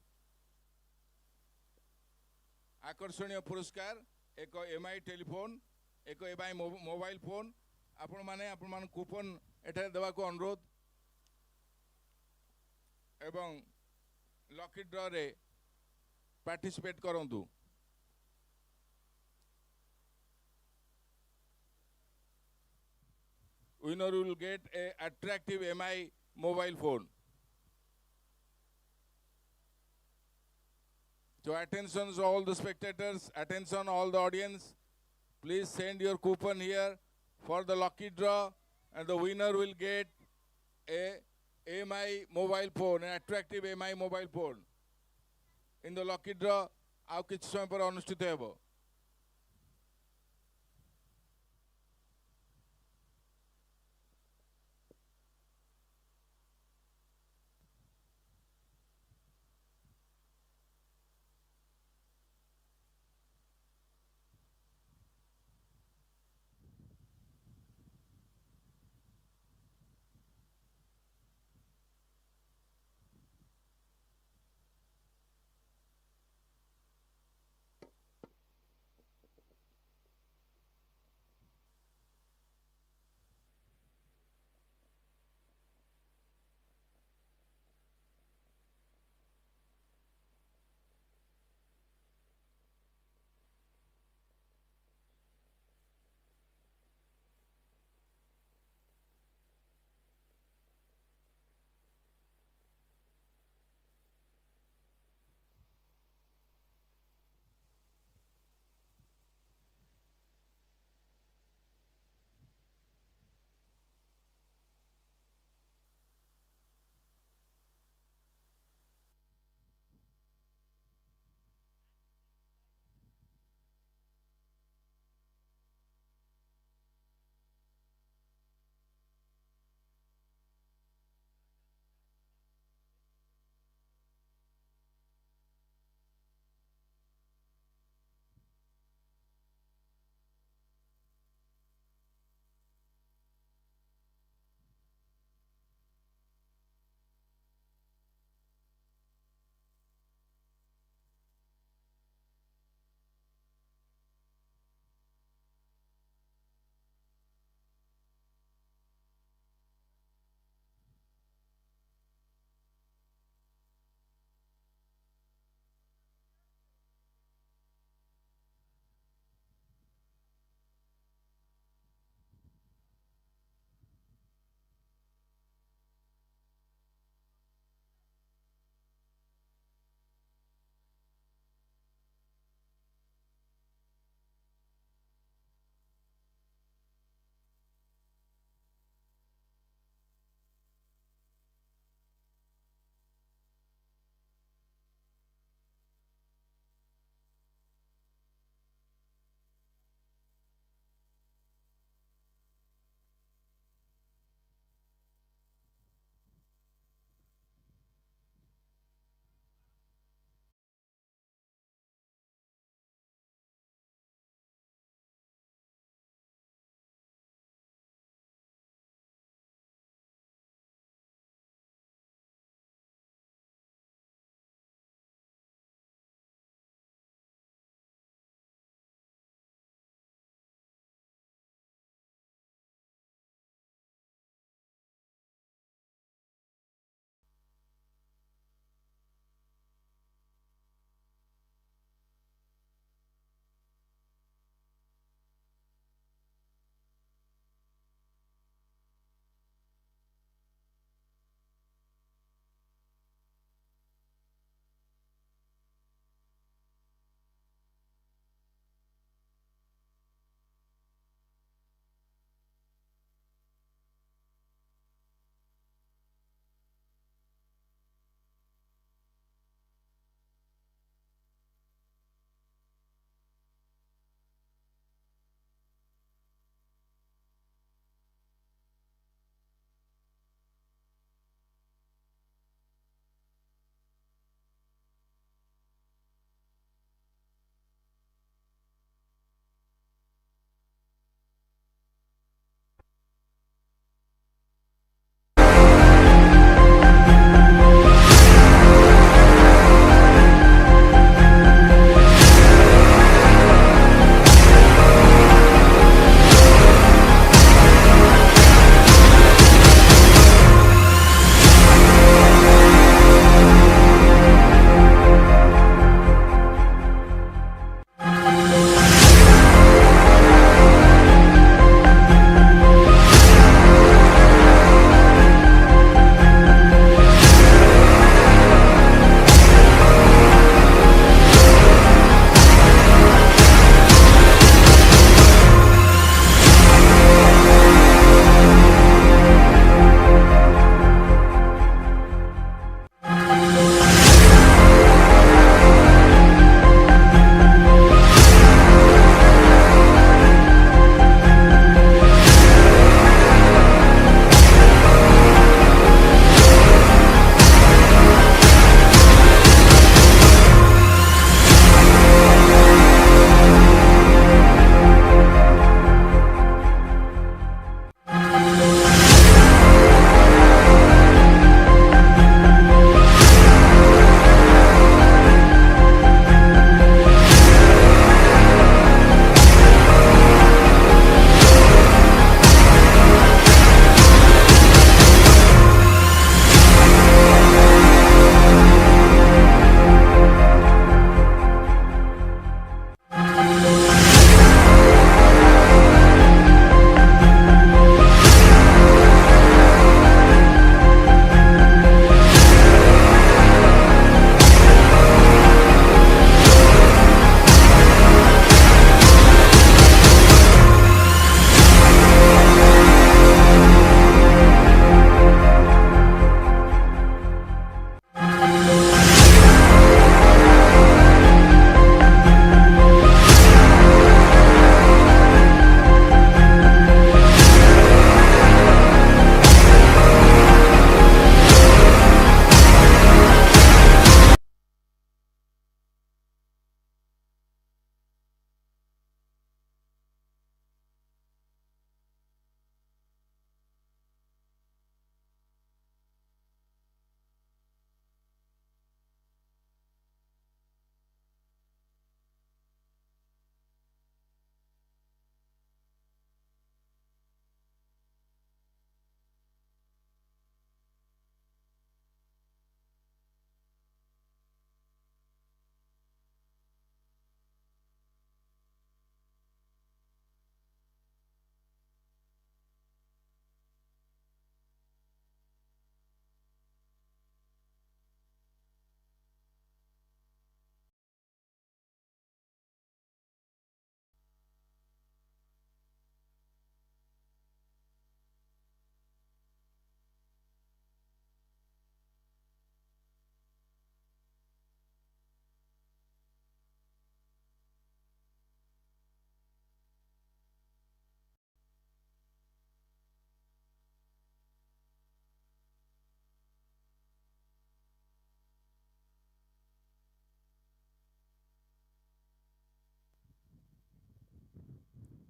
आकर्षणीय पुरस्कार एक MI telephone एक MI mobile phone आपण मान coupon एठारे देवा को अनुरोध एवं लकी ड्रॉ रे पार्टिसिपेट करंतु। Winner will get a attractive MI mobile phone. So attention all the spectators, attention all the audience. Please send your coupon here for the lucky draw, and the winner will get a MI mobile phone, an attractive MI mobile phone. In the lucky draw, ଆଉ କିଛି ସମୟ ପରେ ଅନୁଷ୍ଠିତ ହେବ।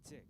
check.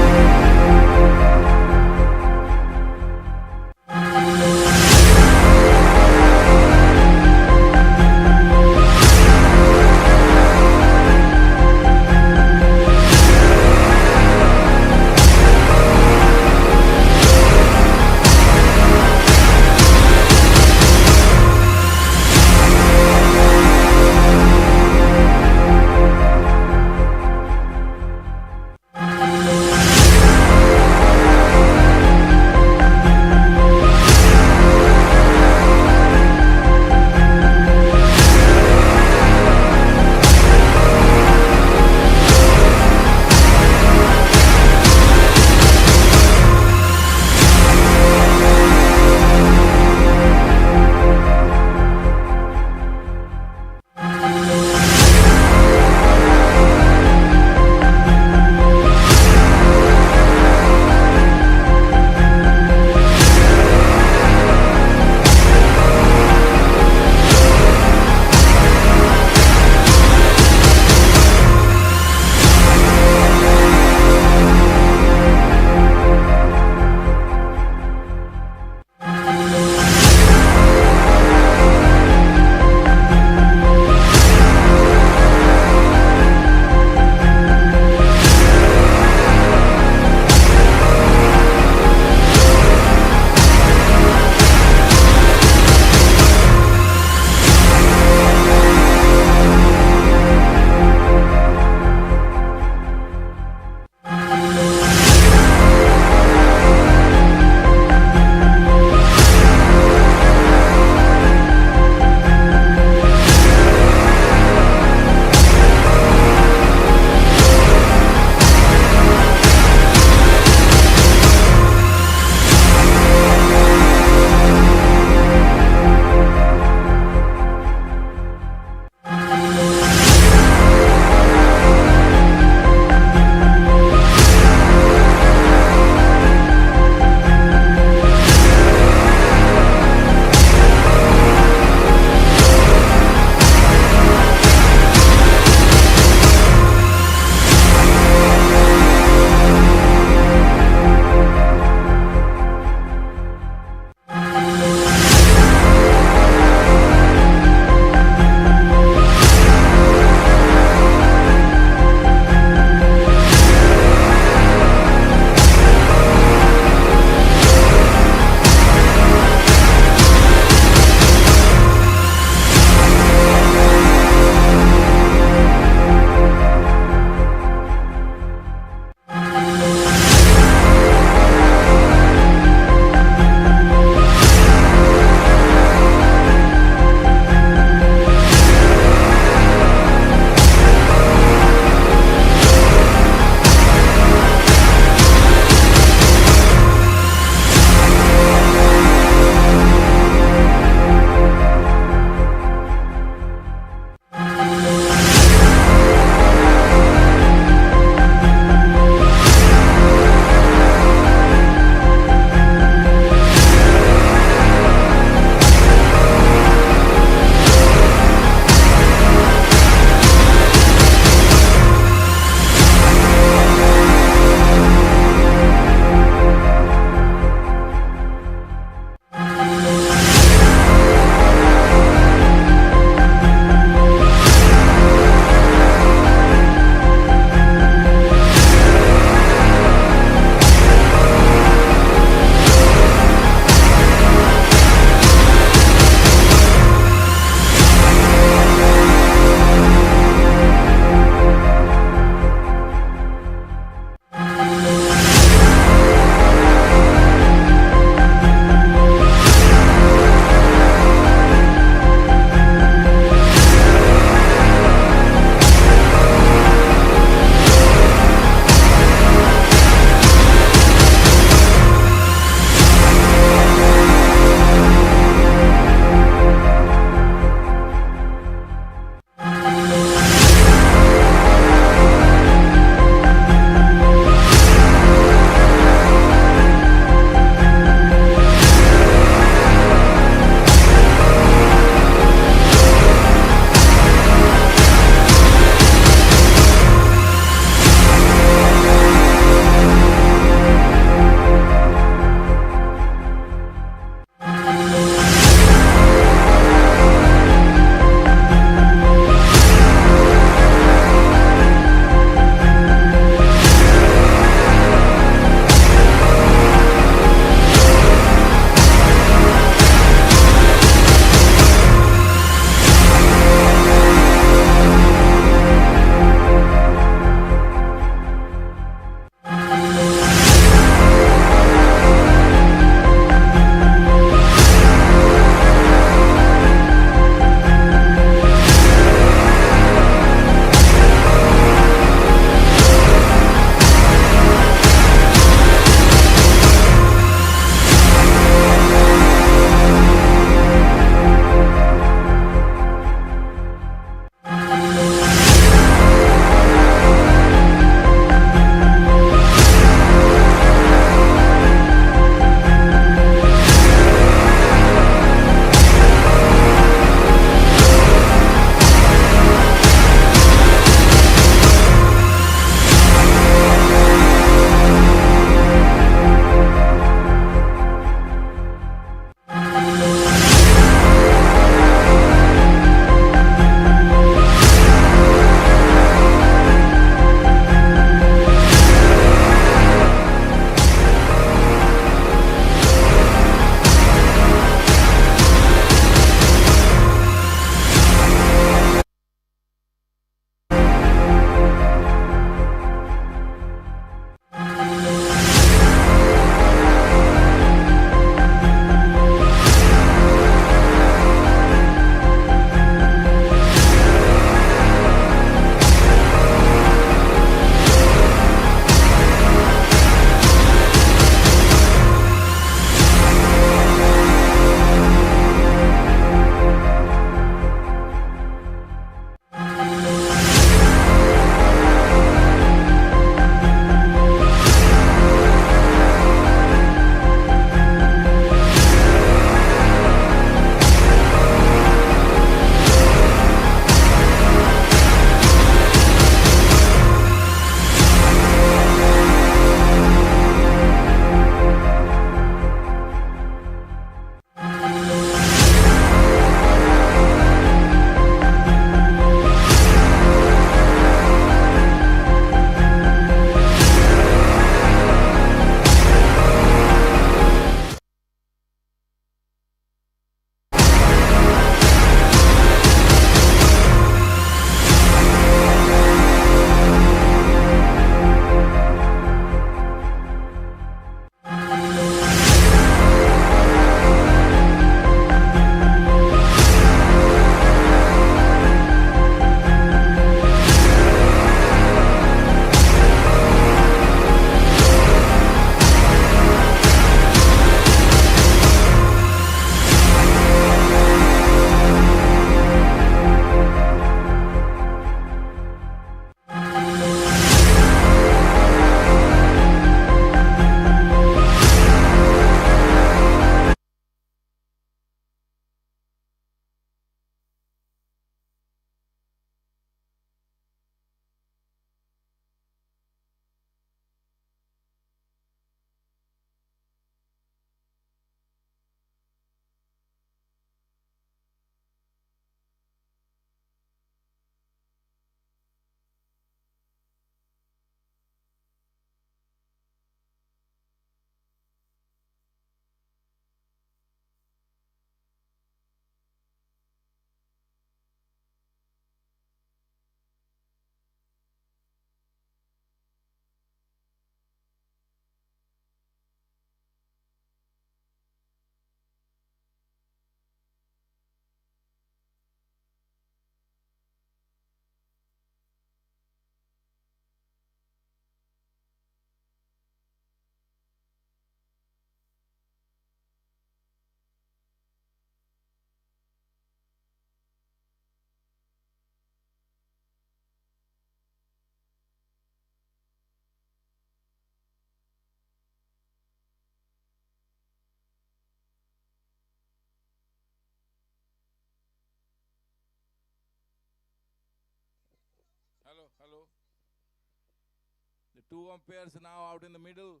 Two umpires now out in the middle.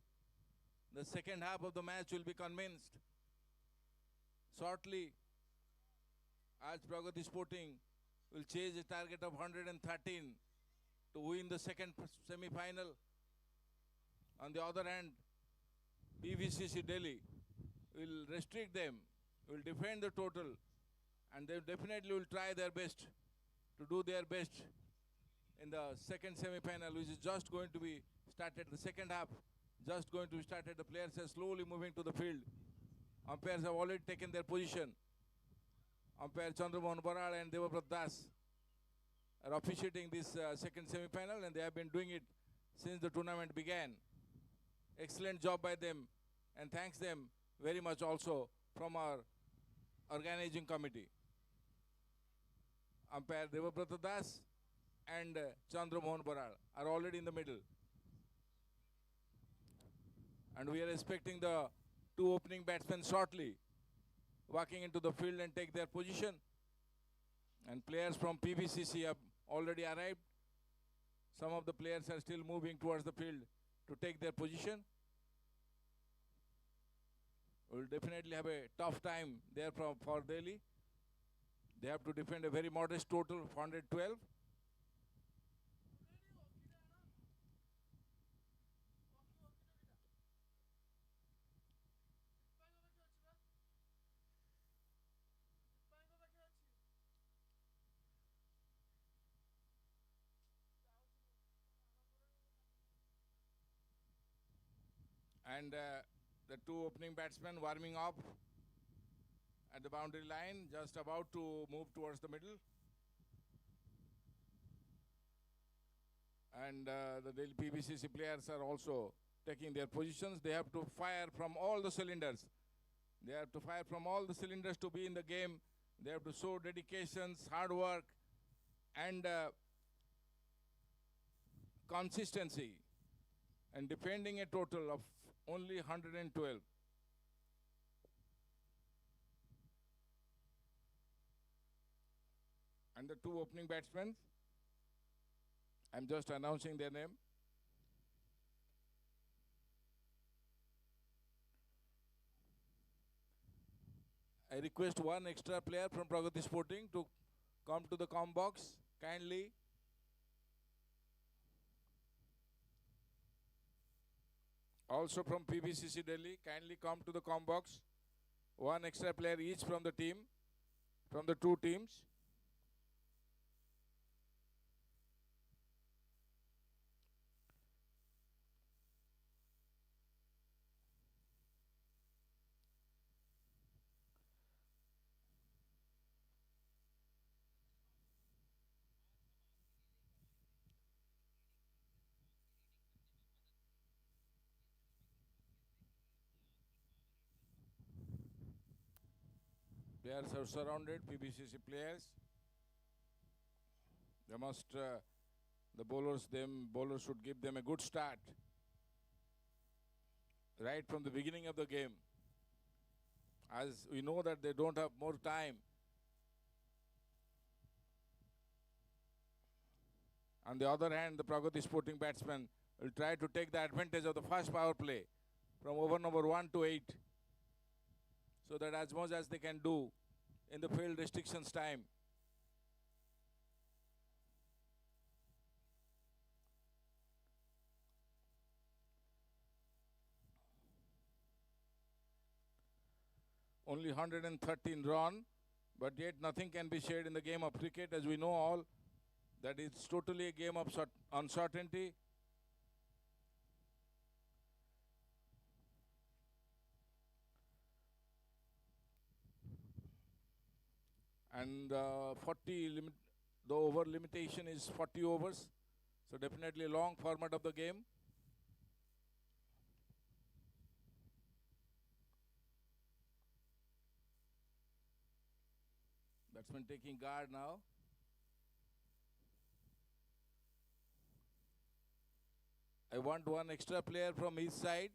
The second half of the match will be commenced shortly, as Pragati Sporting will chase a target of 113 to win the second semi-final. On the other hand, PVCC Delhi will restrict them, will defend the total, and they definitely will try their best to do their best in the second semi-final, which is just going to be started. The second half just going to be started. The players are slowly moving to the field. Umpires have already taken their position. Umpire Chandramohan Baral and Devabrata Das are officiating this second semi-final, and they have been doing it since the tournament began. Excellent job by them, and thanks them very much also from our organizing committee. Umpire Devabrata Das and Chandramohan Baral are already in the middle. And we are expecting the two opening batsmen shortly walking into the field and take their position. And players from PVCC have already arrived. Some of the players are still moving towards the field to take their position. Will definitely have a tough time there for Delhi. They have to defend a very modest total of 112. And the two opening batsmen warming up at the boundary line, just about to move towards the middle. And the Delhi PVCC players are also taking their positions. They have to fire from all the cylinders. They have to fire from all the cylinders to be in the game. They have to show dedications, hard work, and consistency, and defending a total of only 112. And the two opening batsmen, I'm just announcing their name. I request one extra player from Pragati Sporting to come to the comm box, kindly. Also from PVCC Delhi, kindly come to the comm box. One extra player each from the team, from the two teams. Players are surrounded, PBCC players. They must, the bowlers should give them a good start right from the beginning of the game. As we know that they don't have more time. On the other hand, the Pragati Sporting batsmen will try to take the advantage of the fast power play from over number 1 to 8. So that as much as they can do in the field restrictions time. Only 113 run, but yet nothing can be shared in the game of cricket, as we know all, that it's totally a game of uncertainty. And the over limitation is 40 overs. So definitely a long format of the game. Batsman taking guard now. I want one extra player from his side,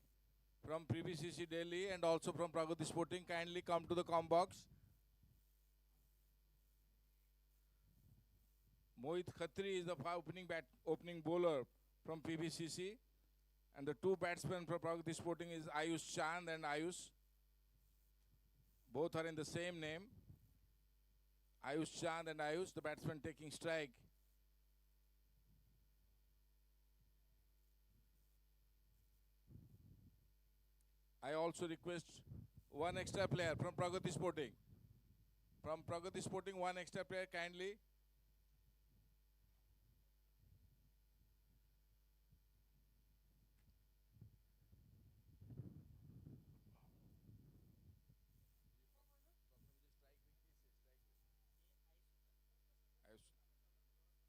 from PVCC Delhi and also from Pragati Sporting. Kindly come to the comm box. Mohit Khatri is the opening bowler from PVCC. And the two batsmen for Pragati Sporting is Ayush Chand and Ayush. Both are in the same name. Ayush Chand and Ayush, the batsman taking strike. I also request one extra player from Pragati Sporting. From Pragati Sporting, one extra player kindly.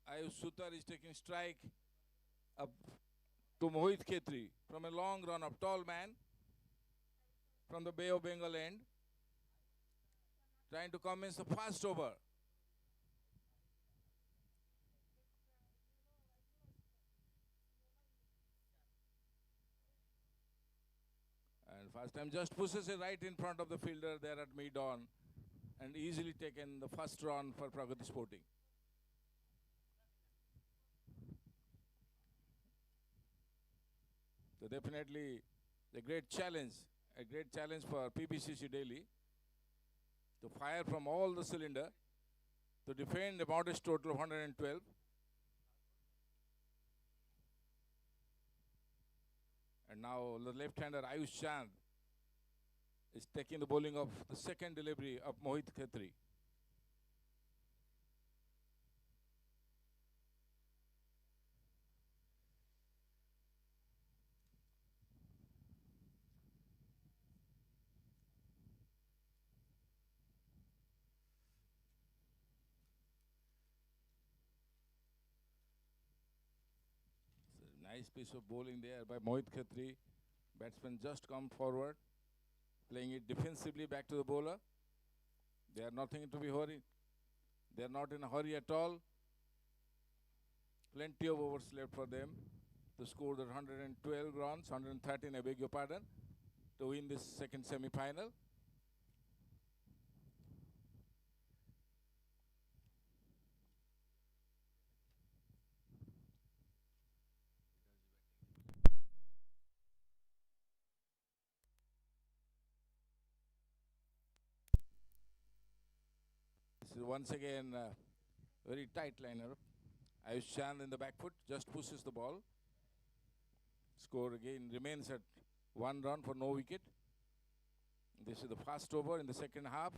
Ayush Sutar is taking strike up to Mohit Khetri from a long run of tall man from the Bay of Bengal end, trying to commence the first over. And first time just pushes it right in front of the fielder there at mid-on and easily taken the first run for Pragati Sporting. So definitely a great challenge for PBCC Delhi to fire from all the cylinder to defend a modest total of 112. And now the left-hander Ayush Chand is taking the bowling of the second delivery of Mohit Khetri. Nice piece of bowling there by Mohit Khetri. Batsman just come forward, playing it defensively back to the bowler. They are nothing to be hurried. They are not in a hurry at all. Plenty of overs left for them to score the 112 runs, 113, I beg your pardon, to win this second semi-final. This is once again very tight liner. Ayush Chand in the back foot just pushes the ball. Score again remains at 1 run for no wicket. This is the first over in the second half.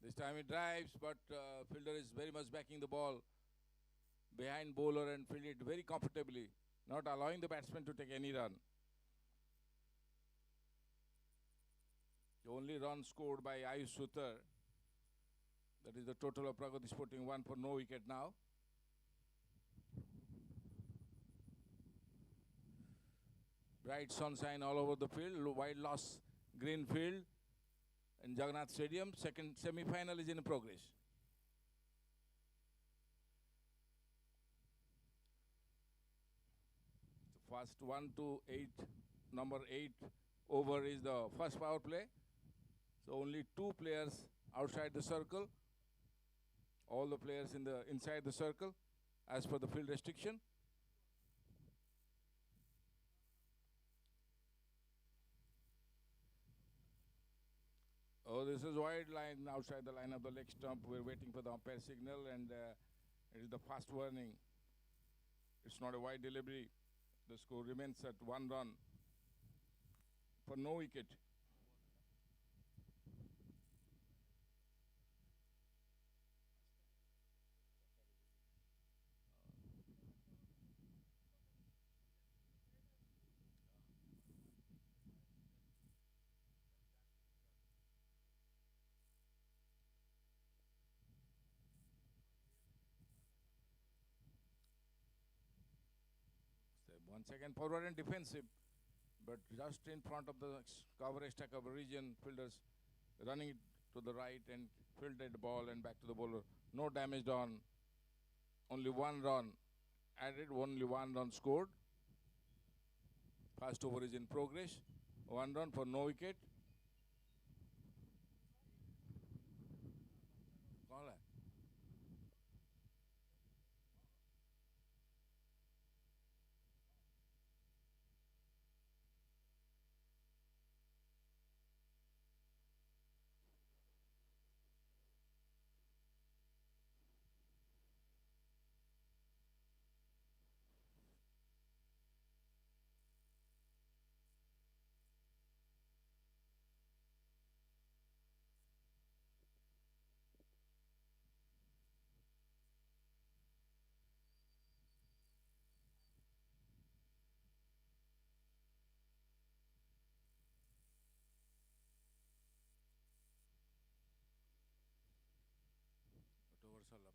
This time he drives, but fielder is very much backing the ball behind bowler and field it very comfortably, not allowing the batsman to take any run. The only run scored by Ayush Sutar. That is the total of Pragati Sporting 1 for no wicket now. Bright sunshine all over the field, wide loss green field in Jagannath Stadium. Second semi-final is in progress. So first 1 to 8, number 8 over is the first power play. So only 2 players outside the circle. All the players inside the circle as per the field restriction. Oh, this is wide line outside the line of the leg stump. We're waiting for the umpire signal, and it is the fast warning. It's not a wide delivery. The score remains at 1 run for no wicket. Once again forward and defensive but just in front of the coverage cover region, fielders running it to the right and fielded the ball and back to the bowler. No damage done. Only one run added, only one run scored. First over is in progress. One run for no wicket.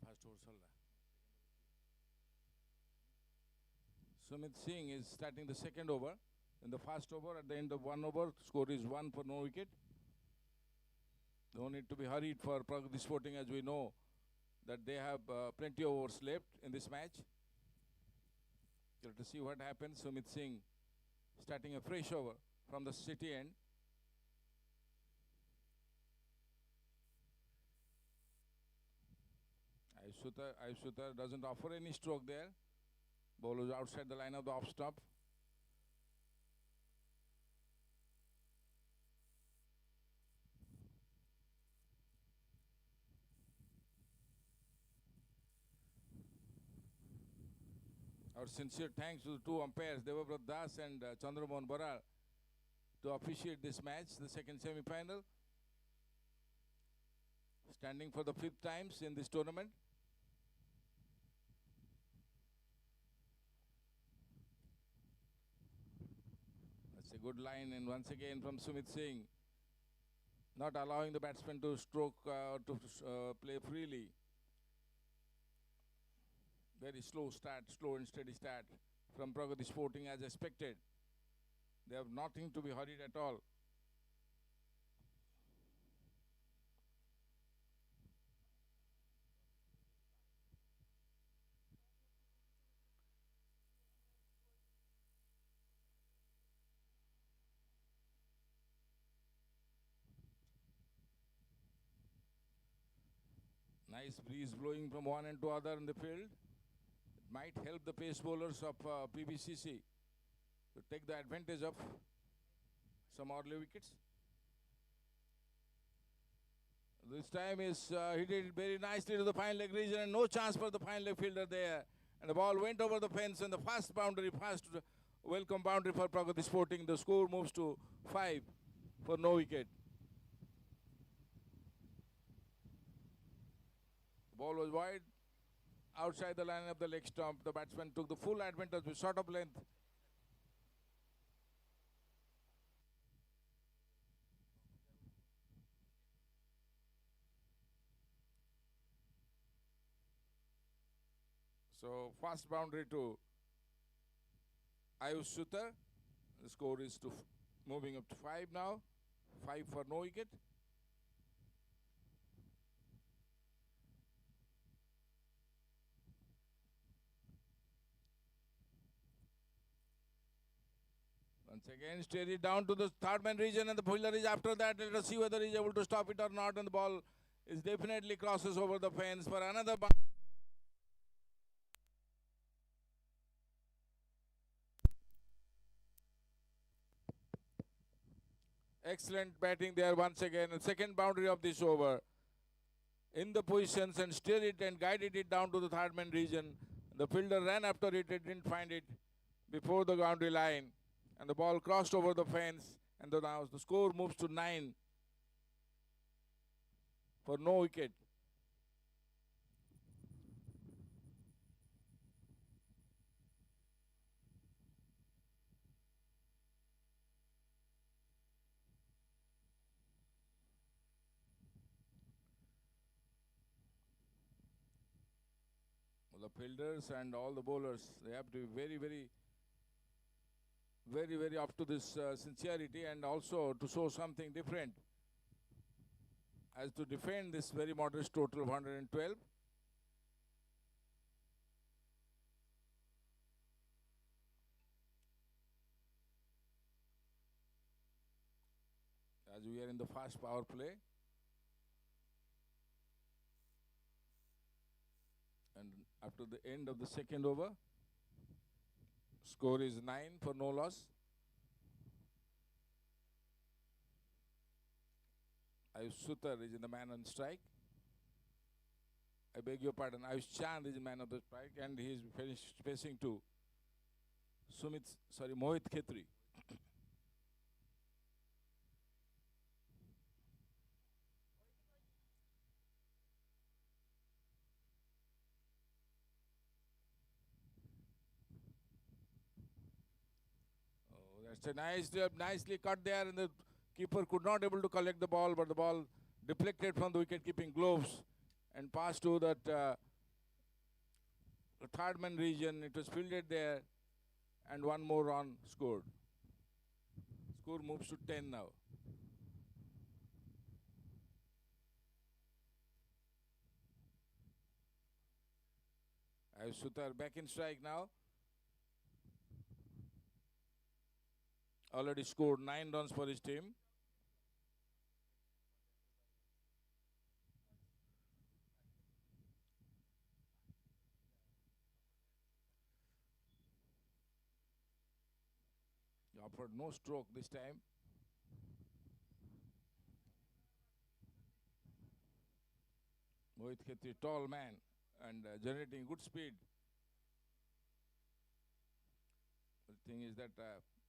First over Salda. Sumit Singh is starting the second over. In the first over, at the end of one over, score is 1 for no wicket. No need to be hurried for Pragati Sporting, as we know that they have plenty of overs left in this match. Let us see what happens. Sumit Singh starting a fresh over from the city end. Ayush doesn't offer any stroke there. Ball is outside the line of the off stump. Our sincere thanks to the two umpires, Devabrat Das and Chandramohan Baral, to officiate this match, the second semi-final. Standing for the 5th times in this tournament. That's a good line, and once again from Sumit Singh, not allowing the batsman to stroke play freely. Very slow start, slow and steady start from Pragati Sporting as expected. They have nothing to be hurried at all. Nice breeze blowing from one end to other in the field. It might help the pace bowlers of PBCC to take the advantage of some early wickets. This time is hit it very nicely to the fine leg region, and no chance for the fine leg fielder there. And the ball went over the fence, and the first boundary, first welcome boundary for Pragati Sporting. The score moves to 5 for no wicket. The ball was wide, outside the line of the leg stump. The batsman took the full advantage with short of length. So first boundary to Ayush Sutar. The score is moving up to 5 now. 5 for no wicket. Once again, steady down to the third man region, and the fielder is after that. Let us see whether he is able to stop it or not. And the ball is definitely crosses over the fence for another boundary. Excellent batting there once again. The second boundary of this over. In the positions and steered it and guided it down to the third man region. The fielder ran after it and didn't find it before the boundary line. And the ball crossed over the fence. And now the score moves to 9 for no wicket. The fielders and all the bowlers, they have to be very, very very, very up to this sincerity, and also to show something different as to defend this very modest total of 112. As we are in the fast power play. And after the end of the second over, score is 9 for no loss. Ayush Sutar is in the man on strike. I beg your pardon, Ayush Chand is the man of the strike, and he is facing to Mohit Khetri. That's a nicely cut there, and the keeper could not able to collect the ball, but the ball deflected from the wicket-keeping gloves and passed to that the third man region. It was fielded there, and one more run scored. Score moves to 10 now. Ayush Sutar back in strike now. Already scored 9 runs for his team. He offered no stroke this time. Mohit Khetri, tall man, and generating good speed. The thing is that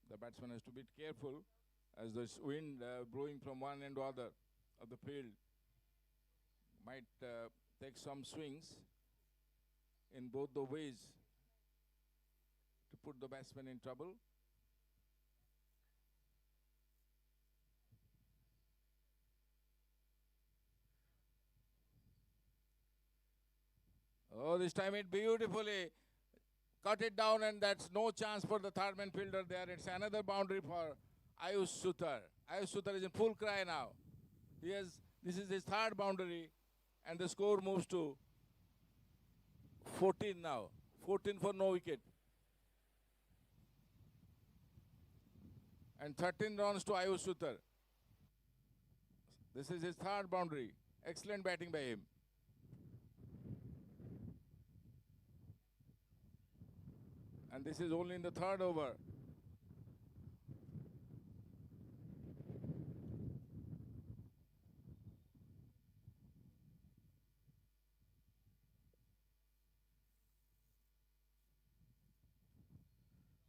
the batsman has to be careful as the wind blowing from one end to other of the field might take some swings in both the ways to put the batsman in trouble. Oh, this time it beautifully cut it down, and that's no chance for the third man fielder there. It's another boundary for Ayush Sutar. Ayush Sutar is in full cry now. This is his third boundary, and the score moves to 14 now. 14 for no wicket. And 13 runs to Ayush Sutar. This is his third boundary. Excellent batting by him. And this is only in the third over.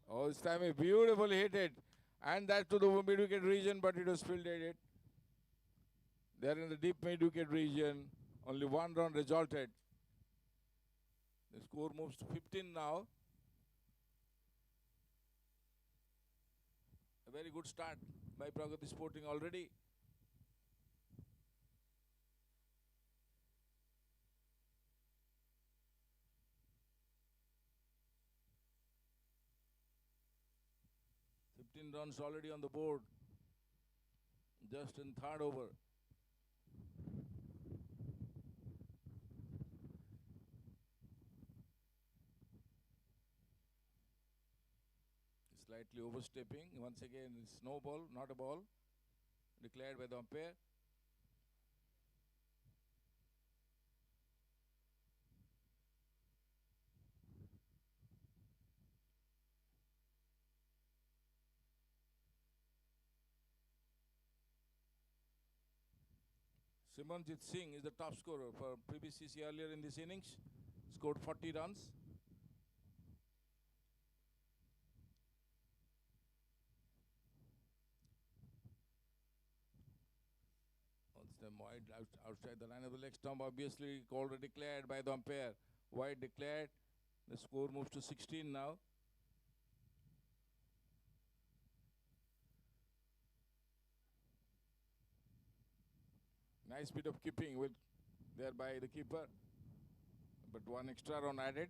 Oh, this time he beautifully hit it. And that to the mid-wicket region, but it was fielded. There in the deep mid-wicket region, only one run resulted. The score moves to 15 now. A very good start by Pragati Sporting already. Runs already on the board, just in third over. Slightly overstepping. Once again, it's no ball, not a ball, declared by the umpire. Simanjit Singh is the top scorer for PBCC earlier in this innings, scored 40 runs. Wide outside the line of the leg stump, obviously called or declared by the umpire. Wide declared. The score moves to 16 now. Nice bit of keeping with there by the keeper, but one extra run added.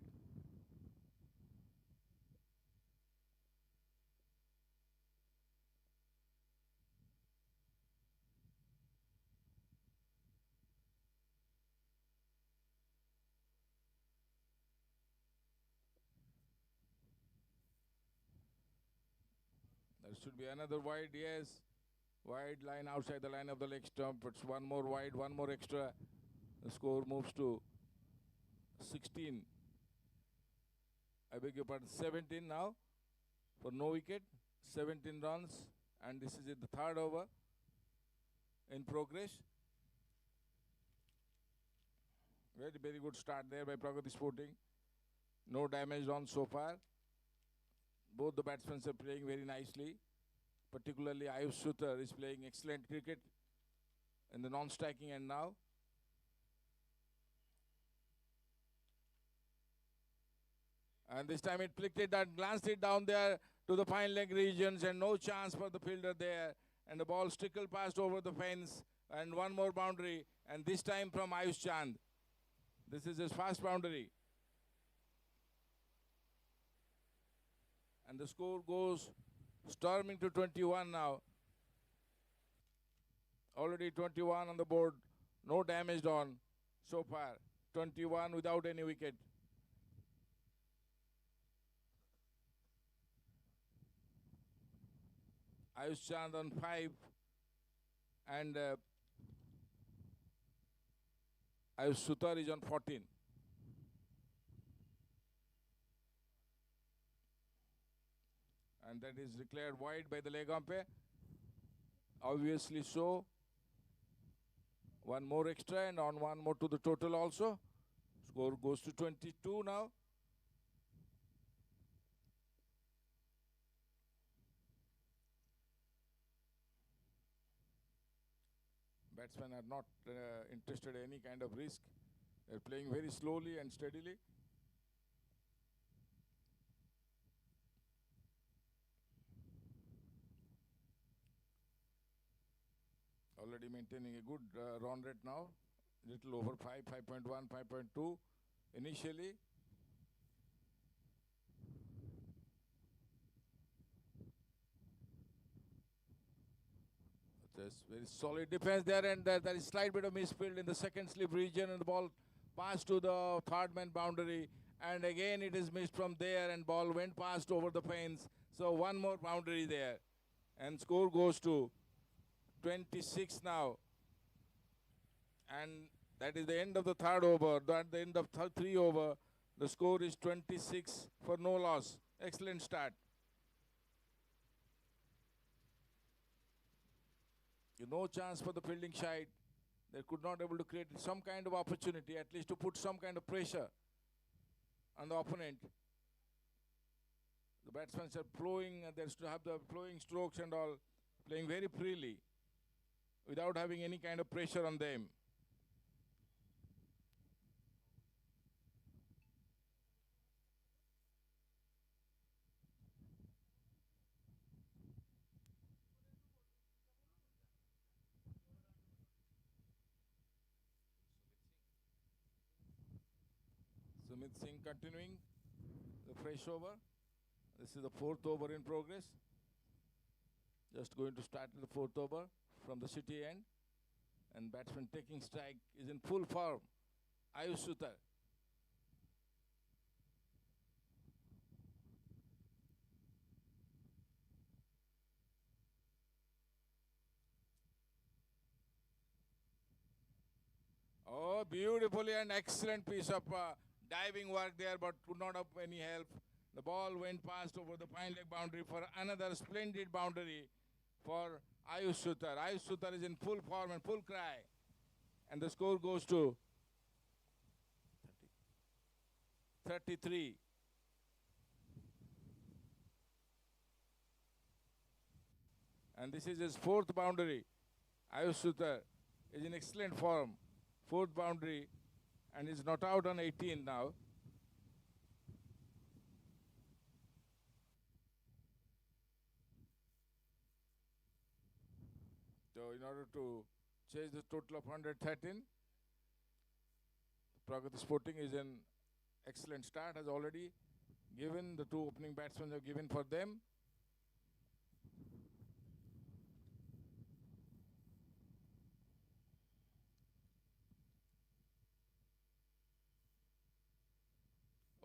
There should be another wide, yes. Wide line outside the line of the leg stump. It's one more wide, one more extra. The score moves to 16. I beg your pardon, 17 now for no wicket. 17 runs. And this is in the third over in progress. Very, very good start there by Pragati Sporting. No damage done so far. Both the batsmen are playing very nicely. Particularly Ayush Sutar is playing excellent cricket in the non-striking end now. And this time it flicked it and glanced it down there to the fine leg regions, and no chance for the fielder there. And the ball trickled past over the fence, and one more boundary, and this time from Ayush Chand. This is his fast boundary. And the score goes storming to 21 now. Already 21 on the board. No damage done so far. 21 without any wicket. Ayush Chand on 5. And Ayush Sutar is on 14. And that is declared wide by the leg umpire. Obviously so. One more extra and on one more to the total also. Score goes to 22 now. Batsmen are not interested in any kind of risk. They're playing very slowly and steadily. Already maintaining a good run rate now. Little over 5, 5.1, 5.2 initially. There's very solid defense there, and there is slight bit of misfield in the second slip region, and the ball passed to the third man boundary, and again it is missed from there, and ball went past over the fence. So one more boundary there, and score goes to 26 now. And that is the end of the third over. At the end of three over, the score is 26 for no loss. Excellent start. No chance for the fielding side. They could not able to create some kind of opportunity, at least to put some kind of pressure on the opponent. The batsmen are flowing, and there's to have the flowing strokes and all, playing very freely without having any kind of pressure on them. Sumit Singh continuing the fresh over. This is the fourth over in progress. Just going to start the fourth over from the city end. And batsman taking strike is in full form. Ayush Sutar. Oh, beautifully and excellent piece of diving work there, but could not have any help. The ball went past over the fine leg boundary for another splendid boundary for Ayush Sutar. Ayush Sutar is in full form and full cry. And the score goes to 33. And this is his fourth boundary. Ayush Sutar is in excellent form. Fourth boundary, and is not out on 18 now. So in order to chase the total of 113, Pragati Sporting is an excellent start, has already given, the two opening batsmen have given for them.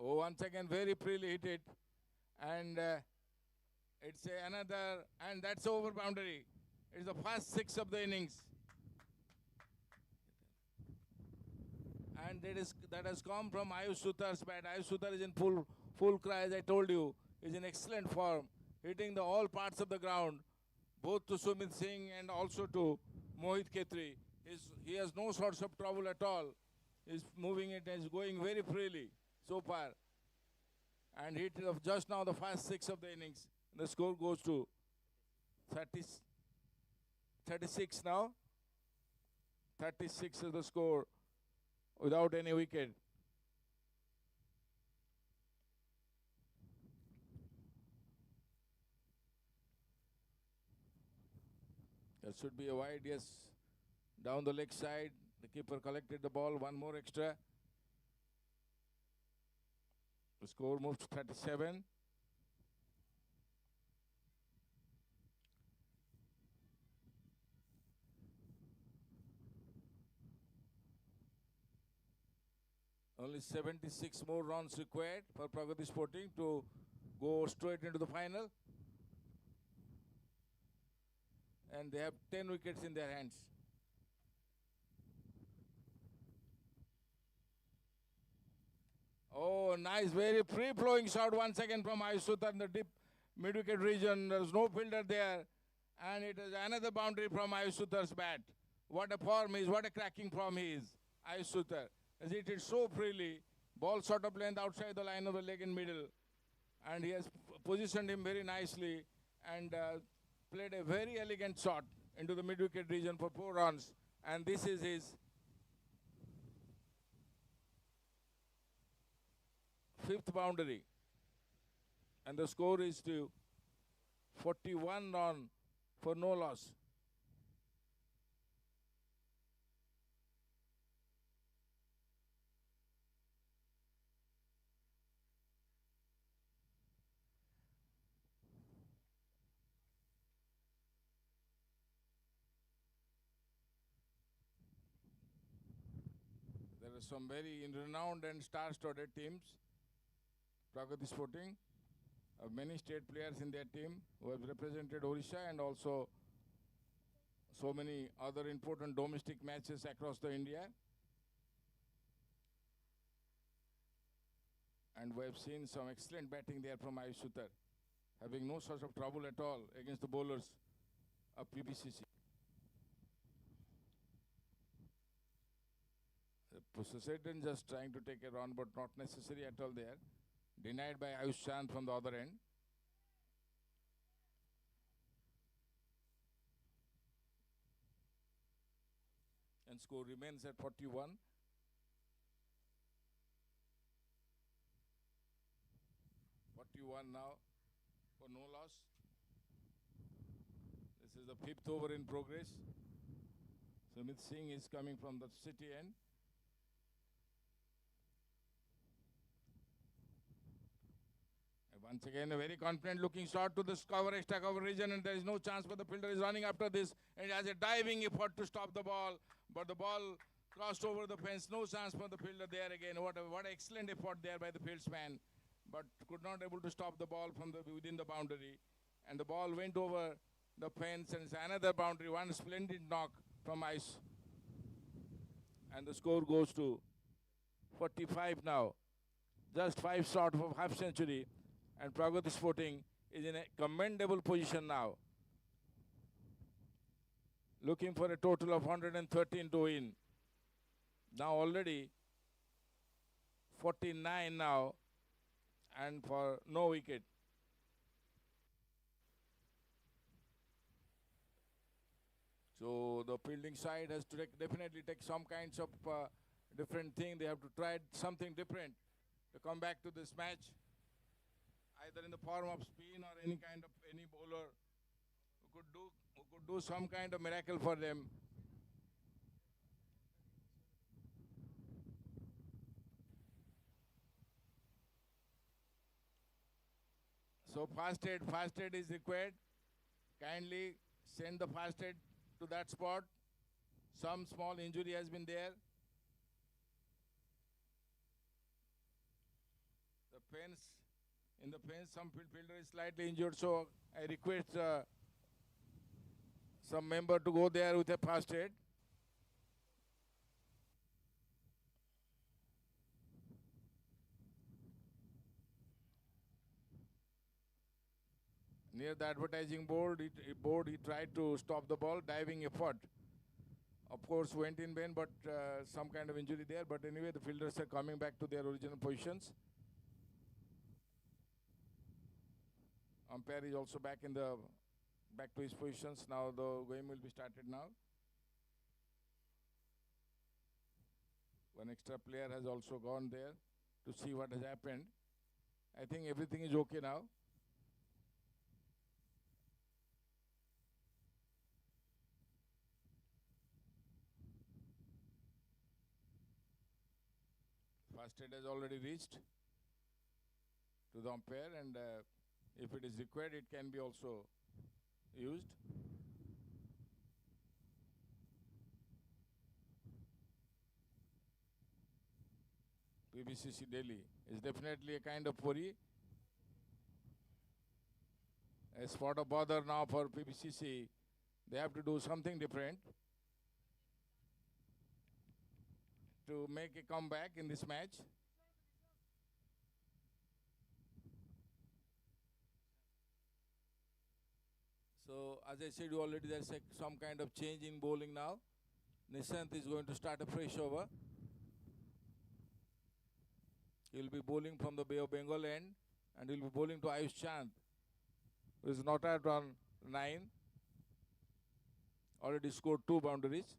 Oh, once again, very freely hit it. And It's another, and that's over boundary. It's the first 6 of the innings. And that has come from Ayush Suthar's bat. Ayush Suthar is in full cry, as I told you. Is in excellent form, hitting all parts of the ground, both to Sumit Singh and also to Mohit Khetri. He has no sorts of trouble at all. He's moving it and is going very freely so far. And hit of just now the first 6 of the innings. The score goes to 36 now. 36 is the score without any wicket. That should be a wide, yes. Down the leg side, the keeper collected the ball, one more extra. The score moves to 37. Only 76 more runs required for Pragati Sporting to go straight into the final. And they have 10 wickets in their hands. Oh, nice, very free-flowing shot once again from Ayush Suthar in the deep mid-wicket region. There's no fielder there. And it is another boundary from Ayush Suthar's bat. What a form he is, what a cracking form he is, Ayush Suthar. Has hit it so freely. Ball sort of length outside the line of the leg in middle. And he has positioned him very nicely and played a very elegant shot into the mid-wicket region for 4 runs. And this is his 5th boundary. And the score is to 41 run for no loss. There are some very renowned and star-studded teams. Pragati Sporting have many state players in their team who have represented Odisha and also so many other important domestic matches across the India. And we have seen some excellent batting there from Ayush Suthar, having no sort of trouble at all against the bowlers of PBCC. Poseidon just trying to take a run, but not necessary at all there. Denied by Ayush Chand from the other end. And score remains at 41. Now for no loss. This is the 5th over in progress. Sumit Singh is coming from the city end. Once again, a very confident looking shot to this extra cover region, and there is no chance, but the fielder is running after this and has a diving effort to stop the ball. But the ball crossed over the fence, no chance for the fielder there again. What an excellent effort there by the fieldsman, but could not able to stop the ball from within the boundary. And the ball went over the fence, and it's another boundary, one splendid knock from Ice. And the score goes to 45 now. Just 5 short of half century. And Pragati Sporting is in a commendable position now. Looking for a total of 113 to win. Now already 49 now, and for no wicket. So the fielding side has to definitely take some kinds of different thing. They have to try something different to come back to this match, either in the form of spin or any bowler who could do some kind of miracle for them. So fast aid is required. Kindly send the fast aid to that spot. Some small injury has been there. The fence in the fence. Some fielder is slightly injured, so I request some member to go there with a fast aid. Near the advertising board, he tried to stop the ball, diving effort. Of course, went in vain, but some kind of injury there. But anyway, the fielders are coming back to their original positions. Umpire is also back to his positions. Now the game will be started now. One extra player has also gone there to see what has happened. I think everything is okay now. First aid has already reached to the umpire, and if it is required, it can be also used. PBCC Delhi is definitely a kind of worry. A spot of bother now for PBCC. They have to do something different to make a comeback in this match. So, as I said already, there's some kind of change in bowling now. Nishant is going to start a fresh over. He'll be bowling from the Bay of Bengal end, and he'll be bowling to Ayush Chand, who is not out on 9. Already scored 2 boundaries.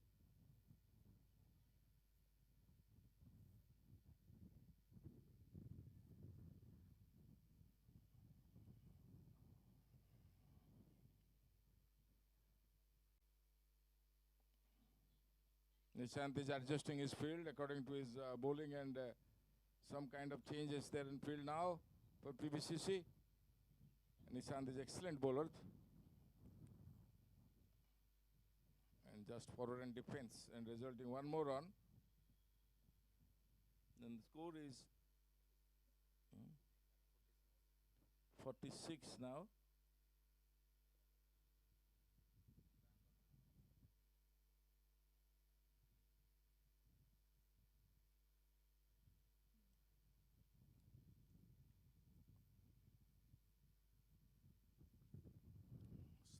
Nishant is adjusting his field according to his bowling, and some kind of changes there in field now for PBCC. Nishant is excellent bowler. And just forward and defense, and resulting one more run. Then the score is 46 now.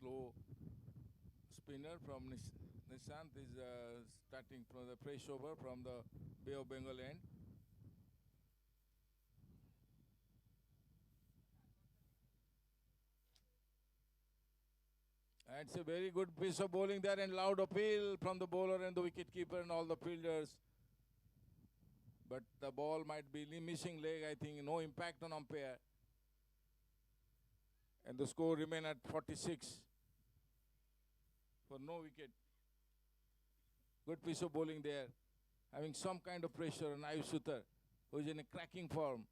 Slow spinner from Nishant is starting from the fresh over from the Bay of Bengal end. And it's a very good piece of bowling there, and loud appeal from the bowler and the wicket keeper and all the fielders. But the ball might be missing leg, I think, no impact on umpire. And the score remain at 46 for no wicket. Good piece of bowling there, having some kind of pressure on Ayush Sutar, who is in a cracking form.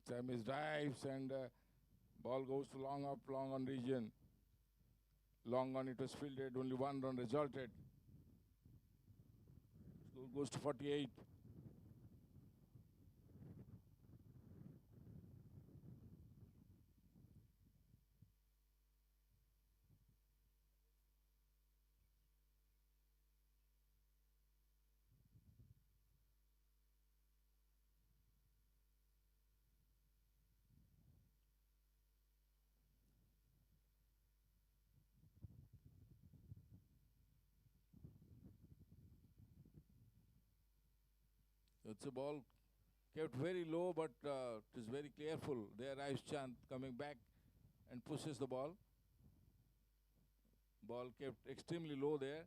Time is drives, and ball goes to long up, long on region. Long on, it was fielded, only 1 run resulted. Score goes to 48. It's a ball kept very low, but it is very careful. There Ayush Chand coming back and pushes the ball. Ball kept extremely low there.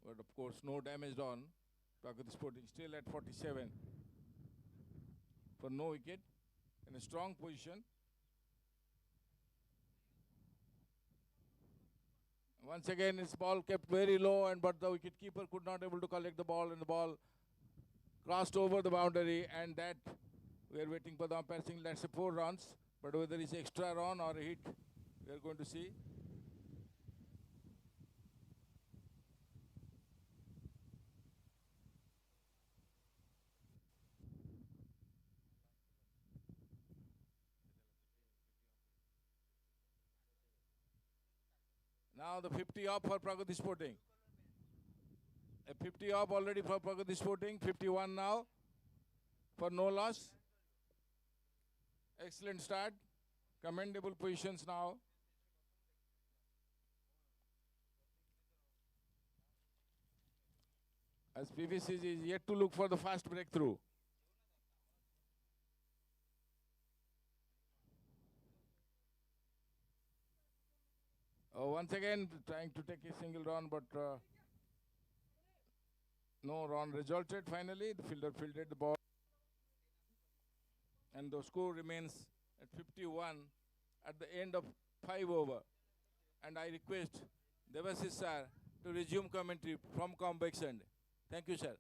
But of course, no damage done. Pragati Sporting still at 47 for no wicket in a strong position. Once again, his ball kept very low, but the wicket-keeper could not able to collect the ball, and the ball crossed over the boundary, and that we are waiting for the umpire saying that's a 4 runs, but whether it's extra run or a hit, we are going to see. Now the 50 up for Pragati Sporting. A 50 up already for Pragati Sporting. 51 now for no loss. Excellent start. Commendable positions now. As PVCG is yet to look for the fast breakthrough. Once again trying to take a single run, but no run resulted finally. The fielder fielded the ball. And the score remains at 51 at the end of 5 over. And I request Devasis sir to resume commentary from Convex end. Thank you, sir.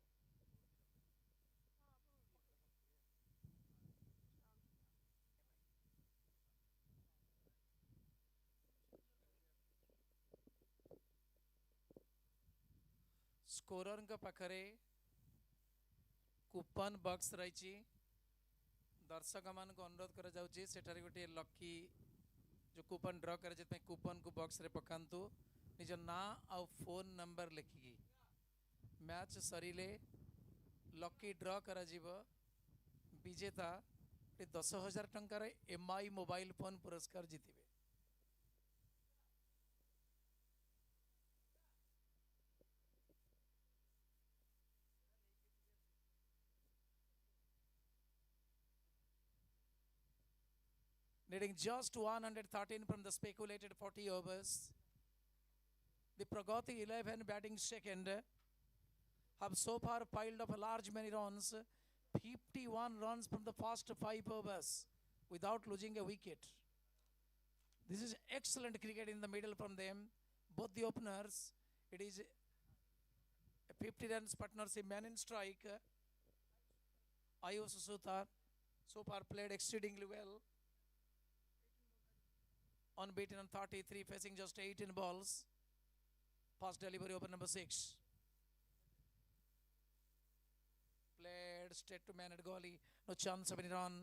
Scorer पाखरे coupon box रही दर्शक मान को अनुरोध करा जाउची सेठारे गोटे lucky जो कूपन ड्रॉ करे जेते कूपन को बॉक्स रे पकांतु निज ना आ फोन नंबर लिखिकी मैच सरीले लकी ड्रॉ करा जीवो विजेता 10,000 टंकार एमआई मोबाइल फोन पुरस्कार जीतिबे। Needing just 113 from the speculated 40 overs. The Pragati 11 batting second have so far piled up large many runs, 51 runs from the first 5 overs without losing a wicket. This is excellent cricket in the middle from them. Both the openers, it is a 50 runs partnership, man in strike. Ayush Sutar so far played exceedingly well. Unbeaten on 33, facing just 18 balls. Fast delivery over number 6. Played straight to man at goalie. No chance of any run.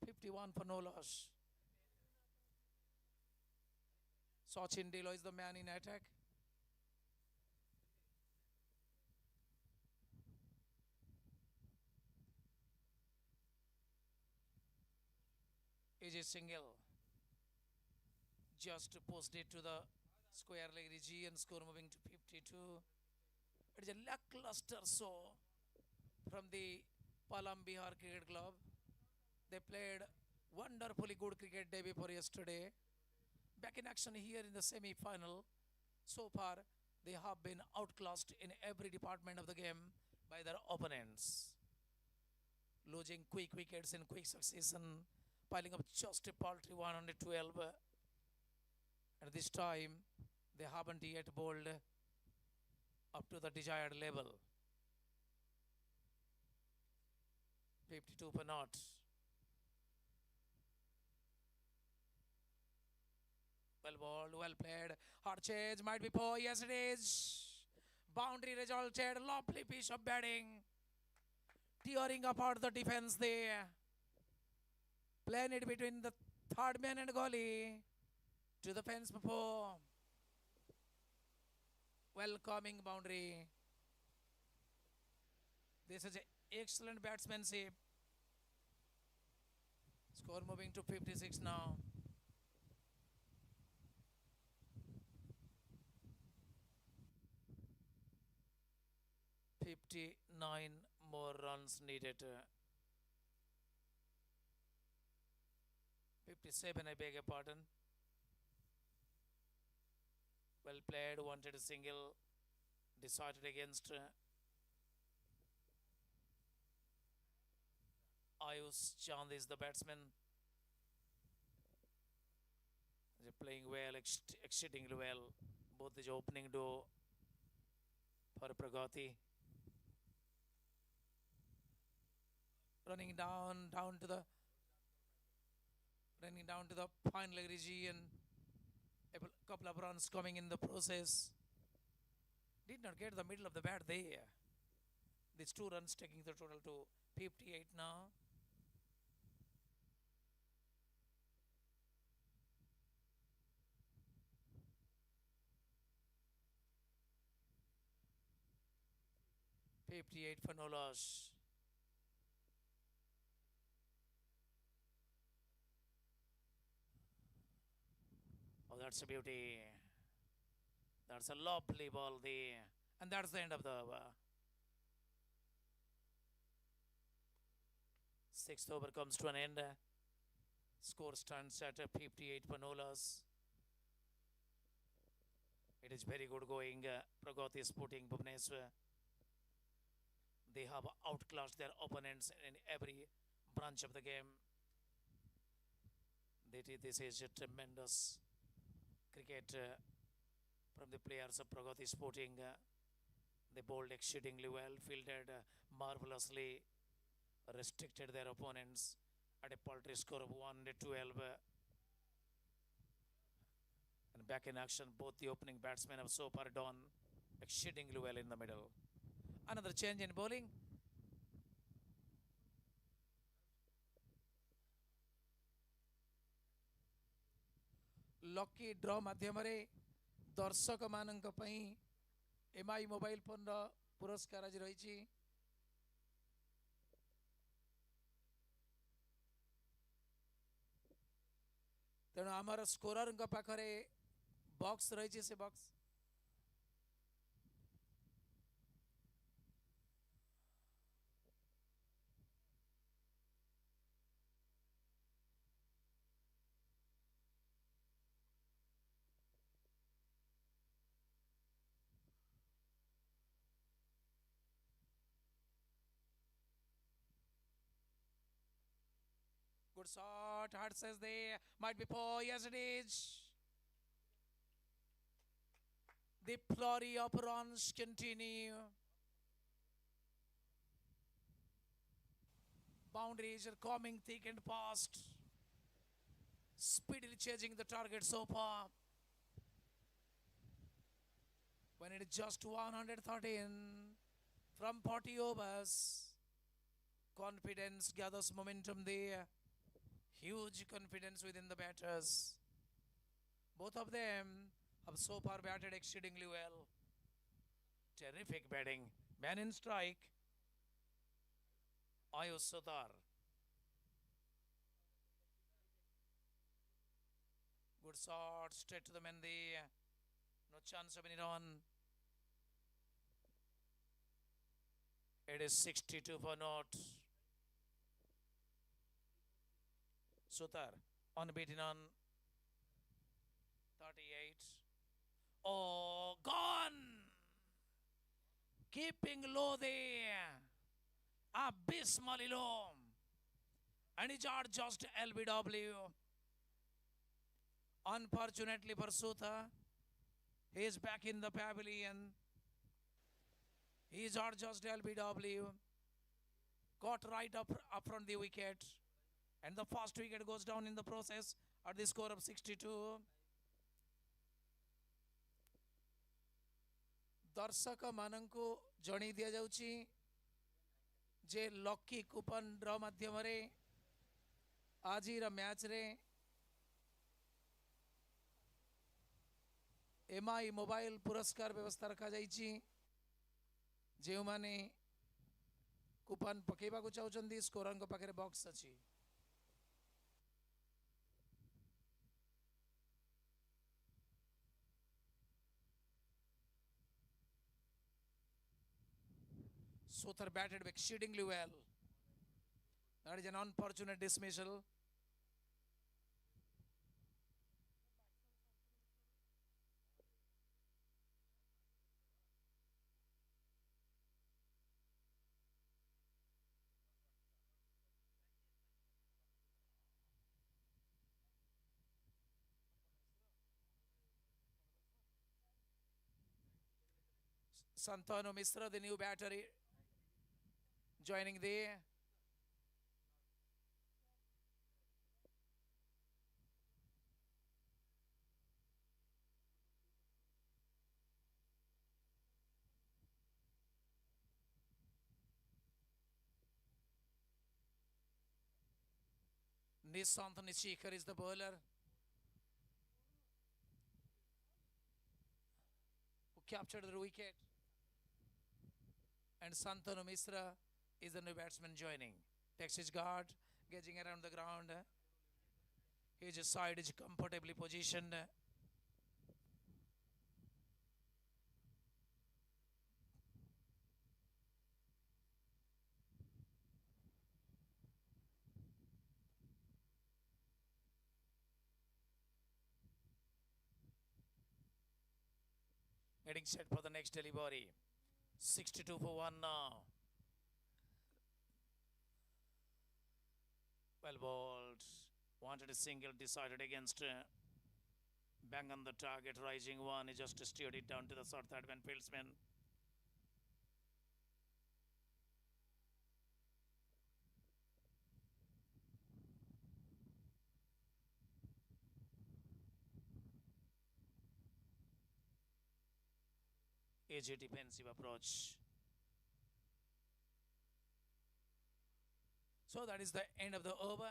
.51 for no loss. Sachin Dilo is the man in attack. Is a single. Just post it to the square leg region and score moving to 52. It is a lackluster show from the Palam Bihar Cricket Club. They played wonderfully good cricket day before yesterday. Back in action here in the semi-final. So far, they have been outclassed in every department of the game by their opponents. Losing quick wickets in quick succession, piling up just a paltry 112. At this time, they haven't yet bowled up to the desired level. 52 for not. Well bowled, well played. Hard chase, might be poor. Yes, it is. Boundary resulted. Lovely piece of batting. Tearing apart the defense there. Playing it between the third man and goalie to the fence before. Welcoming boundary. This is excellent batsmanship. Score moving to 56 now. .59 more runs needed. 57, I beg your pardon. Well played, wanted a single, decided against Ayush Chand is the batsman. They're playing well, exceedingly well. Both is opening door for Pragati. Running down to the final region. A couple of runs coming in the process. Did not get the middle of the bat there. These 2 runs taking the total to 58 now. 58 for no loss. Oh, that's a beauty. That's a lovely ball there. And that's the end of the over. Sixth over comes to an end. Score stands at 58 for no loss. It is very good going. Pragati Sporting Bhubaneswar. They have outclassed their opponents in every branch of the game. This is a tremendous cricket from the players of Pragati Sporting. They bowled exceedingly well, fielded marvelously, restricted their opponents at a paltry score of 112. And back in action, both the opening batsmen have so far done exceedingly well in the middle. Another change in bowling. Lucky draw माध्यमरे दर्शक मानक पई MI mobile phone रो पुरस्कार आज रही तेणु आमर scorer पाखरे बॉक्स रही से box Good shot. Hart says they might be four. Yes, it is. The flurry of runs continue. Boundaries are coming thick and fast. Speedily chasing the target so far. When it is just 113 from 40 overs. Confidence gathers momentum there. Huge confidence within the batters. Both of them have so far batted exceedingly well. Terrific batting. Man in strike. Ayush Sutar. Good shot. Straight to the man there. No chance of any run. It is 62 for naught. Sutar unbeaten on 38. Oh, gone! Keeping low there. Abysmally low. And it's just LBW. Unfortunately for Sutar, he is back in the pavilion. He is just LBW. Got right up from the wicket. And the first wicket goes down in the process at the score of 62. दर्शक मानंको जणी दिया जाउची जे lucky coupon ड्र माध्यम रे आजिर match रे MI mobile पुरस्कार व्यवस्था रखा जाइची जे माने कूपन पकेबा को चाउचंदी स्कोरर को पाखरे बॉक्स अछि Sutar batted exceedingly well. That is an unfortunate dismissal. Santanu Misra, the new batter, joining there. Nishant Nishikar is the bowler who captured the wicket. And Santanu Misra is the new batsman joining. Takes his guard, gauging around the ground. His side is comfortably positioned. Getting set for the next delivery. 62 for 1 now. Well bowled. Wanted a single, decided against. Bang on the target, rising one. He just steered it down to the third man fieldsman. Easy defensive approach. So that is the end of the over.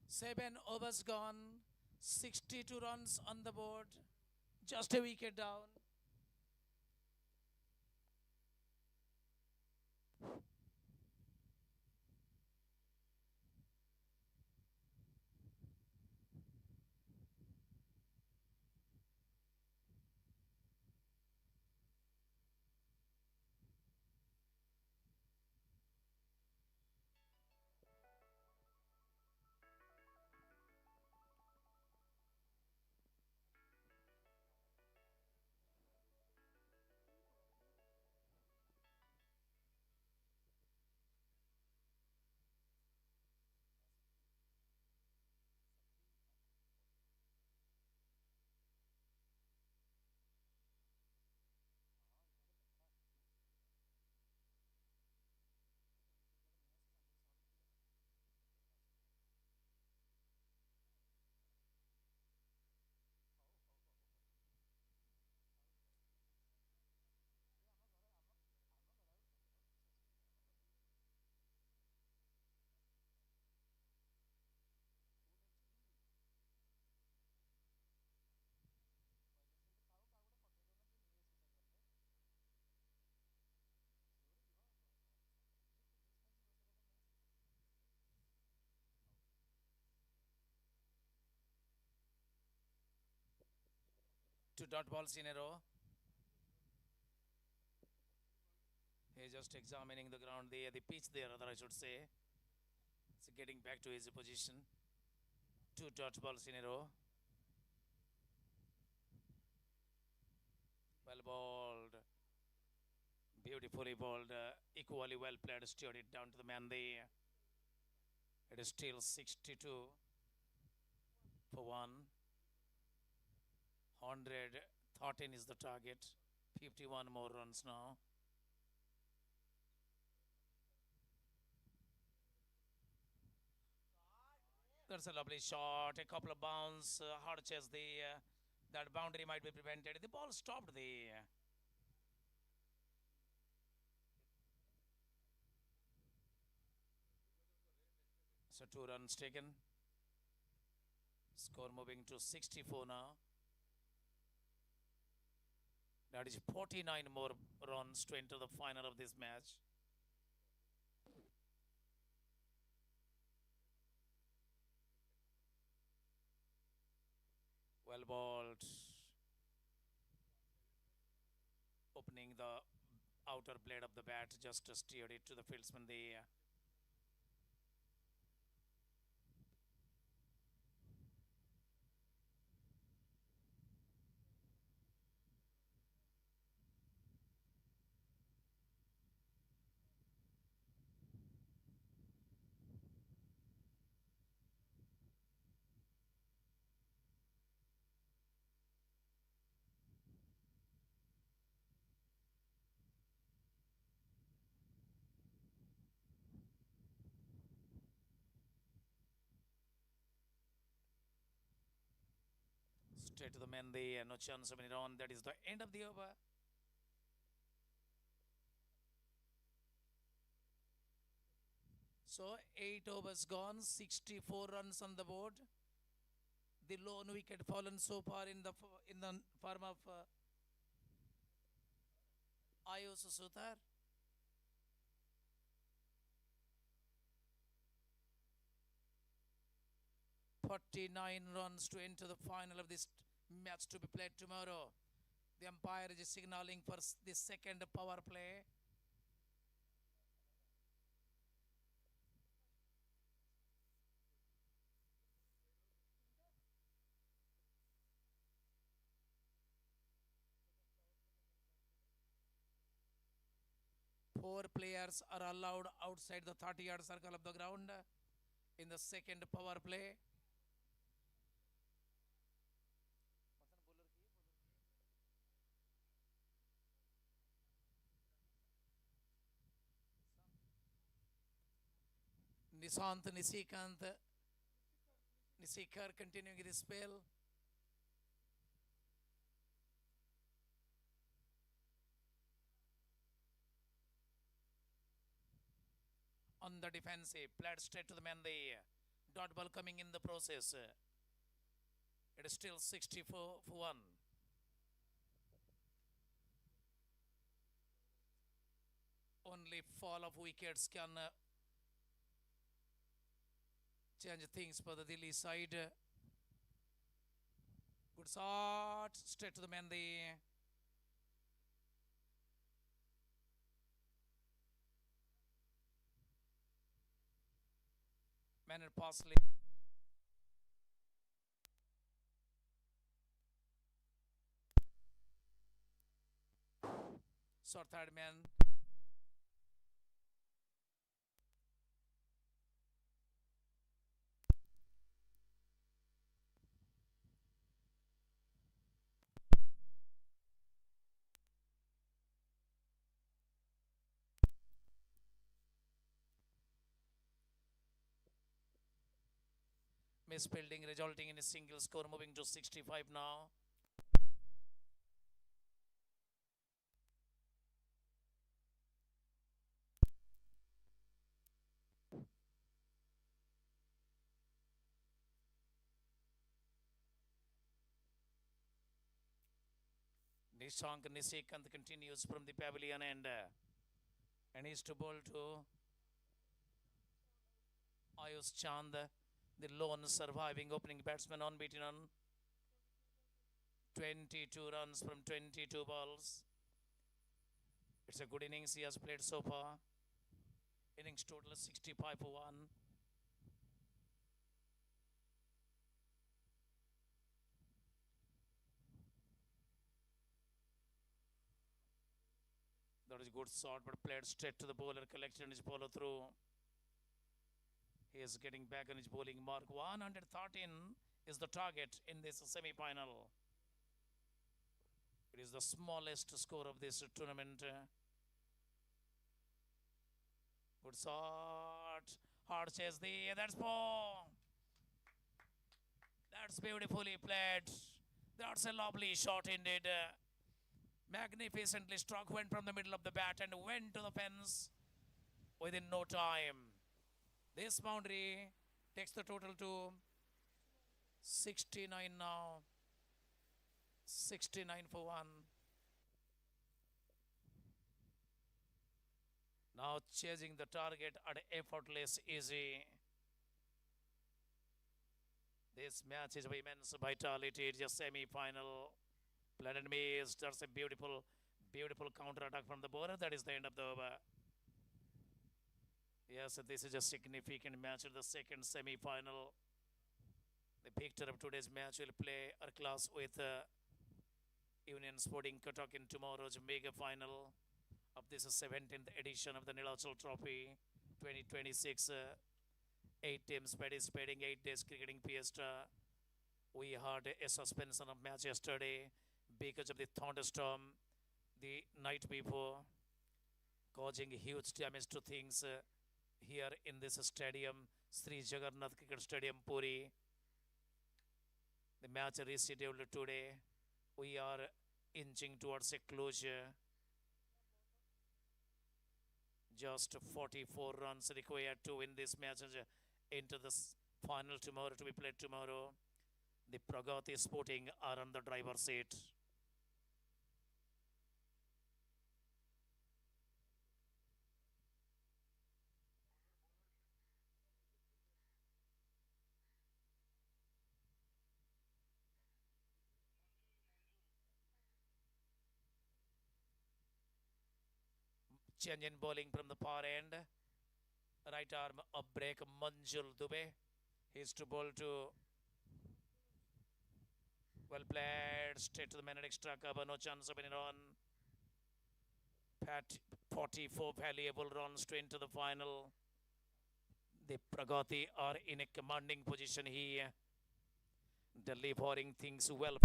Seven overs gone. 62 runs on the board. Just a wicket down. Two dot balls in a row. He's just examining the ground there, the pitch there, rather I should say. So getting back to his position. Two dot balls in a row. Well bowled. Beautifully bowled. Equally well played. Steered it down to the man there. It is still 62 for 1. 113 is the target. 51 more runs now. That's a lovely shot. A couple of bounce. Hard chase there. That boundary might be prevented. The ball stopped there. So 2 runs taken. Score moving to 64 now. That is 49 more runs to enter the final of this match. Well bowled. Opening the outer blade of the bat, just steered it to the fieldsman there. Straight to the man there, no chance of any run. That is the end of the over. So 8 overs gone, 64 runs on the board. The lone wicket fallen so far in the form of Ayush Suthar. "49 runs to enter the final of this match to be played tomorrow." The umpire is signaling for the second power play. Four players are allowed outside the 30-yard circle of the ground in the second power play. Nisikar continuing his spell. On the defensive, played straight to the man. The dot ball coming in the process. It is still 64 for 1. Only fall of wickets can change things for the Delhi side. Good shot, straight to the man. The Manner Parsley. Short third man. Misfielding resulting in a single score, moving to 65 now. Nishank Nisekant continues from the pavilion and is to bowl to Ayush Chand, the lone surviving opening batsman, unbeaten on 22 runs from 22 balls. It's a good innings he has played so far. Innings total is 65 for 1. That is a good shot, but played straight to the bowler, collected his bowler through. He is getting back on his bowling mark. 113 is the target in this semi-final. It is the smallest score of this tournament. Good shot. Hard chase there. That's ball. That's beautifully played. That's a lovely shot indeed. Magnificently struck, went from the middle of the bat and went to the fence within no time. This boundary takes the total to 69 now. 69 for 1. Now chasing the target at effortless easy. This match is of immense vitality. It's a semi-final. Played and missed. That's a beautiful counter attack from the bowler. That is the end of the over. Yes, this is a significant match of the second semi-final. The picture of today's match will play our class with Union Sporting Cuttack in tomorrow's mega final of this 17th edition of the Nilachala Trophy 2026. 8 teams participating, 8 days cricketing fiesta. We had a suspension of match yesterday because of the thunderstorm the night before, causing huge damage to things here in this stadium, Sri Jagannath Cricket Stadium, Puri. The match rescheduled today. We are inching towards a closure. Just 44 runs required to win this match and enter the final tomorrow, to be played tomorrow. The Pragati Sporting are on the driver's seat. Change in bowling from the far end. Right arm up break Manjul Dubey. He's to bowl to. Well played. Straight to the man at extra cover. No chance of any run. 44 valuable runs to enter the final. The Pragati are in a commanding position here. Delivering things well.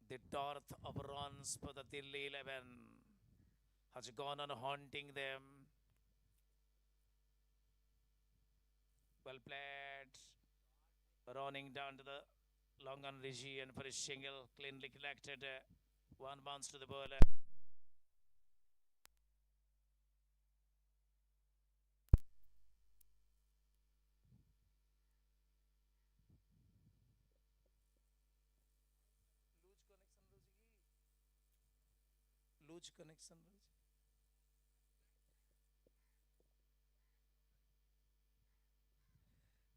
The dearth of runs for the Delhi 11 has gone on haunting them. Well played. Running down to the long on region for a single. Cleanly collected. One bounce to the bowler. Lose connection.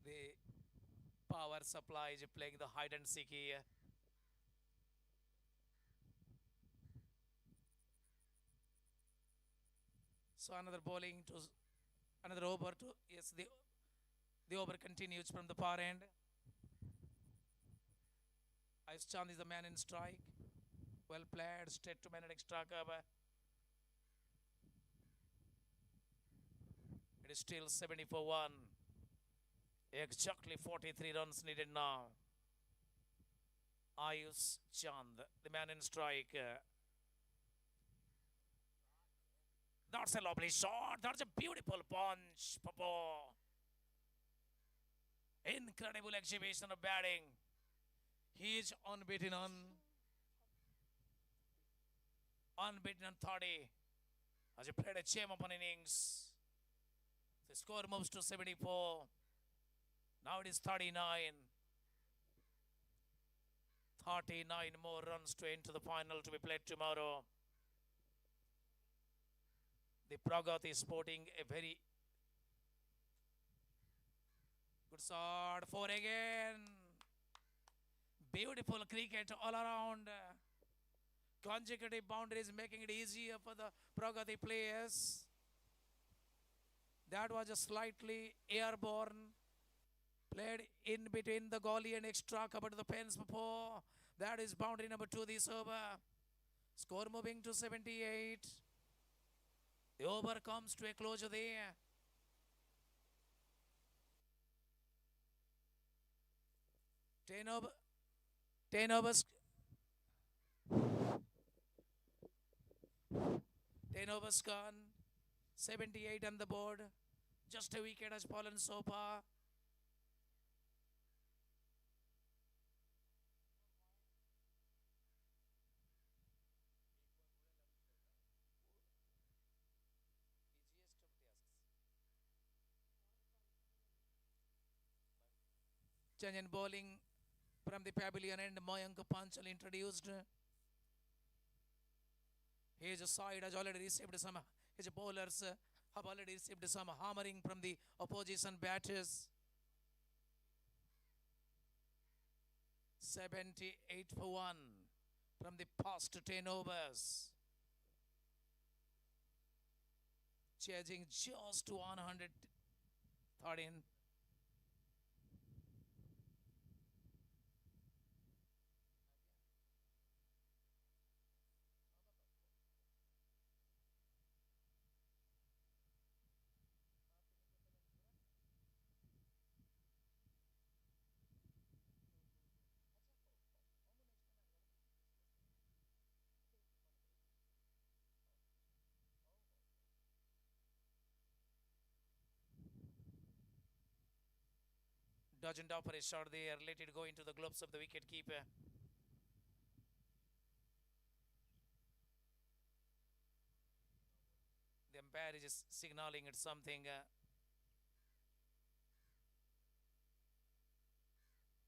The power supply is playing the hide and seek here. So another bowling to another over to yes the over continues from the far end. Ice Chand is the man in strike. Well played, straight to man at extra cover. It is still 70 for 1. Exactly 43 runs needed now. Ayush Chand, the man in strike. That's a lovely shot. That's a beautiful punch, Papo. Incredible exhibition of batting. He is unbeaten on 30. As he played a gem of an innings. The score moves to 74. Now it is 39. 39 more runs to enter the final to be played tomorrow. The Pragati is sporting a very good shot. 4 again. Beautiful cricket all around. Consecutive boundaries making it easier for the Pragati players. That was a slightly airborne. Played in between the goalie and extra cover to the fence before. That is boundary number 2 this over. Score moving to 78. The over comes to a closure there. 10 overs. 10 overs gone. 78 on the board. Just a wicket has fallen so far. Change in bowling from the pavilion end. Mayank Panchal introduced. His side has already received some. His bowlers have already received some hammering from the opposition batters. 78 for 1 from the past 10 overs. Chasing just to 113. Doesn't offer a shot there. Let it go into the gloves of the wicketkeeper. umpire is signaling it something.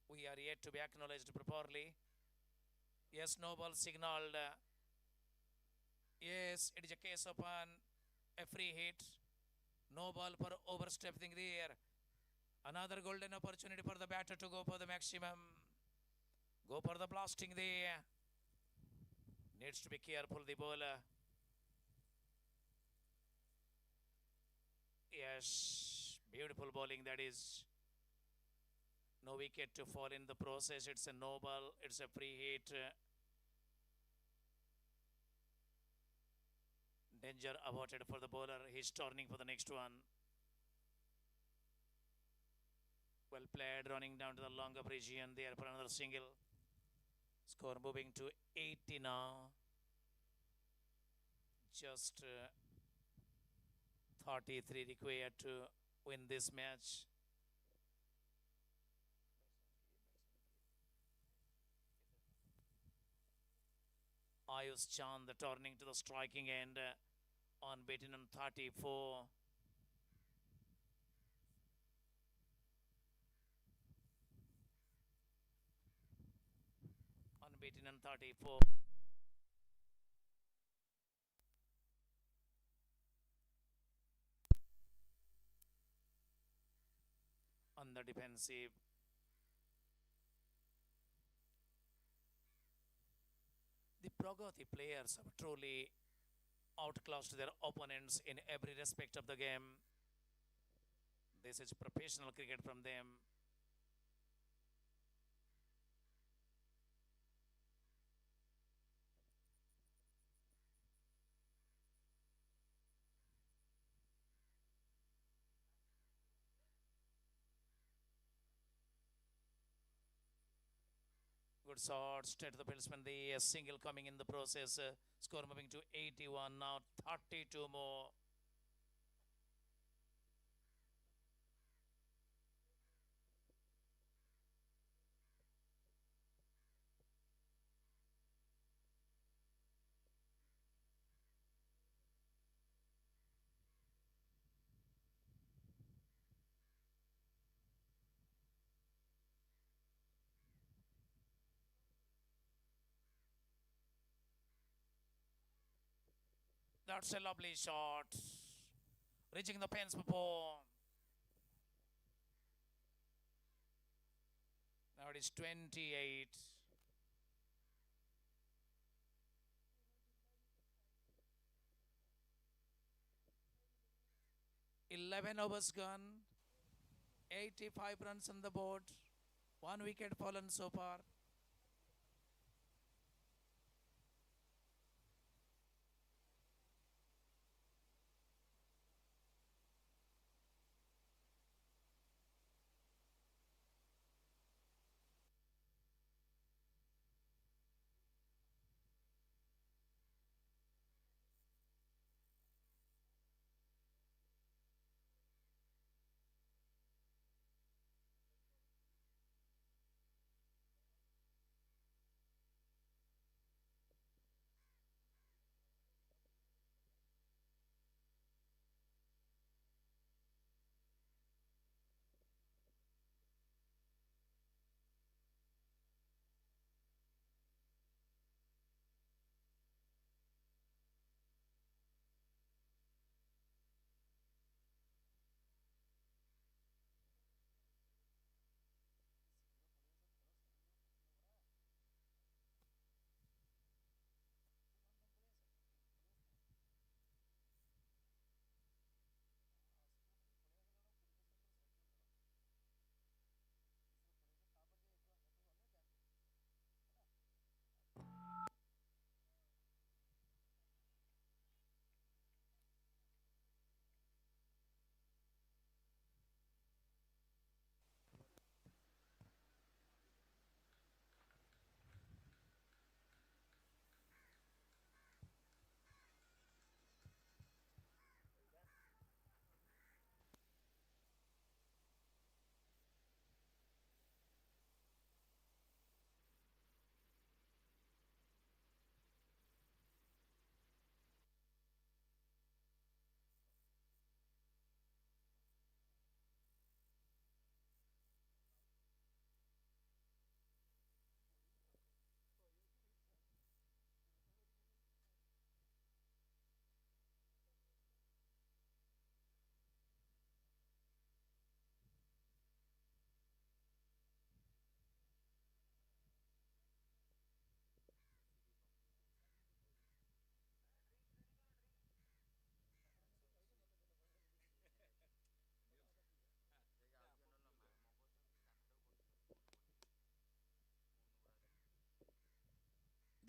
We are yet to be acknowledged properly. Yes, no ball signaled. Yes, it is a case upon a free hit. No ball for overstepping there. Another golden opportunity for the batter to go for the maximum. Go for the blasting there. Needs to be careful, the bowler. Yes, beautiful bowling that is. No wicket to fall in the process. It's a no ball. It's a free hit. Danger averted for the bowler. He's turning for the next one. Well played, running down to the longer region there for another single. Score moving to 80 now. Just 33 required to win this match. Ayush Chand turning to the striking end, unbeaten on 34. Unbeaten on 34. On the defensive. The Pragati players have truly outclassed their opponents in every respect of the game. This is professional cricket from them. Good shot, straight to the batsman. The single coming in the process. Score moving to 81 now, 32 more. That's a lovely shot. Reaching the fence before. Now it is 28. Eleven overs gone. 85 runs on the board. 1 wicket fallen so far.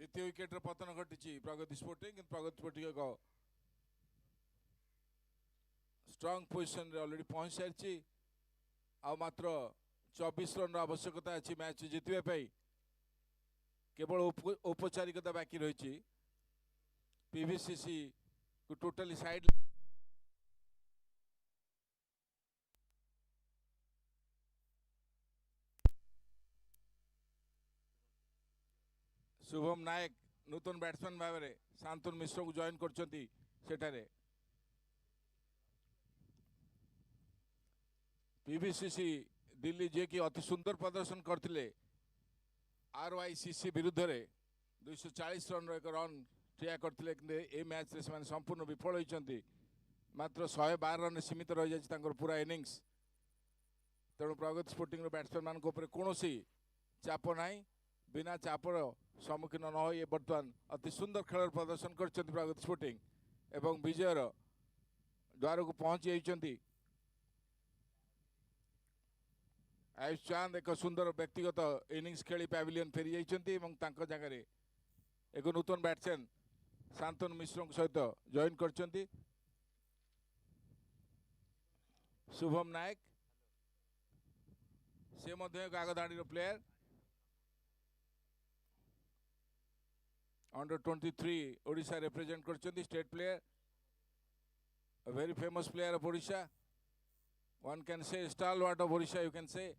द्वितीय wicket पतन घटी प्रगति sporting प्रगति sporting एक strong position already पहुंच सारी आ मात्र 24 run आवश्यकता अच्छी match जितने केवल औपचारिकता बाकी रही पीवीसीसी को टोटली साइड शुभम नायक नूतन बैट्समैन भाव में शांतनु मिश्र को जॉइन कर पीवीसीसी दिल्ली जे कि अति सुंदर प्रदर्शन करते आरवाईसीसी विरुद्ध में 240 रन एक रन ठिया करते ए मैच रे से संपूर्ण विफल होती मात्र 112 रन सीमित रही जाए पूरा इनिंग्स तेणु प्रगति स्पोर्टिंग बैट्समैन मान कौन चाप ना बिना चापर सम्मुखीन न हो बर्तमान अति सुंदर खेल प्रदर्शन कर प्रगति स्पोर्टिंग एवं विजयर द्वार को पहुंची जाती आयुष चांद एक सुंदर व्यक्तिगत इनिंग्स खेली पैविलियन फेरी जाइछन्ती जगह एक नूतन बैट्समैन शांतनु मिश्र सहित जॉइन करछन्ती शुभम नायक से मध्य एक आगदाड़ी प्लेयर अंडर 23 ओडिशा रिप्रेजेंट करछन्ती state player a very famous player of Odisha. One can say stalwart of Odisha, you can say.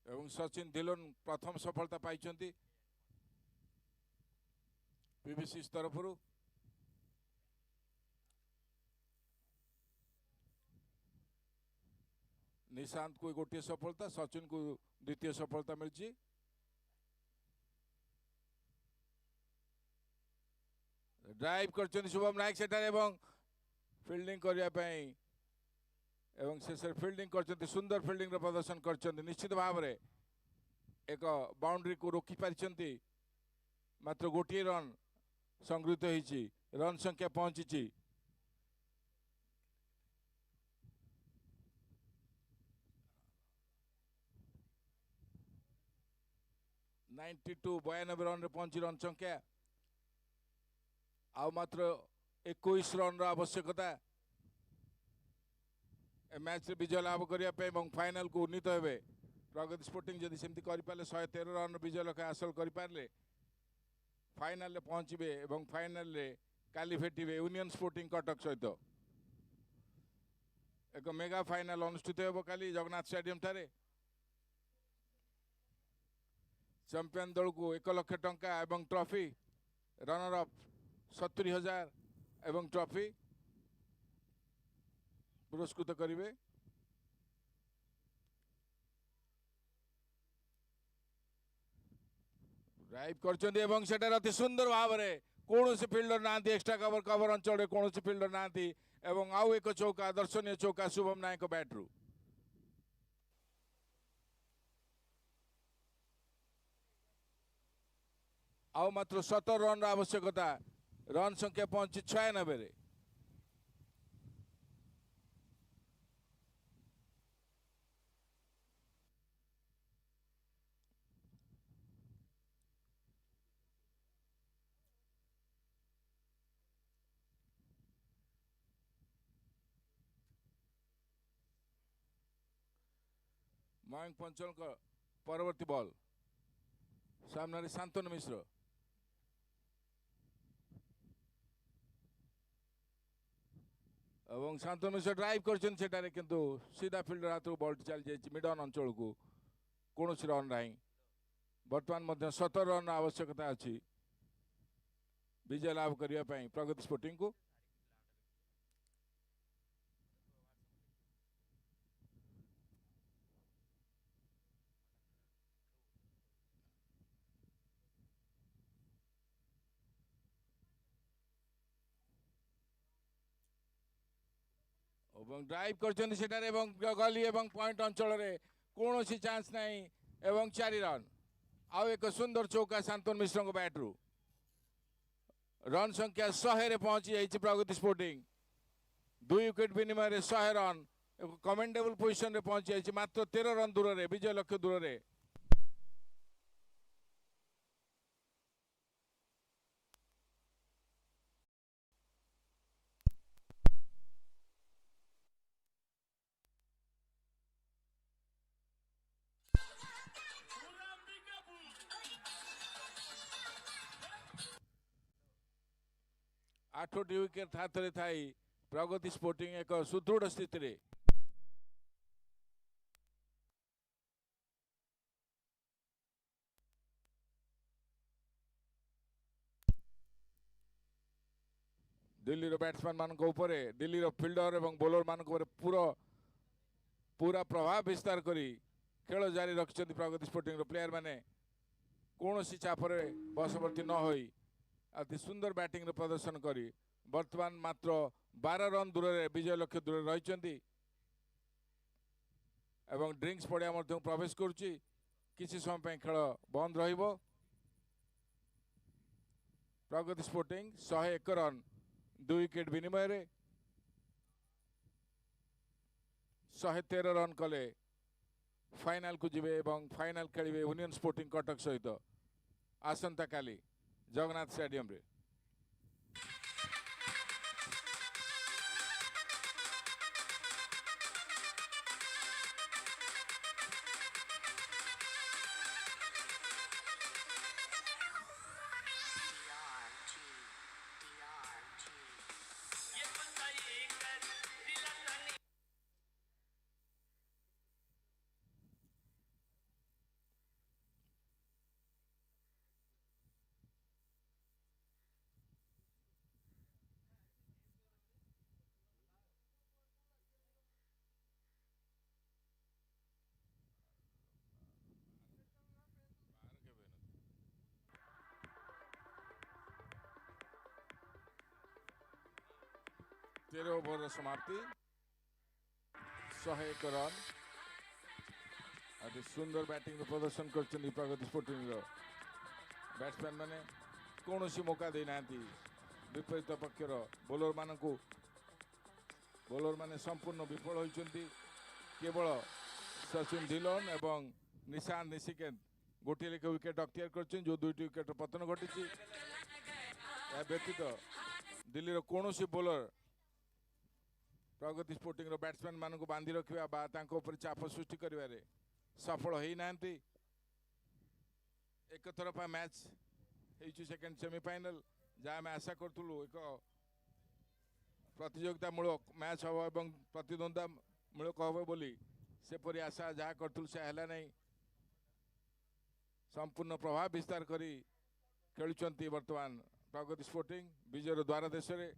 एवं सचिन धिलोन प्रथम सफलता पाई पीवीसी तरफ निशांत को गोटे सफलता सचिन को द्वितीय सफलता मिली ड्राइव कर शुभम नायक सेठार एवं फील्डिंग करने एवं शेष फील्डिंग कर सुंदर फील्डिंग प्रदर्शन कर निश्चित भाव में एक बाउंड्री को रोकी पारिछन्ति मात्र गोटे रन संगृहीत होती रन संख्या पहुंची 92 रन पहुंची रन संख्या आ मात्र 21 रन आवश्यकता मैच रे विजय लाभ करने फाइनल को उन्नीत हे प्रगति स्पोर्टिंग जदि सेमती करें 113 रन विजय लक्ष्य हासिल करें फाइनल पहुंचे और फाइनल काली भेटे यूनियन स्पोर्टिंग कटक सहित एक मेगा फाइनल अनुष्ठित हो काली जगन्नाथ स्टेडियम ठारे चैंपियन दल को 1 लाख टंका एवं ट्रॉफी रनर अप 70,000 एवं ट्रॉफी पुरस्कृत करेंगे ड्राइव कर अति सुंदर भाव में कौन से फिल्डर ना एक्स्ट्रा कवर अंचल कौन से फिल्डर ना आउ एक चौका दर्शनीय चौका शुभम नायक बैट्रु आउ मात्र 17 रन आवश्यकता रन संख्या पहुंची 96 मयंक पंचल परवर्ती बॉल सामने शांतनु मिश्र एवं शांतनु मिश्र ड्राइव कर किंतु सीधा फील्डर हाथ बॉल चली जाए मिड ऑन अंचल को कौन रन ना बर्तमान 17 रन आवश्यकता अच्छी विजय लाभ करने प्रगति स्पोर्टिंग को ड्राइव कर गली पॉइंट अंचल कौन सी चांस नहीं एवं 4 रन आउ एक सुंदर चौका शांतनु मिश्र बैट्रु रन संख्या 100 रे पहुंची जाइए प्रगति स्पोर्टिंग 2 विकेट विनिमय 100 रन एक कमेंडेबल पोजिशन रे पहुंची जाइए मात्र 13 रन दूर रे विजय लक्ष्य दूर रे आठोटी विकेट हाथ में थाई प्रगति स्पोर्टिंग एक सुदृढ़ स्थिति रे दिल्ली रो बैट्समैन मान दिल्ली रो फिल्डर एवं बॉलर मान पूरा प्रभाव विस्तार करी खेल जारी रखिछन्ति प्रगति स्पोर्टिंग रो प्लेयर माने कौन सी चापर बशवर्ती न होई अति सुंदर बैटिंग रो प्रदर्शन करी वर्तमान मात्र 12 रन दूर रे विजय लक्ष्य दूर रहिछन्ति एवं ड्रिंक्स पड़िया मध्य प्रवेश करुच्ची किसी समय पे खेल बंद रहिबो प्रगति स्पोर्टिंग 101 रन 2 विकेट विनिमय रे 113 रन कले फाइनल को जिबे एवं फाइनल खेलिबे यूनियन स्पोर्टिंग कटक सहित आसंता काली जगन्नाथ स्टेडियम रे तेरह ओवर समाप्ति 101 रन अति सुंदर बैटिंग प्रदर्शन कर प्रगति स्पोर्टिंग बैट्समैन माने कौन सी मौका देना विपरीत पक्षर बॉलर माने संपूर्ण विफल होइचंती केवल सचिन ढिलन एवं निशांत निशिकेंत गोटे लेखे विकेट अख्तियार कर जो 2टी विकेट पतन घटी व्यतीत दिल्ली कौन सी बॉलर प्रगति स्पोर्टिंग रो बैट्समैन मान को बांधि रखा बा तांको ऊपर चाप सृष्टि करिवारे सफल होई नांती एक तरफा मैच हेचु सेकंड सेमीफाइनल जहाँ आम आशा करूँ एक प्रतियोगिता मूलक मैच हम और प्रतिद्वंदा मूलक हम बोली सेपरी आशा जहाँ करूँ से है नहीं संपूर्ण प्रभाव विस्तार करी खेलुंट वर्तमान प्रगति स्पोर्टिंग विजयर द्वार देश में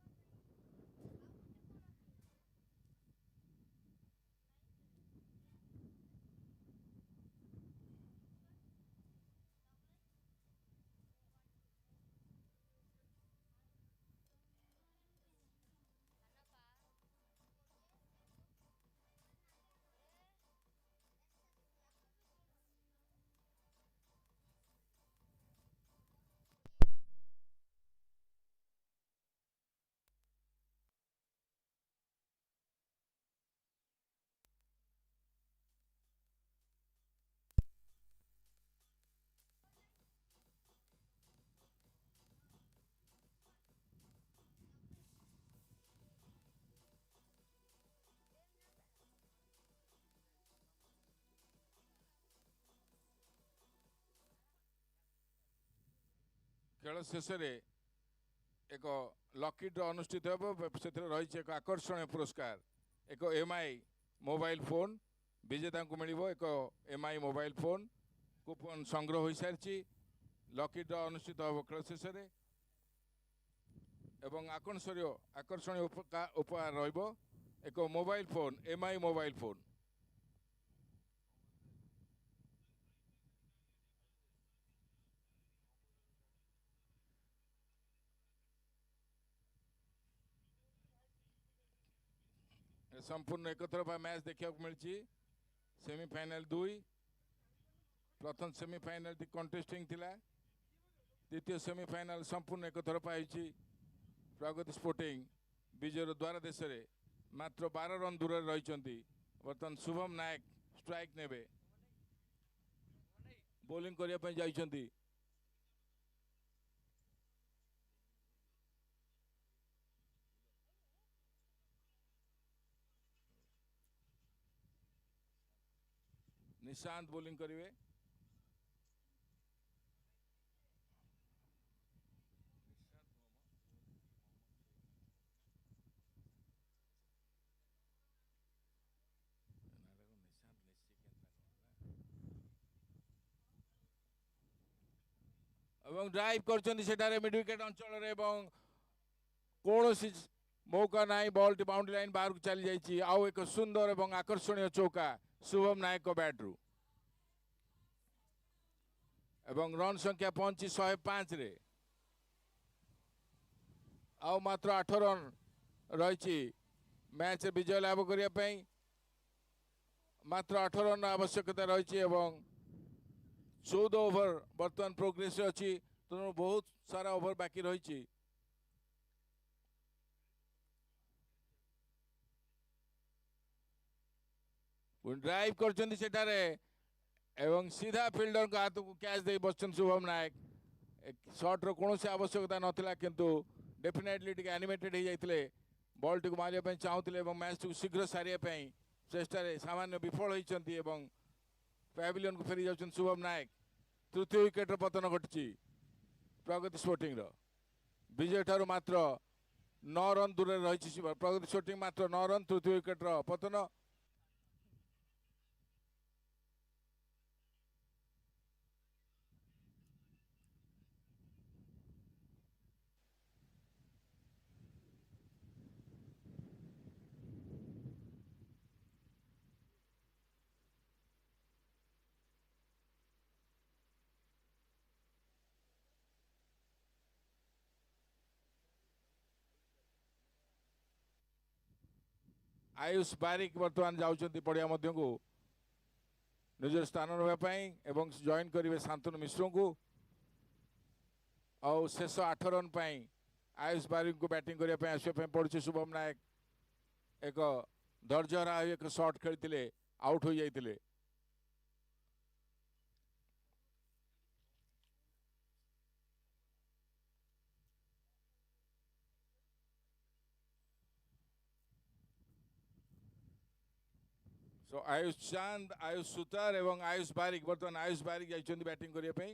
खेल शेष एक लकी ड्र अनुष्ठित से रही एक आकर्षण पुरस्कार एक एमआई मोबाइल फोन विजेता को मिल एक एमआई मोबाइल फोन कूपन संग्रह हो सारी लकी ड्र अनुष्ठित हम खेल शेष आकर्षण उपहार रही mobile phone MI mobile phone संपूर्ण एक तरफा मैच देखा मिली सेमीफाइनल 2 प्रथम सेमीफाइनल कंटेस्टिंग थिला द्वितीय सेमीफाइनाल संपूर्ण एक तरफा होइछि प्रगति स्पोर्टिंग विजयर द्वारा देश रे मात्र 12 रन दूर रही बर्तमान शुभम नायक स्ट्राइक नेबे बॉलिंग करिया पई जाइछंती निशांत बॉलिंग करिवे এবং ড্রাইভ করছেন সেটারে মিড উইকেট অঞ্চলরে এবং কৌশি মৌকা নাই বলটি বাউন্ডারি লাইন বাহারକୁ চালি যাইছি আউ এক সুন্দর এবং আকর্ষণীয় চৌকা শুভম নায়ক ব্যাটরু এবং রন সংখ্যা পৌঁছি 105 রে আউ মাত্র 8 রন রয়েছে ম্যাচ বিজয় লাভ করিয়া পাই মাত্র 8 রন আবশ্যকতা রয়েছে এবং 14 ओवर बर्तमान प्रोग्रेस अच्छी तेणु बहुत सारा ओवर बाकी रही ड्राइव कर सीधा फिल्डर को हाथ को कैच दे बस शुभम नायक शॉट रो कौन से आवश्यकता नाला किंतु डेफिनेटली टी एनिमेटेड हो जाते बॉल टी मारे चाहूले मैच टी शीघ्र सारे चेष्टा सामान्य विफल होती पैविलियन को फेरी जाउछन शुभम नायक तृतीय विकेट पतन घटी प्रगति स्पोर्टिंग विजय ठारू मात्र 9 रन दूर रही प्रगति स्पोर्टिंग मात्र 9 रन तृतीय विकेट पतन आयुष बारिक बर्तमान जाउछंती पड़िया मध्य को निजर स्थान रही जॉइन करेंगे शांतनु मिश्र को और शेष 8 रन आयुष बारिक को बैटिंग करने आसपा पड़े शुभम नायक एक धैर्यहरा एक शॉट खेलते आउट हो जाते सो आयुष चांद आयुष सुतार एवं आयुष बारिक बर्तमान आयुष बारिक जाइछंती बैटिंग करने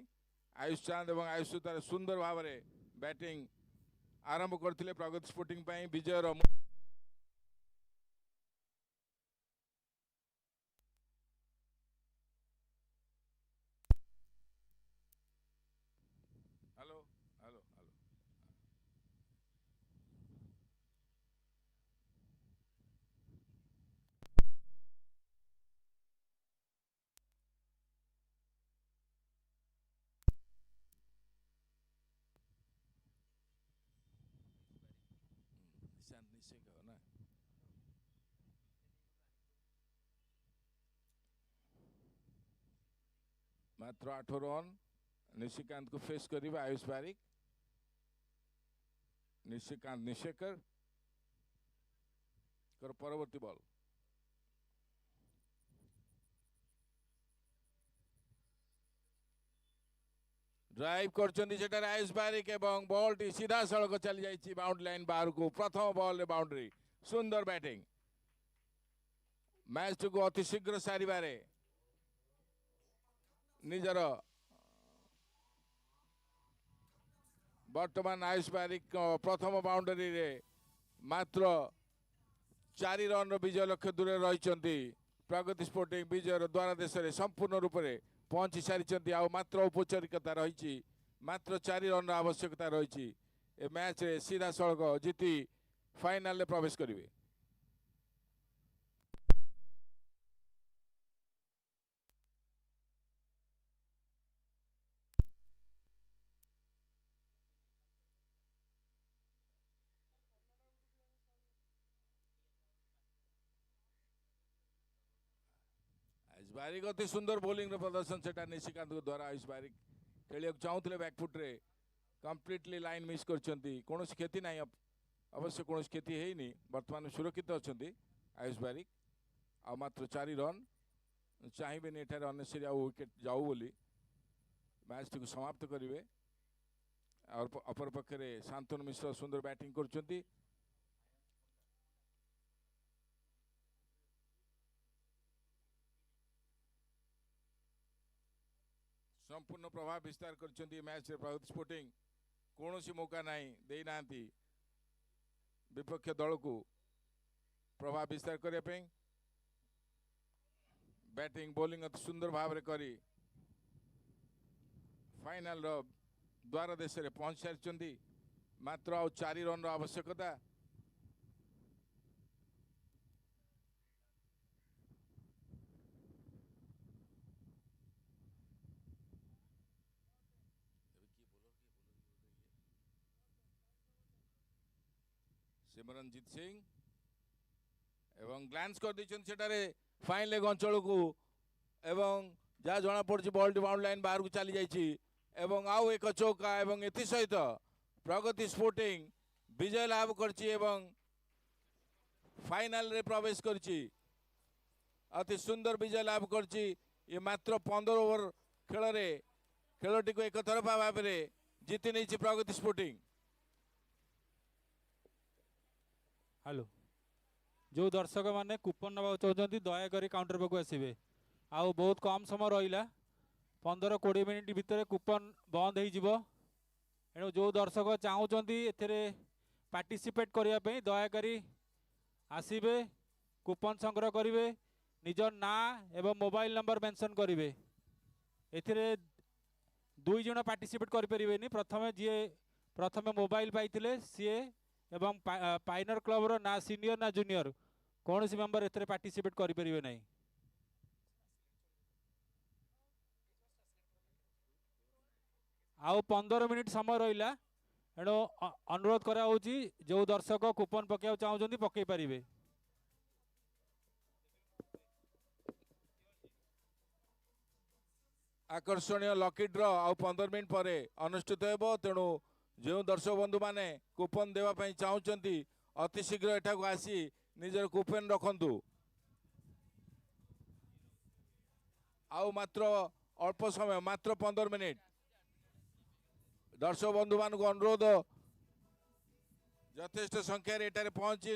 आयुष चांद एवं आयुष सुतार सुंदर भाव में बैटिंग आरंभ करथिले प्रगति स्पोर्टिंग विजयर हेलो हेलो हेलो निशांत निश्चय कहो ना मात्र 8 रन निशिकांत को फेस करिवे आयुष बारिक निशिकांत निशेकर कर परवर्ती बॉल ड्राइव कर आयुष बारिक एवं बॉल टी सीधा सड़क चली जाइए बाउंड्री लाइन बाहर को प्रथम बॉल बाउंड्री सुंदर बैटिंग मैच को अति शीघ्र सारे निजर वर्तमान आयुष बारिक प्रथम बाउंड्री रे मात्र 4 रन विजय लक्ष्य दूर रही प्रगति स्पोर्टिंग विजय द्वारा देश में संपूर्ण रूप से पहुंची सारी मात्र औपचारिकता रही मात्र 4 रन आवश्यकता रही मैच रे सीधा सड़क जीति फाइनल प्रवेश करेंगे आयुष बारिक अति सुंदर बोलिंग प्रदर्शन से निशिकांत द्वारा आयुष बारिक खेल चाहूले बैकफुट रे कम्प्लीटली लाइन मिस करछंती कोनोसी क्षति नाही अवश्य कोनोसी क्षति हेनी वर्तमान सुरक्षित अछंती आयुष बारिक आ मात्र 4 रन चाहिए नहीं एठार अनेसरी आ विकेट जाऊ बोली मैच टी समाप्त करेंगे और अपर पक्षे शांतनु मिश्र सुंदर बैटिंग करछंती संपूर्ण प्रभाव विस्तार करछंती मैच रे प्रगति स्पोर्टिंग कौन मौका नहीं दे नांती विपक्ष दल को प्रभाव विस्तार करने पे बैटिंग बॉलिंग अति सुंदर भाव रे करी फाइनल द्वार देश रे पहुंच सारी मात्र आ 4 रन आवश्यकता सिमरनजीत सिंह एवं ग्लांस कर दी फाइन लेग अंचल को एवं जहाँ जना पड़ी बॉल टी बाउंड लाइन बाहर को चली जाइए एवं आउ एक चौका एवं एथि सहित प्रगति स्पोर्टिंग विजय लाभ करछि एवं फाइनल रे प्रवेश करछि अति सुंदर विजय लाभ करछि ये मात्र 15 ओवर खेल रे खेलटी को एक तरफा भाव में जीति नहीं प्रगति स्पोर्टिंग। हेलो जो दर्शक माने कूपन नवा चाहते दयाकोरी काउंटर पाक आसवे आउ बहुत कम समय रहा 15-20 मिनिट भितर कूपन बंद हो एणु जो दर्शक चाहूँगी ए पार्टिसिपेट करने दयाकोरी आसवे कूपन संग्रह करेंगे निजर ना एवं मोबाइल नंबर मेंशन करेंगे एथिरे 2 जन पार्टिसिपेट करें प्रथम जी प्रथम मोबाइल पाई सी एवं पाइनर क्लब रो ना सीनियर ना जूनियर कौन सी मेंबर एथरे पार्टिसिपेट करें नहीं आउ 15 मिनिट समय रहा एणु अनुरोध करा जो दर्शक कूपन पकेया चाहते पकई पारे आकर्षणीय लकी ड्र आउ 15 मिनिट पर अनुष्ठित हो तेणु जो दर्शक बंधु माने कूपन देवाई चाहते अति शीघ्र एठा को आसी निजर कूपन रखंतु आउ मात्र अल्प समय मात्र 15 मिनिट दर्शक बंधु मान अनुरोध यथेष्ट संख्यार एठारे पहुंची